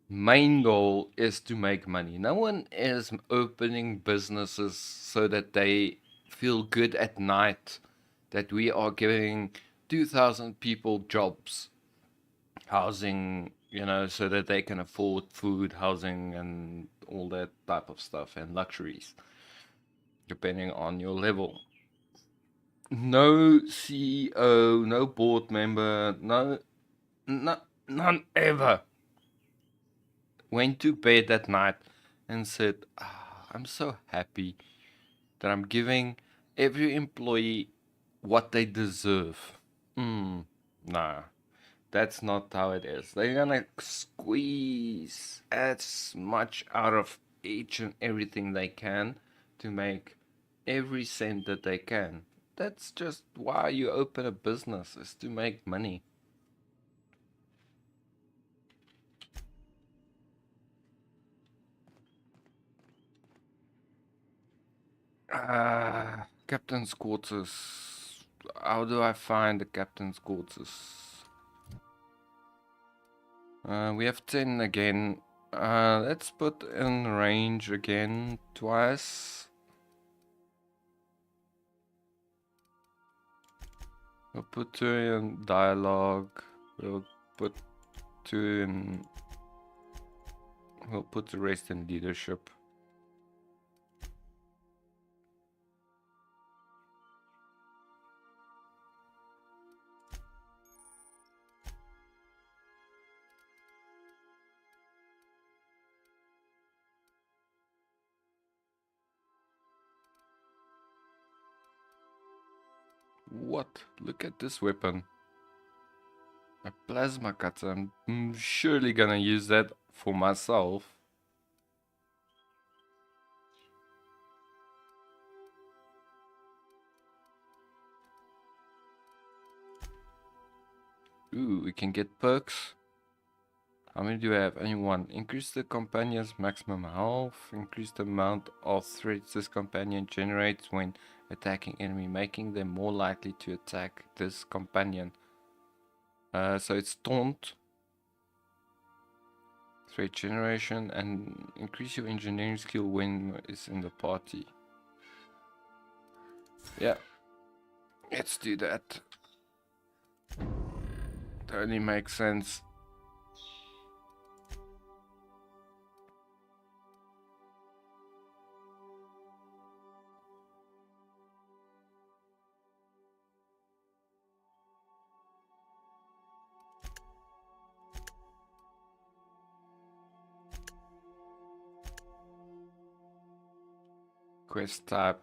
main goal is to make money. No one is opening businesses so that they feel good at night that we are giving 2,000 people jobs, housing, so that they can afford food, housing, and all that type of stuff, and luxuries, depending on your level. No CEO, no board member, none ever went to bed that night and said, I'm so happy that I'm giving every employee what they deserve. Nah, that's not how it is. They're gonna squeeze as much out of each and everything they can to make every cent that they can. That's just why you open a business, is to make money. Captain's quarters. How do I find the captain's quarters? We have 10 again. Let's put in range again twice. We'll put her in dialogue. We'll put two in. We'll put the rest in leadership. What? Look at this weapon. A plasma cutter. I'm surely gonna use that for myself. Ooh, we can get perks. How many do we have? Only one. Increase the companion's maximum health. Increase the amount of threats this companion generates when attacking enemy, making them more likely to attack this companion. So it's taunt, threat generation, and increase your engineering skill when it's in the party. Yeah, let's do that. Totally makes sense. Quest type.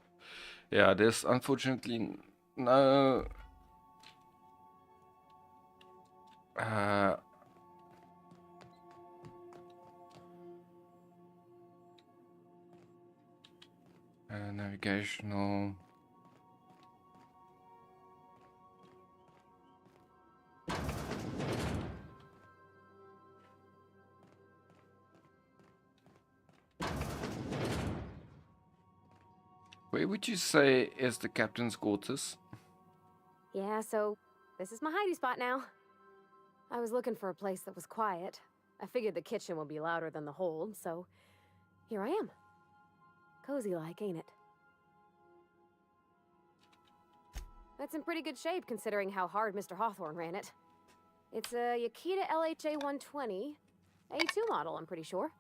Yeah, there's unfortunately no navigational. Where would you say is the captain's quarters? Yeah, so this is my hidey spot now. I was looking for a place that was quiet. I figured the kitchen would be louder than the hold, so here I am. Cozy like, ain't it? That's in pretty good shape considering how hard Mr. Hawthorne ran it. It's a Yakita LHA 120, A2 model, I'm pretty sure.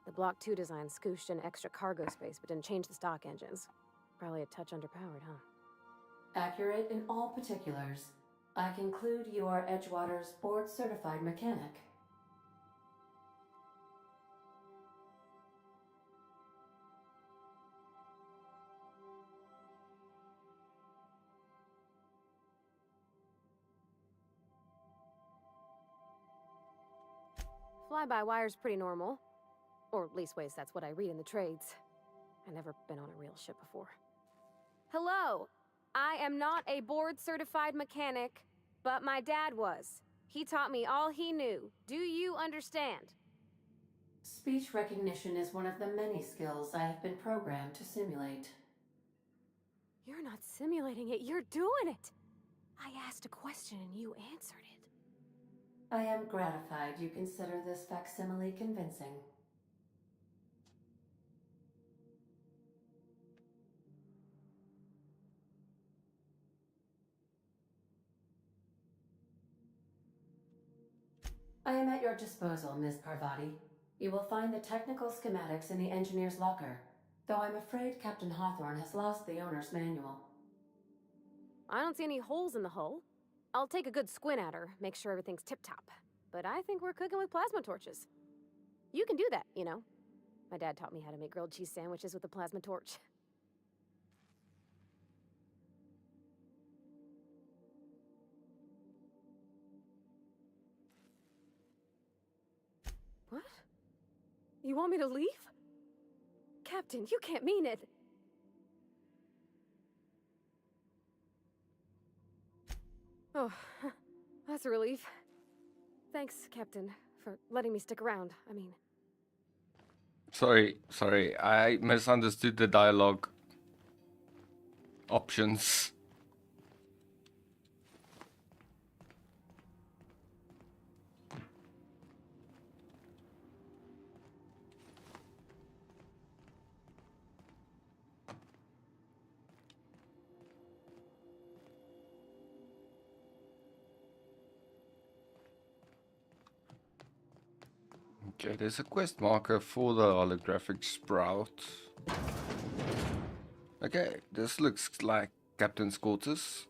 The Block 2 design scooshed in extra cargo space but didn't change the stock engines. Probably a touch underpowered, huh? Accurate in all particulars. I conclude you are Edgewater's board-certified mechanic. Fly-by-wire's pretty normal. Or leastways, that's what I read in the trades. I've never been on a real ship before. Hello! I am not a board-certified mechanic, but my dad was. He taught me all he knew. Do you understand? Speech recognition is one of the many skills I have been programmed to simulate. You're not simulating it, you're doing it! I asked a question and you answered it. I am gratified you consider this facsimile convincing. I am at your disposal, Ms. Parvati. You will find the technical schematics in the engineer's locker, though I'm afraid Captain Hawthorne has lost the owner's manual. I don't see any holes in the hull. I'll take a good squint at her, make sure everything's tip-top. But I think we're cooking with plasma torches. You can do that, you know. My dad taught me how to make grilled cheese sandwiches with a plasma torch. What? You want me to leave? Captain, you can't mean it. Oh, that's a relief. Thanks, Captain, for letting me stick around. I mean... Sorry, I misunderstood the dialogue options. Okay, there's a quest marker for the holographic sprout. Okay, this looks like Captain's quarters.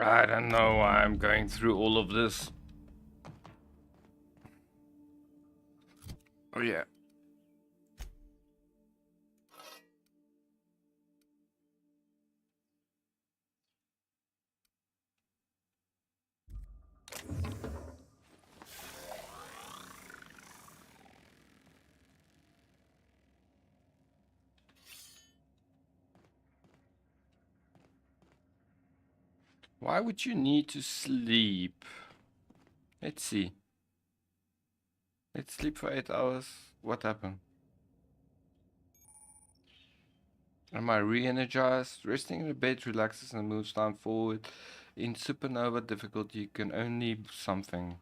I don't know why I'm going through all of this. Oh yeah. Why would you need to sleep? Let's see. Let's sleep for 8 hours. What happened? Am I re-energized? Resting in the bed relaxes and moves time forward. In supernova difficulty, you can only something.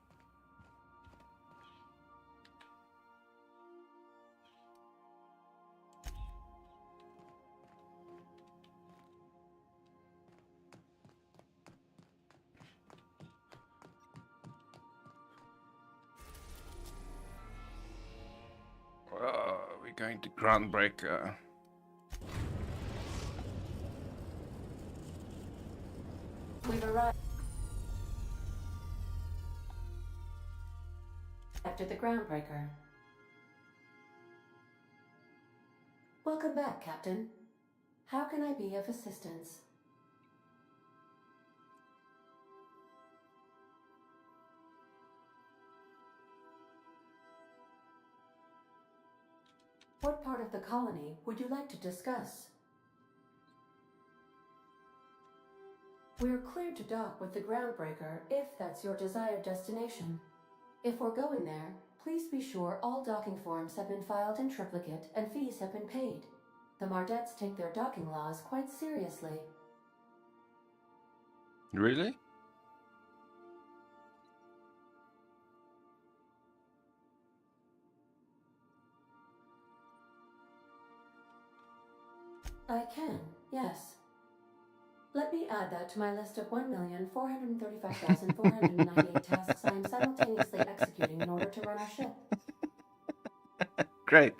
We're going to Groundbreaker. We've arrived at the Groundbreaker. Welcome back, Captain. How can I be of assistance? What part of the colony would you like to discuss? We're clear to dock with the Groundbreaker if that's your desired destination. If we're going there, please be sure all docking forms have been filed in triplicate and fees have been paid. The Mardettes take their docking laws quite seriously. Really? I can, yes. Let me add that to my list of 1,435,498 tasks I am simultaneously executing in order to run our ship. Great.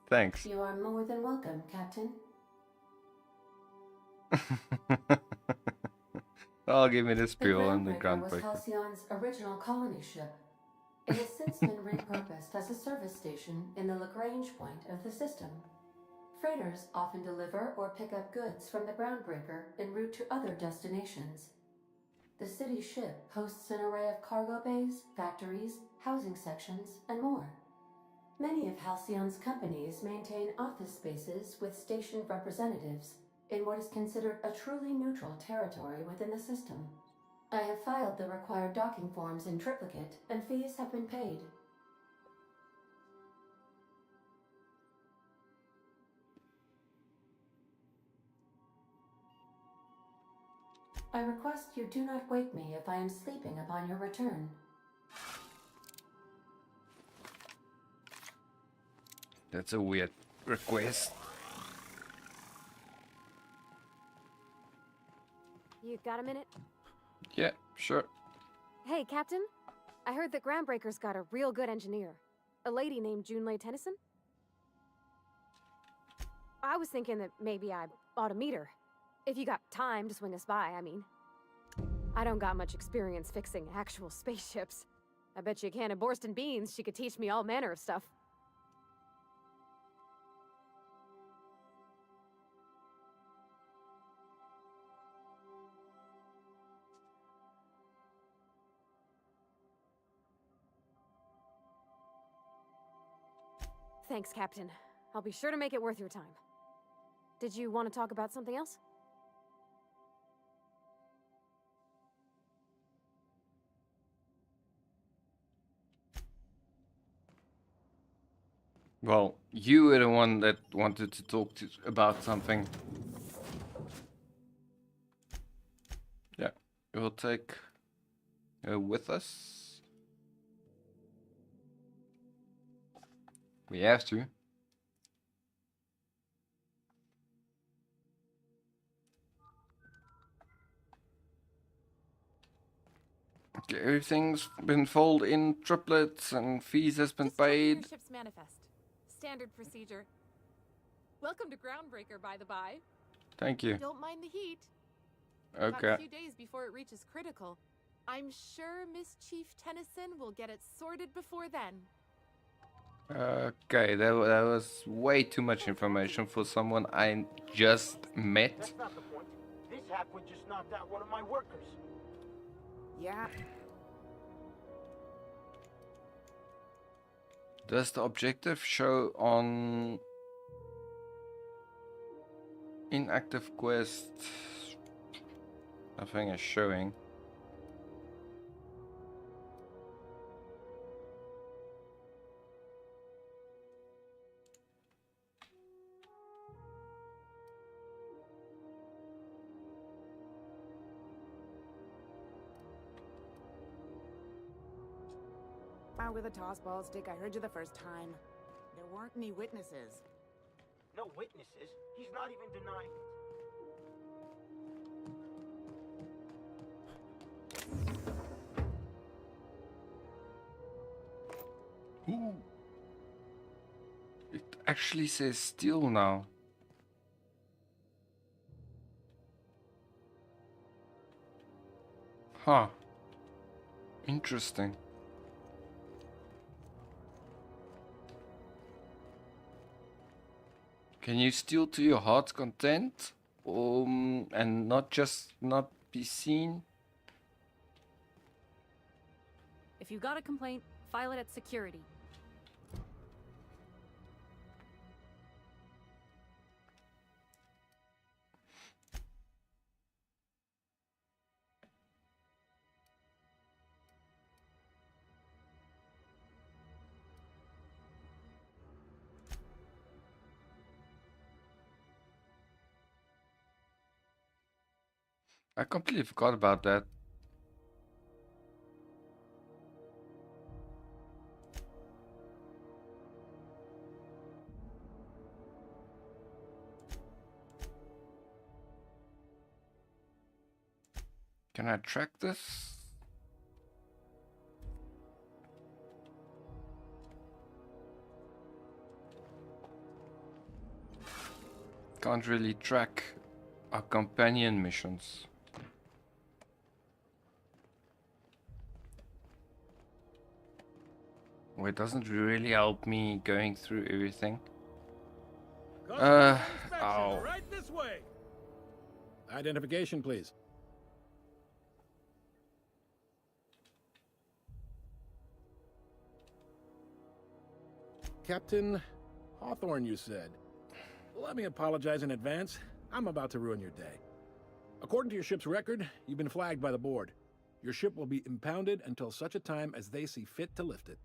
Thanks. You are more than welcome, Captain. I'll give me the spiel on the Groundbreaker was Groundbreaker. Halcyon's original colony ship. It has since been repurposed as a service station in the Lagrange point of the system. Freighters often deliver or pick up goods from the Groundbreaker en route to other destinations. The city ship hosts an array of cargo bays, factories, housing sections, and more. Many of Halcyon's companies maintain office spaces with stationed representatives in what is considered a truly neutral territory within the system. I have filed the required docking forms in triplicate, and fees have been paid. I request you do not wake me if I am sleeping upon your return. That's a weird request. You got a minute? Yeah, sure. Hey, Captain. I heard that Groundbreaker's got a real good engineer. A lady named Junlei Tennyson. I was thinking that maybe I ought to meet her. If you got time to swing us by, I mean. I don't got much experience fixing actual spaceships. I bet you a can of Borston beans she could teach me all manner of stuff. Thanks, Captain. I'll be sure to make it worth your time. Did you want to talk about something else? Well, you were the one that wanted to talk about something. Yeah, we'll take her with us. We have to. Okay, everything's been folded in triplets and fees has been paid. Your ship's manifest. Standard procedure. Welcome to Groundbreaker, by the by. Thank you. Don't mind the heat. Okay. Got a few days before it reaches critical. I'm sure Miss Chief Tennyson will get it sorted before then. Okay, that was way too much information for someone I just met. That's not the point. This halfwit just knocked out one of my workers. Yeah. Does the objective show on inactive quest? Nothing is showing. With a tossball stick, I heard you the first time. There weren't any witnesses. No witnesses? He's not even denying it. Ooh. It actually says steal now. Huh. Interesting. Can you steal to your heart's content? And not be seen? If you got a complaint, file it at security. I completely forgot about that. Can I track this? Can't really track our companion missions. Well, it doesn't really help me going through everything. Ow. Right this way. Identification, please. Captain Hawthorne, you said. Let me apologize in advance. I'm about to ruin your day. According to your ship's record, you've been flagged by the board. Your ship will be impounded until such a time as they see fit to lift it.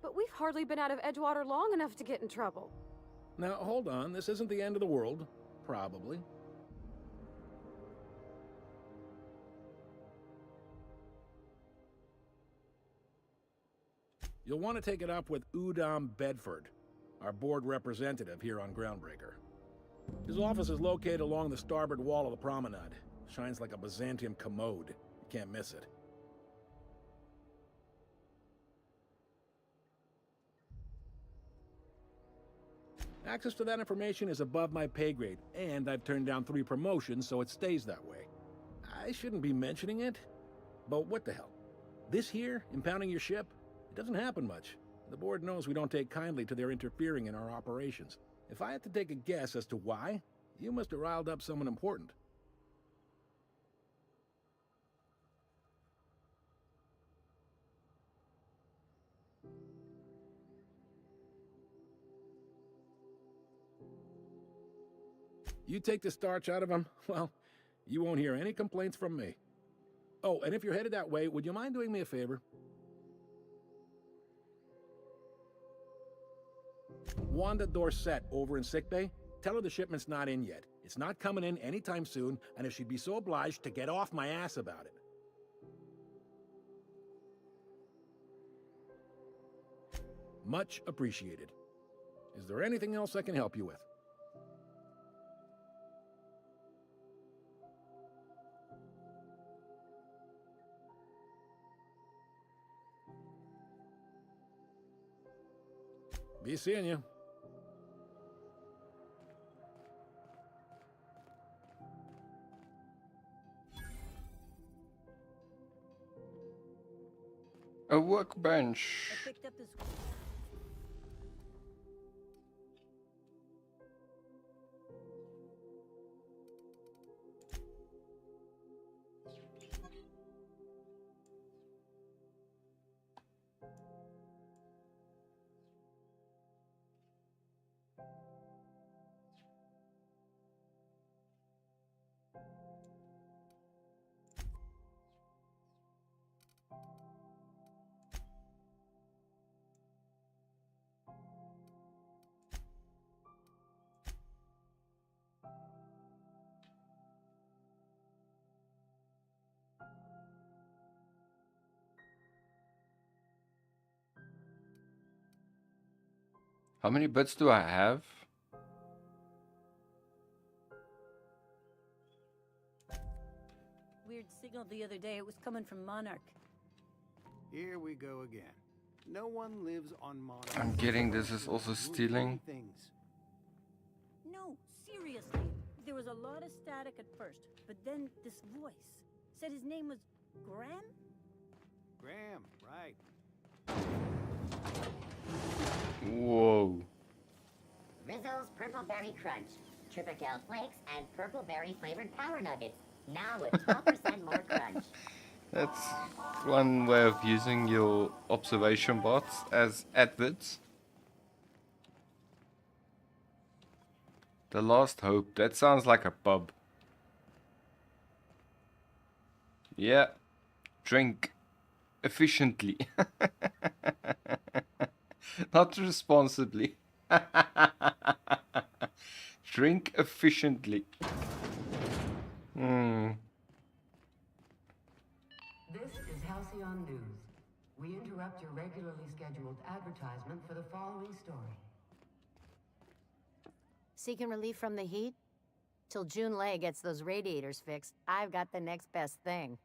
But we've hardly been out of Edgewater long enough to get in trouble. Now, hold on. This isn't the end of the world. Probably. You'll want to take it up with Udom Bedford, our board representative here on Groundbreaker. His office is located along the starboard wall of the promenade. Shines like a Byzantium commode. You can't miss it. Access to that information is above my pay grade, and I've turned down 3 promotions, so it stays that way. I shouldn't be mentioning it, but what the hell? This here, impounding your ship, it doesn't happen much. The board knows we don't take kindly to their interfering in our operations. If I had to take a guess as to why, you must have riled up someone important. You take the starch out of them, well, you won't hear any complaints from me. Oh, and if you're headed that way, would you mind doing me a favor? Wanda Dorset over in sickbay, tell her the shipment's not in yet. It's not coming in anytime soon, and if she'd be so obliged to get off my ass about it. Much appreciated. Is there anything else I can help you with? Be seeing you. A workbench. I picked up this. How many bits do I have? Weird signal the other day. It was coming from Monarch. Here we go again. No one lives on Monarch. I'm getting this is also stealing. No, seriously. There was a lot of static at first, but then this voice said his name was Graham? Graham, right. Whoa. Rizzo's Purple Berry Crunch, Tripical Flakes, and Purple Berry flavored Power Nuggets. Now with 12% more crunch. That's one way of using your observation bots as adverts. The Last Hope. That sounds like a pub. Yeah. Drink efficiently. Not responsibly. Drink efficiently. This is Halcyon News. We interrupt your regularly scheduled advertisement for the following story. Seeking relief from the heat? Till June Lay gets those radiators fixed, I've got the next best thing.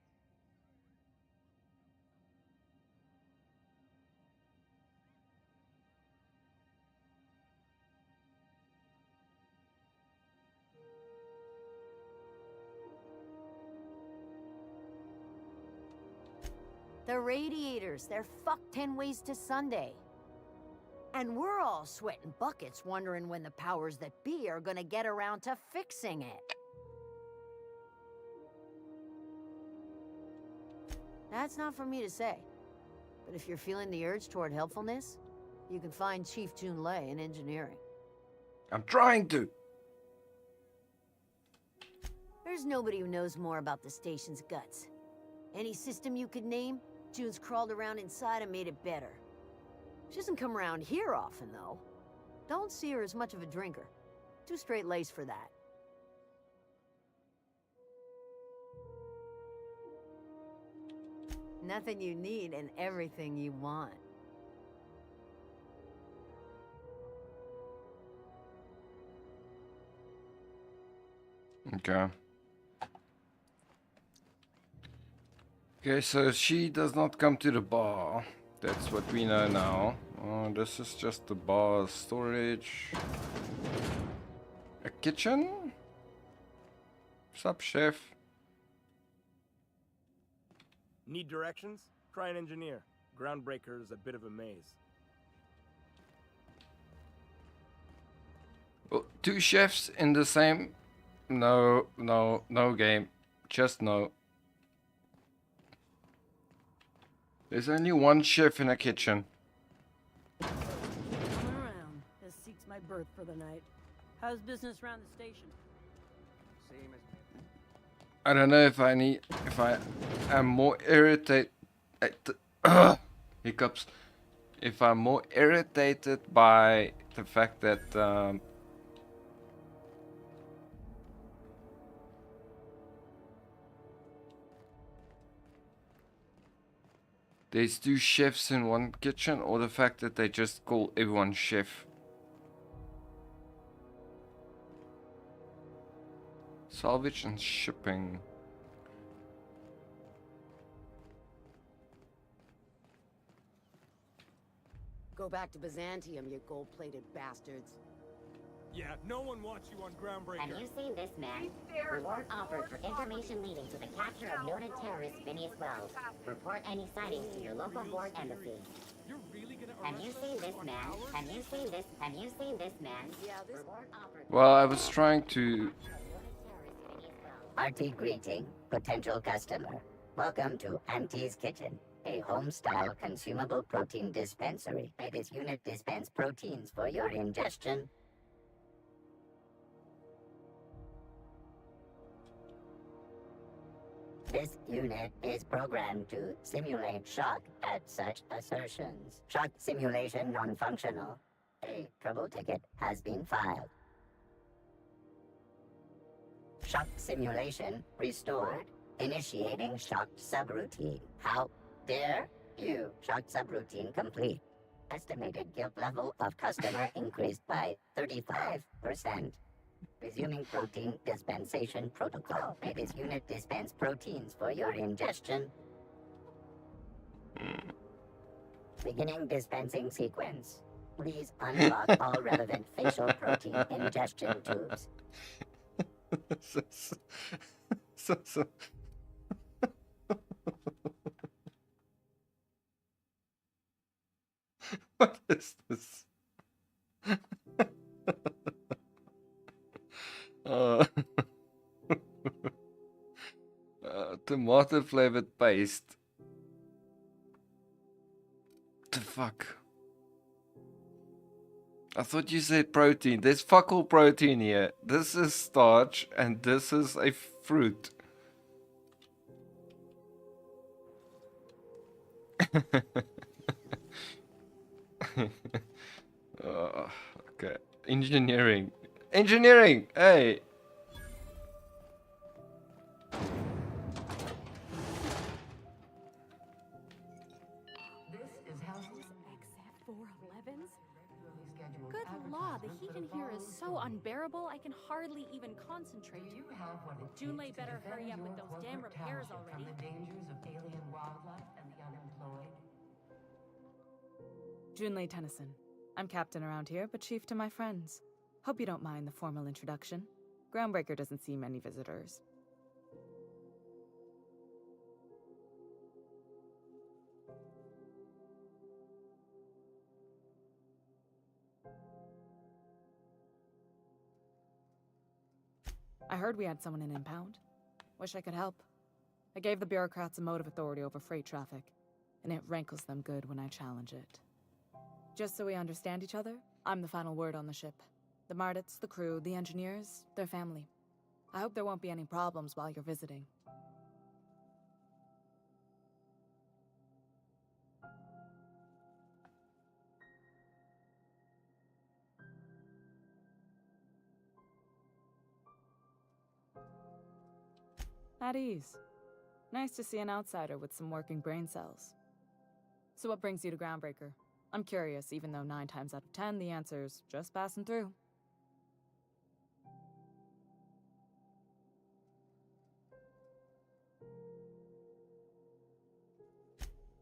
The radiators, they're fucked 10 ways to Sunday. And we're all sweating buckets wondering when the powers that be are gonna get around to fixing it. That's not for me to say. But if you're feeling the urge toward helpfulness, you can find Chief Jun Lei in engineering. I'm trying to. There's nobody who knows more about the station's guts. Any system you could name, June's crawled around inside and made it better. She doesn't come around here often, though. Don't see her as much of a drinker. Too straight-laced for that. Nothing you need and everything you want. Okay. Okay, so she does not come to the bar. That's what we know now. Oh, this is just the bar storage. A kitchen? Sup, chef? Need directions? Try an engineer. Groundbreaker's a bit of a maze. Oh, two chefs in the same... No game. Just no. There's only one chef in a kitchen. Coming around. This seats my berth for the night. How's business around the station? I don't know if I am more irritated. Hiccups. If I'm more irritated by the fact that there's 2 chefs in one kitchen, or the fact that they just call everyone chef. Salvage and shipping. Go back to Byzantium, you gold-plated bastards. Yeah, no one wants you on Groundbreaker. Have you seen this man? Reward offered for information leading to the capture of noted terrorist Phineas Wells. Report any sightings to your local board embassy. You're really gonna Have you seen this man? Have you seen this? Have you seen this man? Reward offered. Well, I was trying to... Hearty greeting, potential customer. Welcome to Auntie's Kitchen, a home-style consumable protein dispensary. May this unit dispense proteins for your ingestion. This unit is programmed to simulate shock at such assertions. Shock simulation non-functional. A trouble ticket has been filed. Shock simulation restored. Initiating shocked subroutine. How dare you? Shocked subroutine complete. Estimated guilt level of customer increased by 35%. Resuming protein dispensation protocol. May this unit dispense proteins for your ingestion. Beginning dispensing sequence. Please unlock all relevant facial protein ingestion tubes. so. What is this? Tomato flavored paste. The fuck? I thought you said protein. There's fuck all protein here. This is starch and this is a fruit. Okay. Engineering. Engineering! Hey! Good law, the heat in here is so unbearable I can hardly even concentrate. Junlei better hurry up with those damn repairs already. From the dangers of alien wildlife and the unemployed. Junlei Tennyson. I'm captain around here, but chief to my friends. Hope you don't mind the formal introduction. Groundbreaker doesn't see many visitors. I heard we had someone in impound. Wish I could help. I gave the bureaucrats a motive authority over freight traffic, and it rankles them good when I challenge it. Just so we understand each other, I'm the final word on the ship. The Mardits, the crew, the engineers, their family. I hope there won't be any problems while you're visiting. At ease. Nice to see an outsider with some working brain cells. So what brings you to Groundbreaker? I'm curious, even though 9 times out of 10 the answer's just passing through.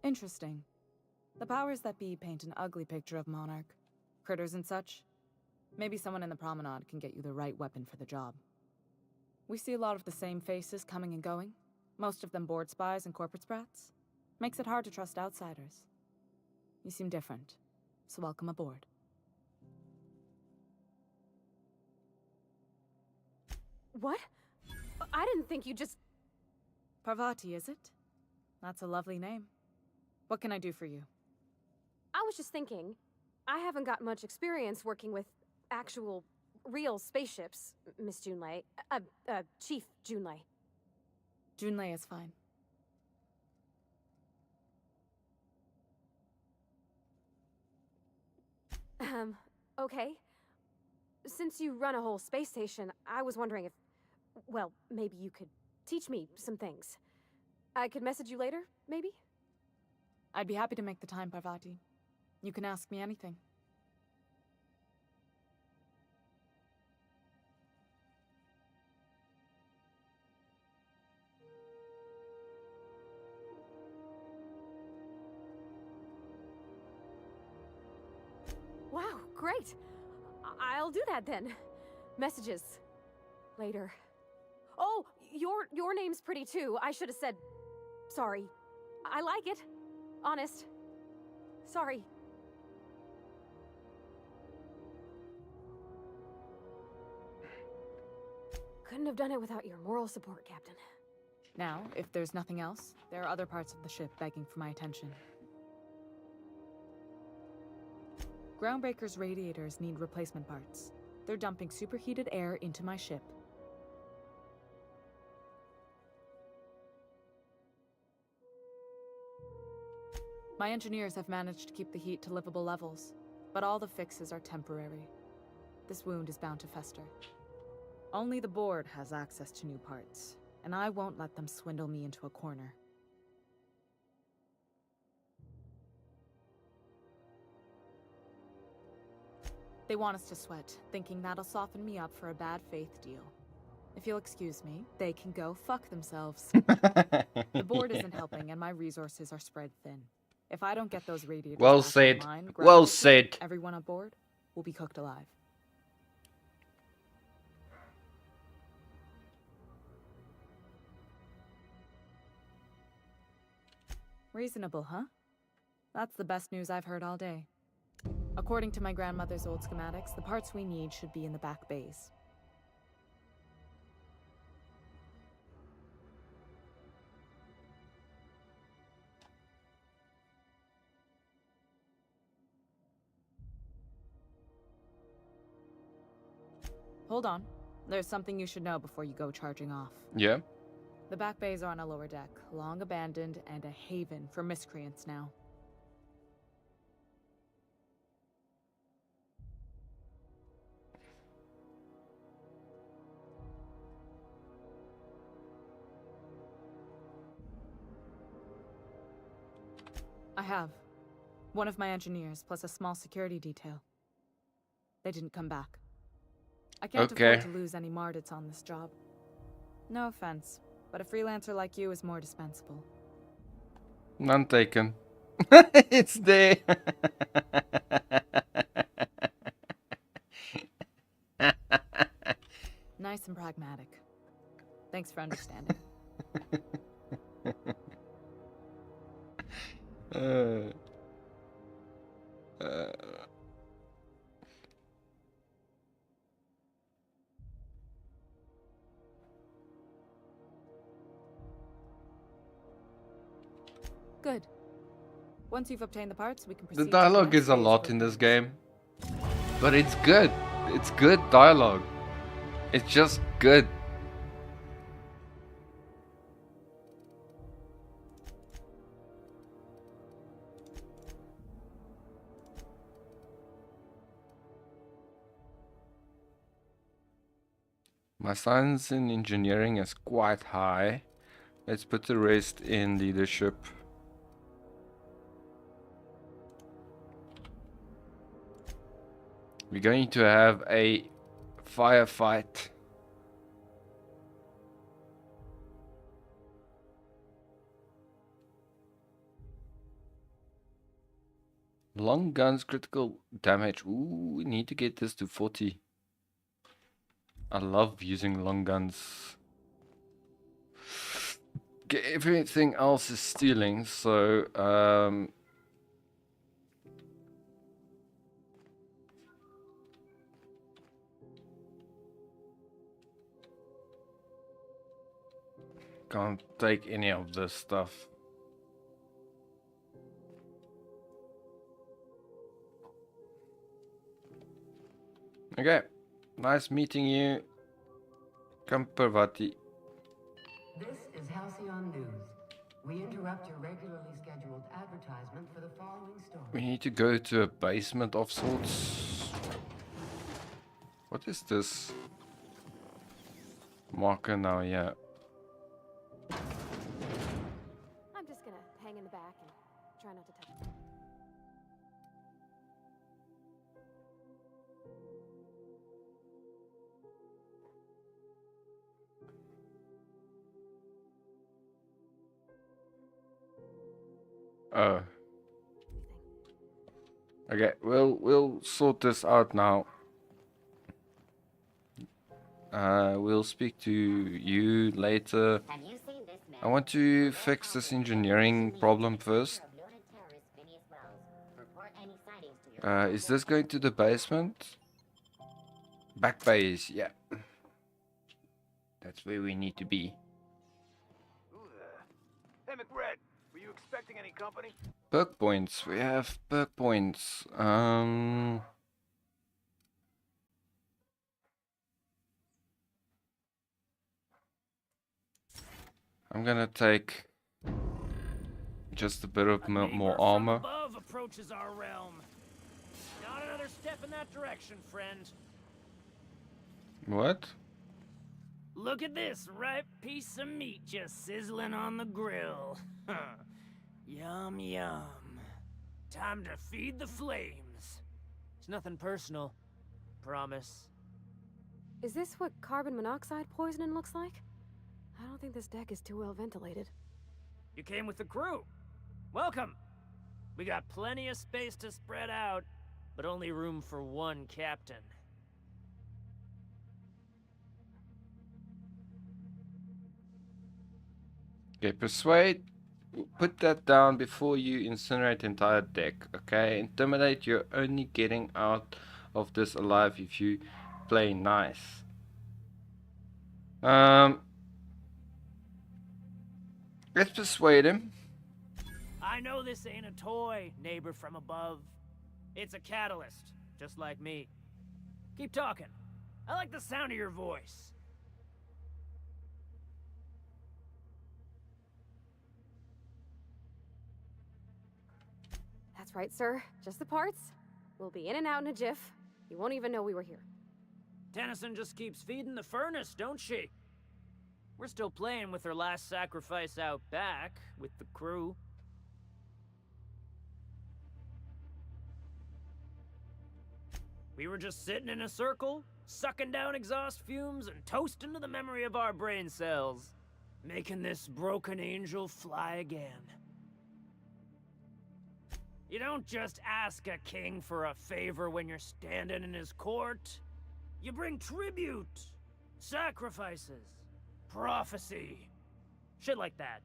Interesting. The powers that be paint an ugly picture of Monarch. Critters and such. Maybe someone in the promenade can get you the right weapon for the job. We see a lot of the same faces coming and going. Most of them board spies and corporate sprats. Makes it hard to trust outsiders. You seem different, so welcome aboard. What? I didn't think you just... Parvati, is it? That's a lovely name. What can I do for you? I was just thinking, I haven't got much experience working with actual real spaceships, Miss Junlei. Chief Junlei. Junlei is fine. Okay. Since you run a whole space station, I was wondering if, well, maybe you could teach me some things. I could message you later, maybe? I'd be happy to make the time, Parvati. You can ask me anything. Wow, great! I'll do that then. Messages. Later. Oh, your name's pretty too. I should have said... Sorry. I like it. Honest. Sorry. Couldn't have done it without your moral support, Captain. Now, if there's nothing else, there are other parts of the ship begging for my attention. Groundbreaker's radiators need replacement parts. They're dumping superheated air into my ship. My engineers have managed to keep the heat to livable levels, but all the fixes are temporary. This wound is bound to fester. Only the board has access to new parts, and I won't let them swindle me into a corner. They want us to sweat, thinking that'll soften me up for a bad faith deal. If you'll excuse me, they can go fuck themselves. The board isn't helping, and my resources are spread thin. If I don't get those radiators Well back said. online, Well said. everyone on board will be cooked alive. Reasonable, huh? That's the best news I've heard all day. According to my grandmother's old schematics, the parts we need should be in the back bays. Hold on. There's something you should know before you go charging off. Yeah. The back bays are on a lower deck, long abandoned and a haven for miscreants now. I have. One of my engineers, plus a small security detail. They didn't come back. I can't afford to lose any Mardits on this job. No offense, but a freelancer like you is more dispensable. None taken. It's there. Nice and pragmatic. Thanks for understanding. Good. Once you've obtained the parts, we can proceed. The dialogue is a lot in this game, but it's good. It's good dialogue. It's just good. My science in engineering is quite high. Let's put the rest in leadership. We're going to have a firefight. Long guns, critical damage. Ooh, we need to get this to 40. I love using long guns. Okay, everything else is stealing, so can't take any of this stuff. Okay, Nice meeting you. Kampervati. This is Halcyon News. We interrupt your regularly scheduled advertisement for the following story. We need to go to a basement of sorts. What is this? Marker now, yeah. I'm just gonna hang in the back and try not to touch it. Oh. Okay, we'll sort this out now. We'll speak to you later. I want to fix this engineering problem first. Is this going to the basement? Back base, yeah. That's where we need to be. Hey, McRed, were you expecting any company? Perk points. We have perk points. I'm gonna take just a bit of more armor. Above approaches our realm. Not another step in that direction, friend. What? Look at this ripe piece of meat just sizzling on the grill. Yum, yum. Time to feed the flames. It's nothing personal. Promise. Is this what carbon monoxide poisoning looks like? I don't think this deck is too well ventilated. You came with the crew. Welcome. We got plenty of space to spread out, but only room for one captain. Okay, persuade. Put that down before you incinerate the entire deck. Okay, intimidate. You're only getting out of this alive if you play nice. Let's persuade him. I know this ain't a toy, neighbor from above. It's a catalyst, just like me. Keep talking. I like the sound of your voice. That's right, sir. Just the parts. We'll be in and out in a jiff. You won't even know we were here. Tennyson just keeps feeding the furnace, don't she? We're still playing with her last sacrifice out back, with the crew. We were just sitting in a circle, sucking down exhaust fumes and toasting to the memory of our brain cells, making this broken angel fly again. You don't just ask a king for a favor when you're standing in his court. You bring tribute, sacrifices, prophecy, shit like that.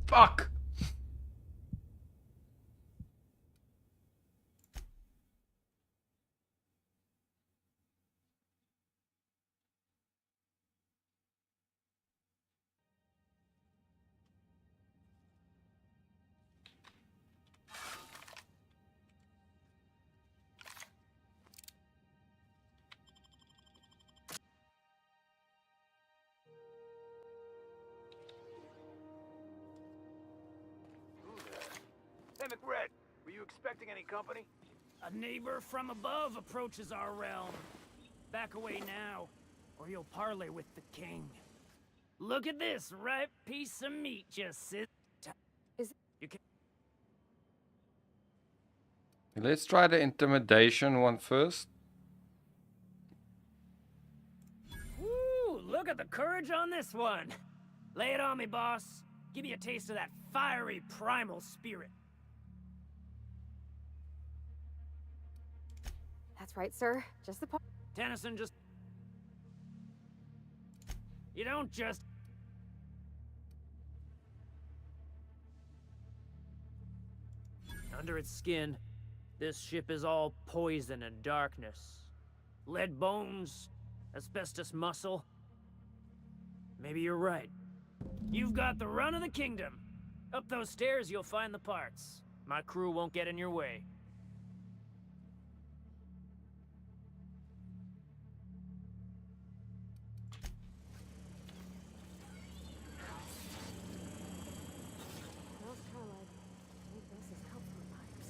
Fuck! Hey, McRed, were you expecting any company? A neighbor from above approaches our realm. Back away now, or you'll parley with the king. Look at this ripe piece of meat just sit. You can. Let's try the intimidation one first. Woo! Look at the courage on this one. Lay it on me, boss. Give me a taste of that fiery primal spirit. That's right, sir. Just the part. Tennyson just... You don't just... Under its skin, this ship is all poison and darkness. Lead bones, asbestos muscle. Maybe you're right. You've got the run of the kingdom. Up those stairs, you'll find the parts. My crew won't get in your way. Smells kind of like old Bess's comfort pipes.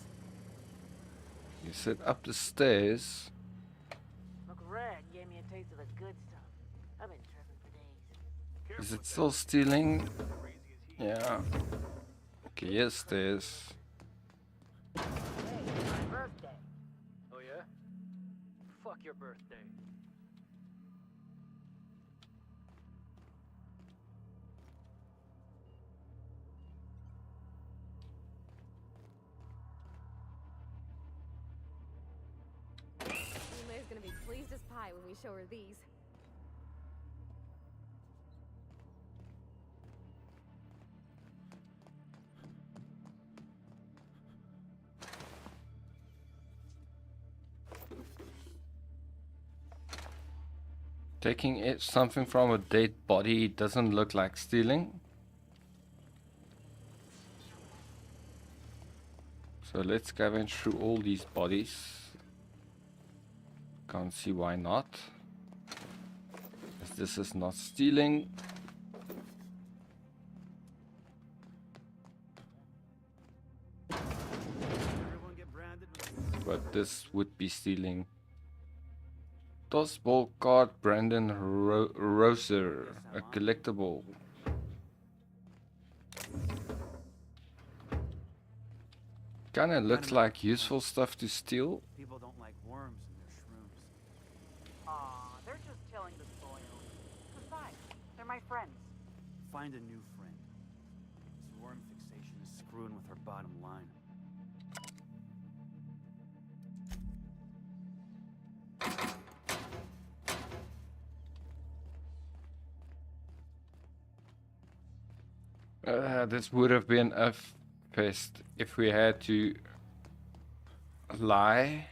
You said up the stairs. McRed gave me a taste of the good stuff. I've been tripping for days. Is it still stealing? Yeah. Okay, yes, stairs. Hey, it's my birthday. Oh yeah? Fuck your birthday. May's gonna be pleased as pie when we show her these. Taking something from a dead body doesn't look like stealing. So let's scavenge through all these bodies. Can't see why not. As this is not stealing. But this would be stealing. Dosball card Brandon Roser, a collectible. Kinda looks like useful stuff to steal. People don't like worms in their shrooms. Aw, they're just telling the spoiled. Besides, they're my friends. Find a new friend. This worm fixation is screwing with her bottom line. This would have been a fest if we had to lie.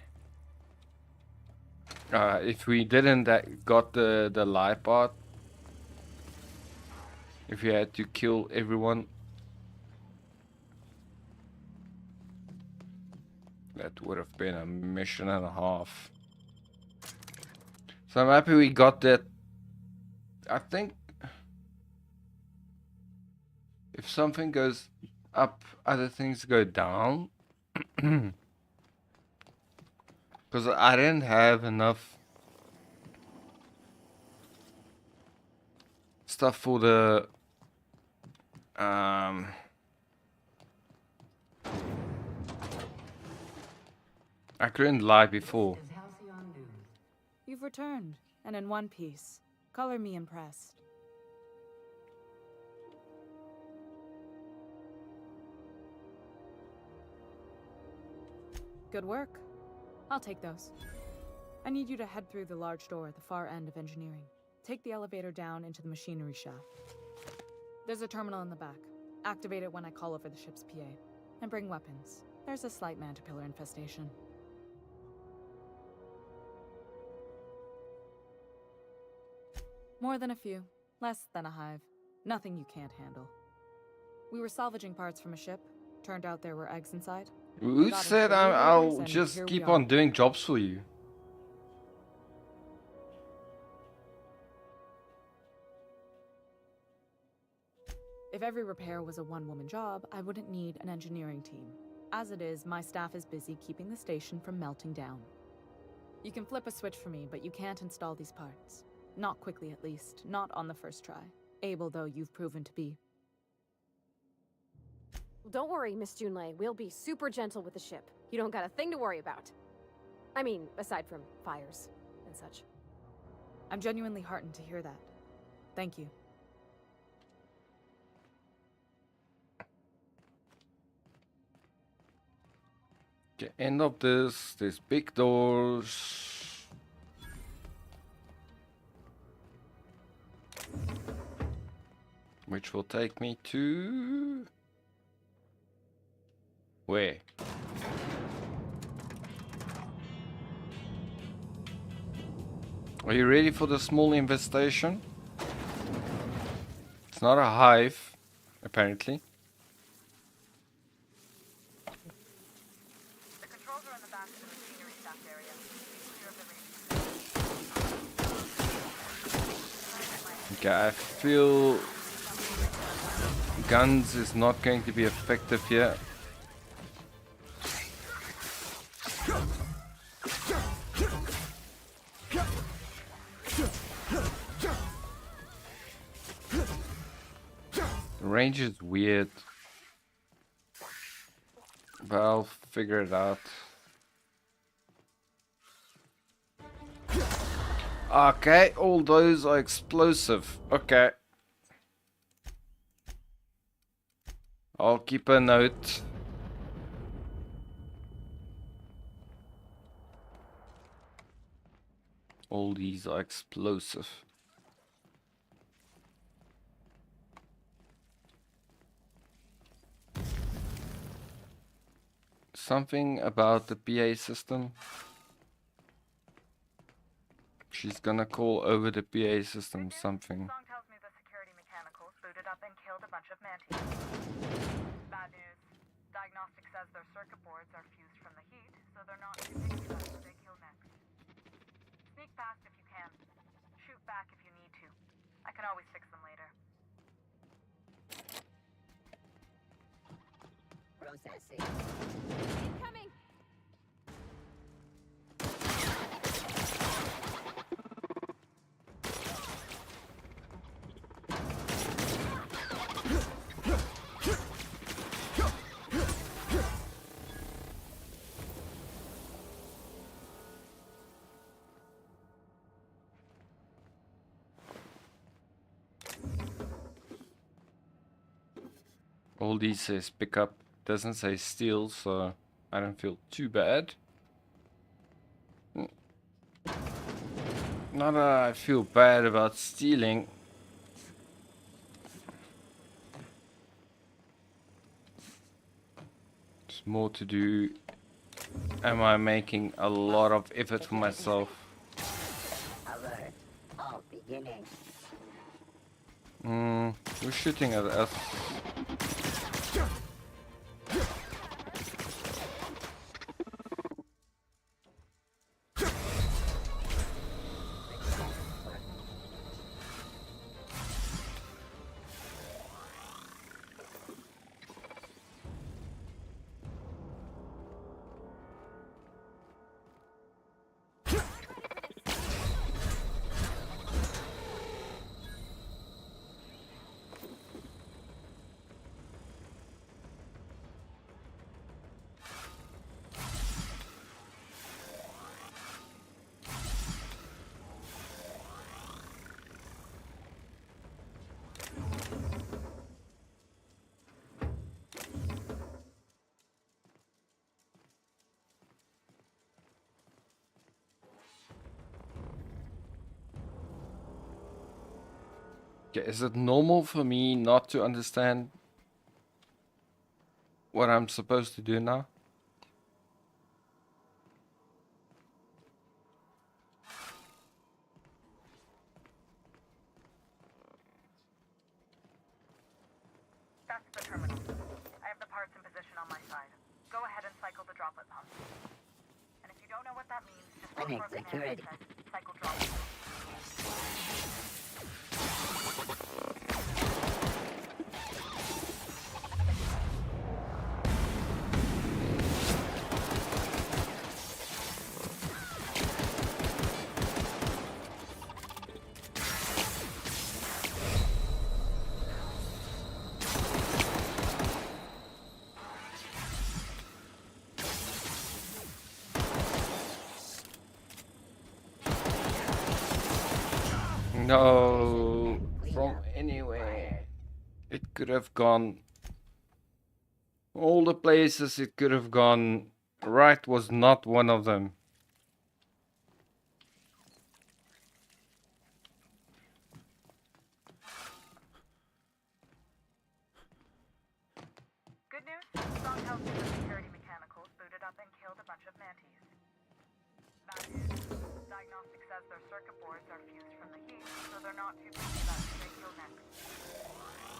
If we didn't got the lie part. If we had to kill everyone. That would have been a mission and a half. So I'm happy we got that. I think if something goes up, other things go down. Because I didn't have enough stuff for the I couldn't lie before. You've returned, and in one piece. Color me impressed. Good work. I'll take those. I need you to head through the large door at the far end of engineering. Take the elevator down into the machinery shaft. There's a terminal in the back. Activate it when I call over the ship's PA. And bring weapons. There's a slight mantipillar infestation. More than a few. Less than a hive. Nothing you can't handle. We were salvaging parts from a ship. Turned out there were eggs inside. Who said I'll just keep on doing jobs for you? If every repair was a one-woman job, I wouldn't need an engineering team. As it is, my staff is busy keeping the station from melting down. You can flip a switch for me, but you can't install these parts. Not quickly, at least. Not on the first try. Able though you've proven to be. Don't worry, Miss Junlei. We'll be super gentle with the ship. You don't got a thing to worry about. I mean, aside from fires and such. I'm genuinely heartened to hear that. Thank you. Okay, end of this. There's big doors. Which will take me to... where? Are you ready for the small infestation? It's not a hive, apparently. The controls are in the back of the machinery stacked area. Be clear of the range. Okay, I feel guns is not going to be effective here. The range is weird, but I'll figure it out. Okay, all those are explosive. Okay. I'll keep a note. All these are explosive. Something about the PA system. She's gonna call over the PA system something. Song tells me the security mechanicals booted up and killed a bunch of mantis. Bad news. Diagnostic says their circuit boards are fused from the heat, so they're not too big to who they kill next. Sneak past if you can. Shoot back if you need to. I can always fix them later. Processing. Incoming! All these says pick up, doesn't say steal, so I don't feel too bad. Not that I feel bad about stealing. It's more to do, am I making a lot of effort for myself? Alert. All beginning. Who's shooting at us? Okay, is it normal for me not to understand what I'm supposed to do now? That's the terminal. I have the parts in position on my side. Go ahead and cycle the droplet pump. And if you don't know what that means, just look for a command that says cycle droplet. No, from anywhere. It could have gone. All the places it could have gone. Right was not one of them. Good news? Song tells me the security mechanicals booted up and killed a bunch of mantis. Bad news. Diagnostic says says their circuit boards are fused from the heat, so they're not too picky about who they kill next.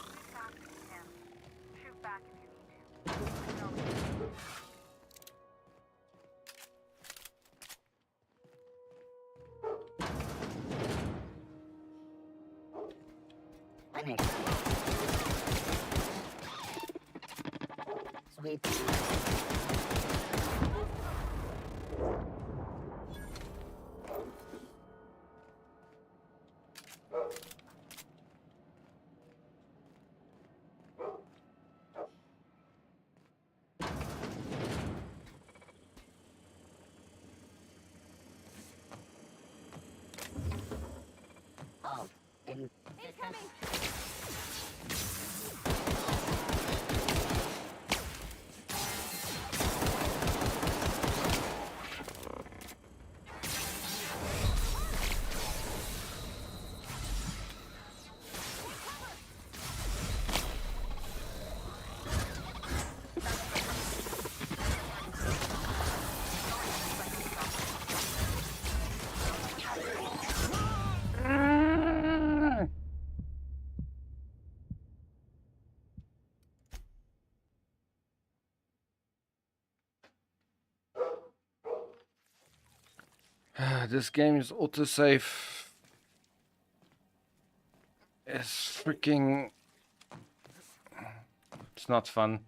Shoot fast if you can. Shoot back if you need to. I can always... Sweet. Oh, incoming! This game is autosave. It's freaking... It's not fun.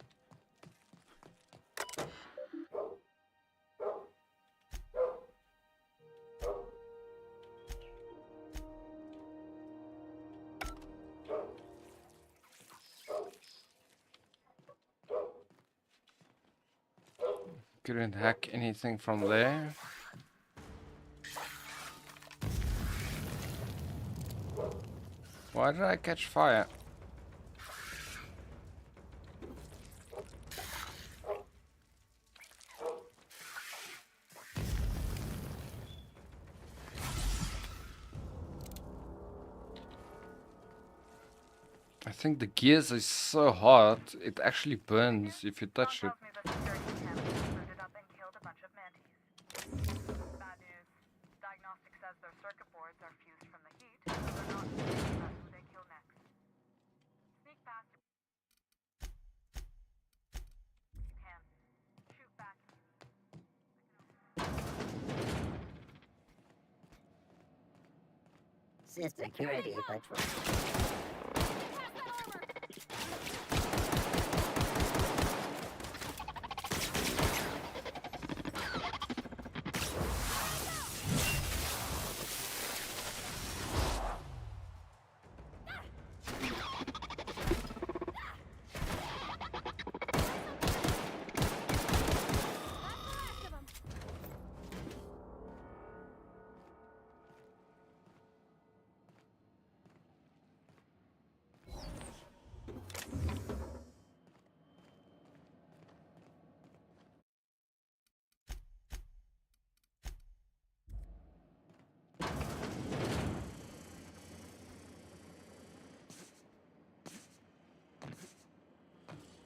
Couldn't hack anything from there. Why did I catch fire? I think the gears is so hot, it actually burns if you touch it. Bad news. Diagnostic says their circuit boards are fused from the heat, so they're not too picky about who they kill next. Sneak past if you can. Shoot back. Security patrol.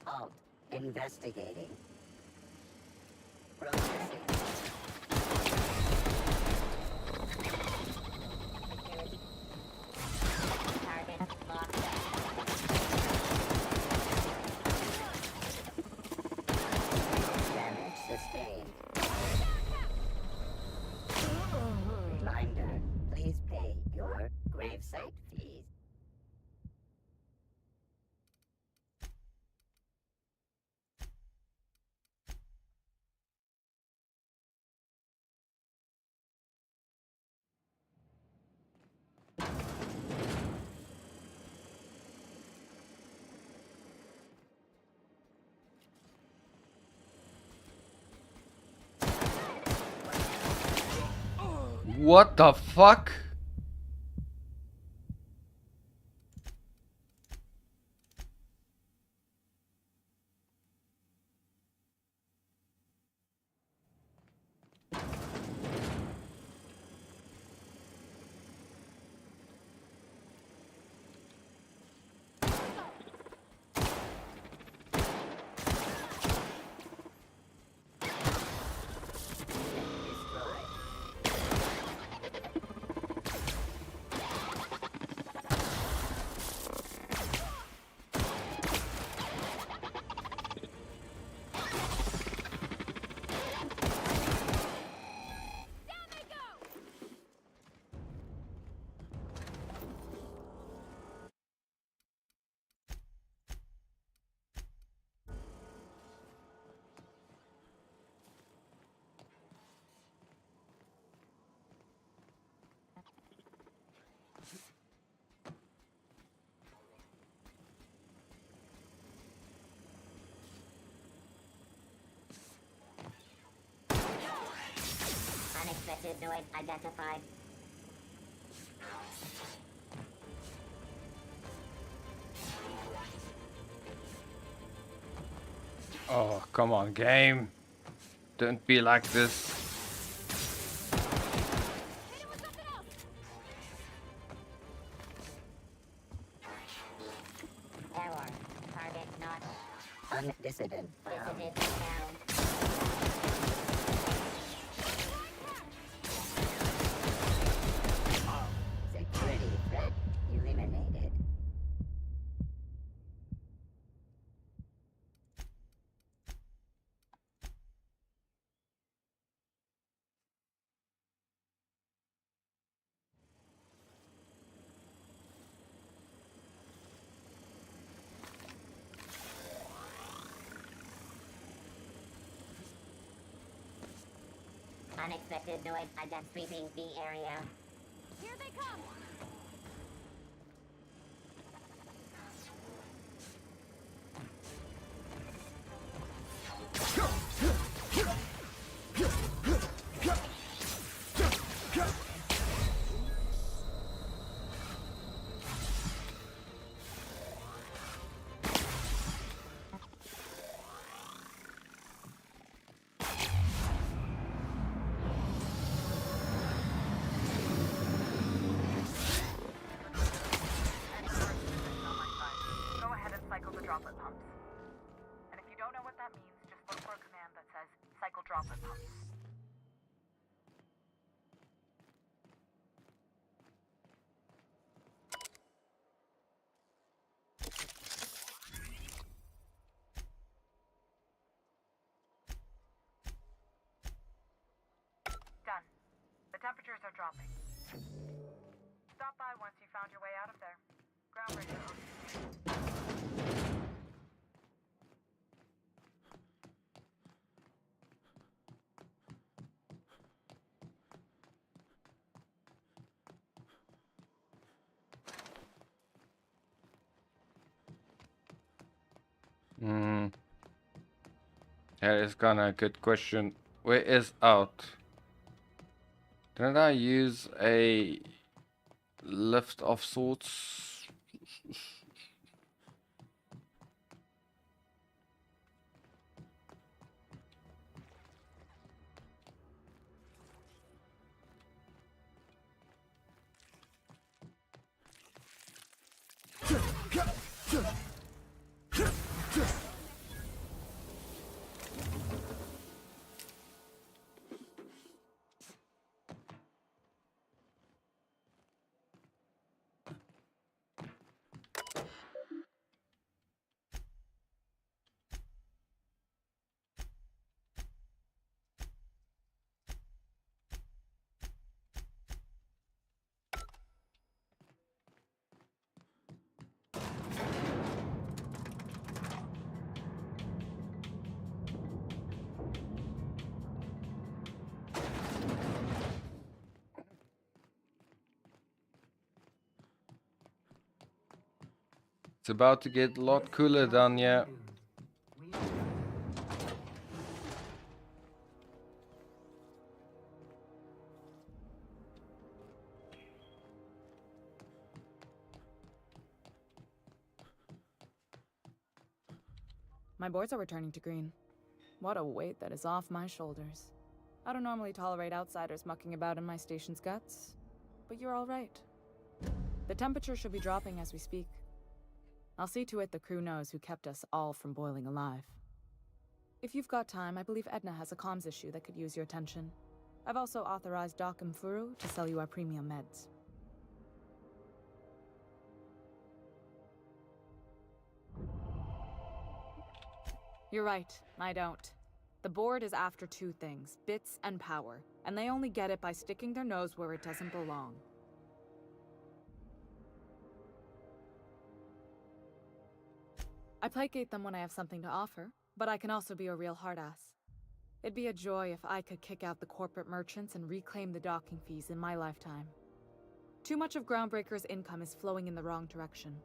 Halt. Investigating. Processing. Target locked down. Damage sustained. Reminder, please pay your gravesite fees. What the fuck? Unexpected noise identified. Oh, come on, game. Don't be like this. Error. Target not. Undissident. Dissident down. Security threat eliminated. Unexpected noise sweeping the area. Here they come! Go ahead and cycle the droplet pumps. And if you don't know what that means, just look for a command that says cycle droplet pumps. Done. The temperatures are dropping. Stop by once you found your way out of there. Groundbreaker OTC. That is kinda a good question. Where is out? Didn't I use a lift of sorts? It's about to get a lot cooler down here. My boards are returning to green. What a weight that is off my shoulders. I don't normally tolerate outsiders mucking about in my station's guts, but you're all right. The temperature should be dropping as we speak. I'll see to it the crew knows who kept us all from boiling alive. If you've got time, I believe Edna has a comms issue that could use your attention. I've also authorized Doc and Furu to sell you our premium meds. You're right, I don't. The board is after two things, bits and power, and they only get it by sticking their nose where it doesn't belong. I placate them when I have something to offer, but I can also be a real hard-ass. It'd be a joy if I could kick out the corporate merchants and reclaim the docking fees in my lifetime. Too much of Groundbreaker's income is flowing in the wrong direction.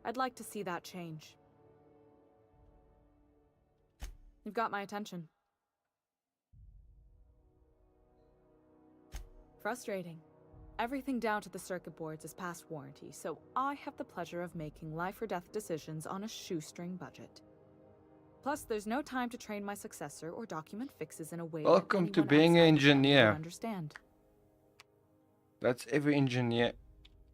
I'd like to see that change. You've got my attention. Frustrating. Everything down to the circuit boards is past warranty, so I have the pleasure of making life or death decisions on a shoestring budget. Plus, there's no time to train my successor or document fixes in a way Welcome that to anyone being an outside the family would engineer. understand. That's every engineer.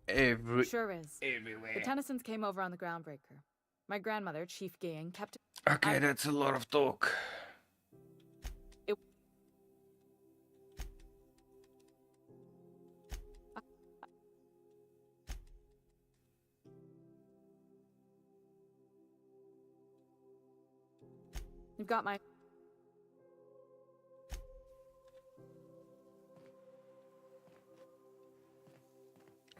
Sure is. Everywhere. The Tennysons came over on the groundbreaker. My grandmother, Chief Gayen, kept... Okay, that's a lot of talk. You've got my...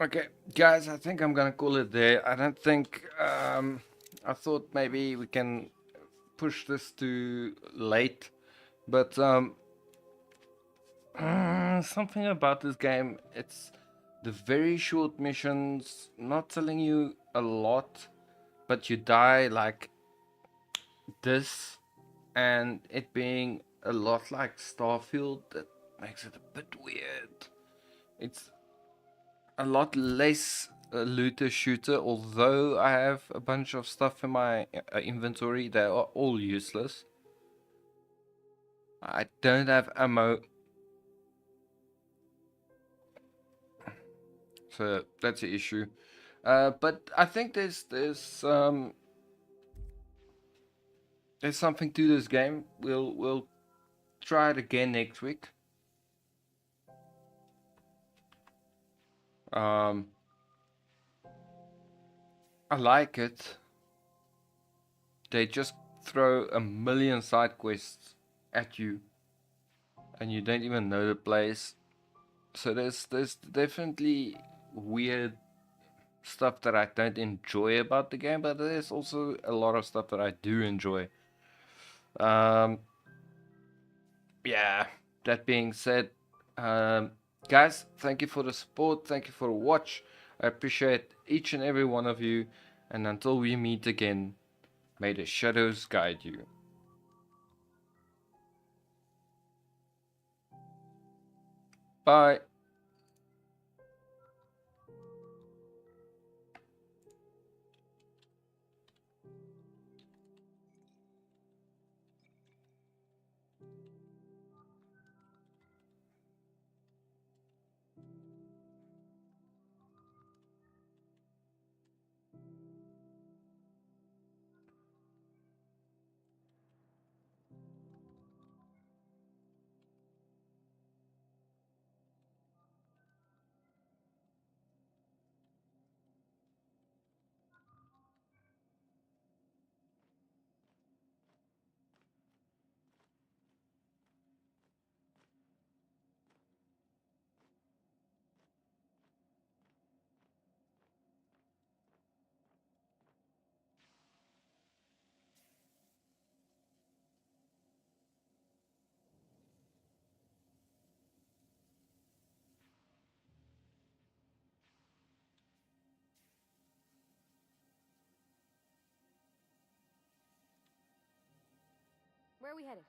Okay, guys, I think I'm gonna call it there. I don't think, I thought maybe we can push this to late, but, something about this game, it's the very short missions, not telling you a lot, but you die like this, and it being a lot like Starfield, that makes it a bit weird. It's a lot less looter shooter, although I have a bunch of stuff in my inventory. They are all useless. I don't have ammo, so that's the issue. But I think there's something to this game. We'll try it again next week. I like it. They just throw a million side quests at you, and you don't even know the place. So there's definitely weird stuff that I don't enjoy about the game, but there's also a lot of stuff that I do enjoy. Yeah, that being said, guys, thank you for the support, thank you for the watch. I appreciate each and every one of you, and until we meet again, may the shadows guide you. Bye. Where are we headed?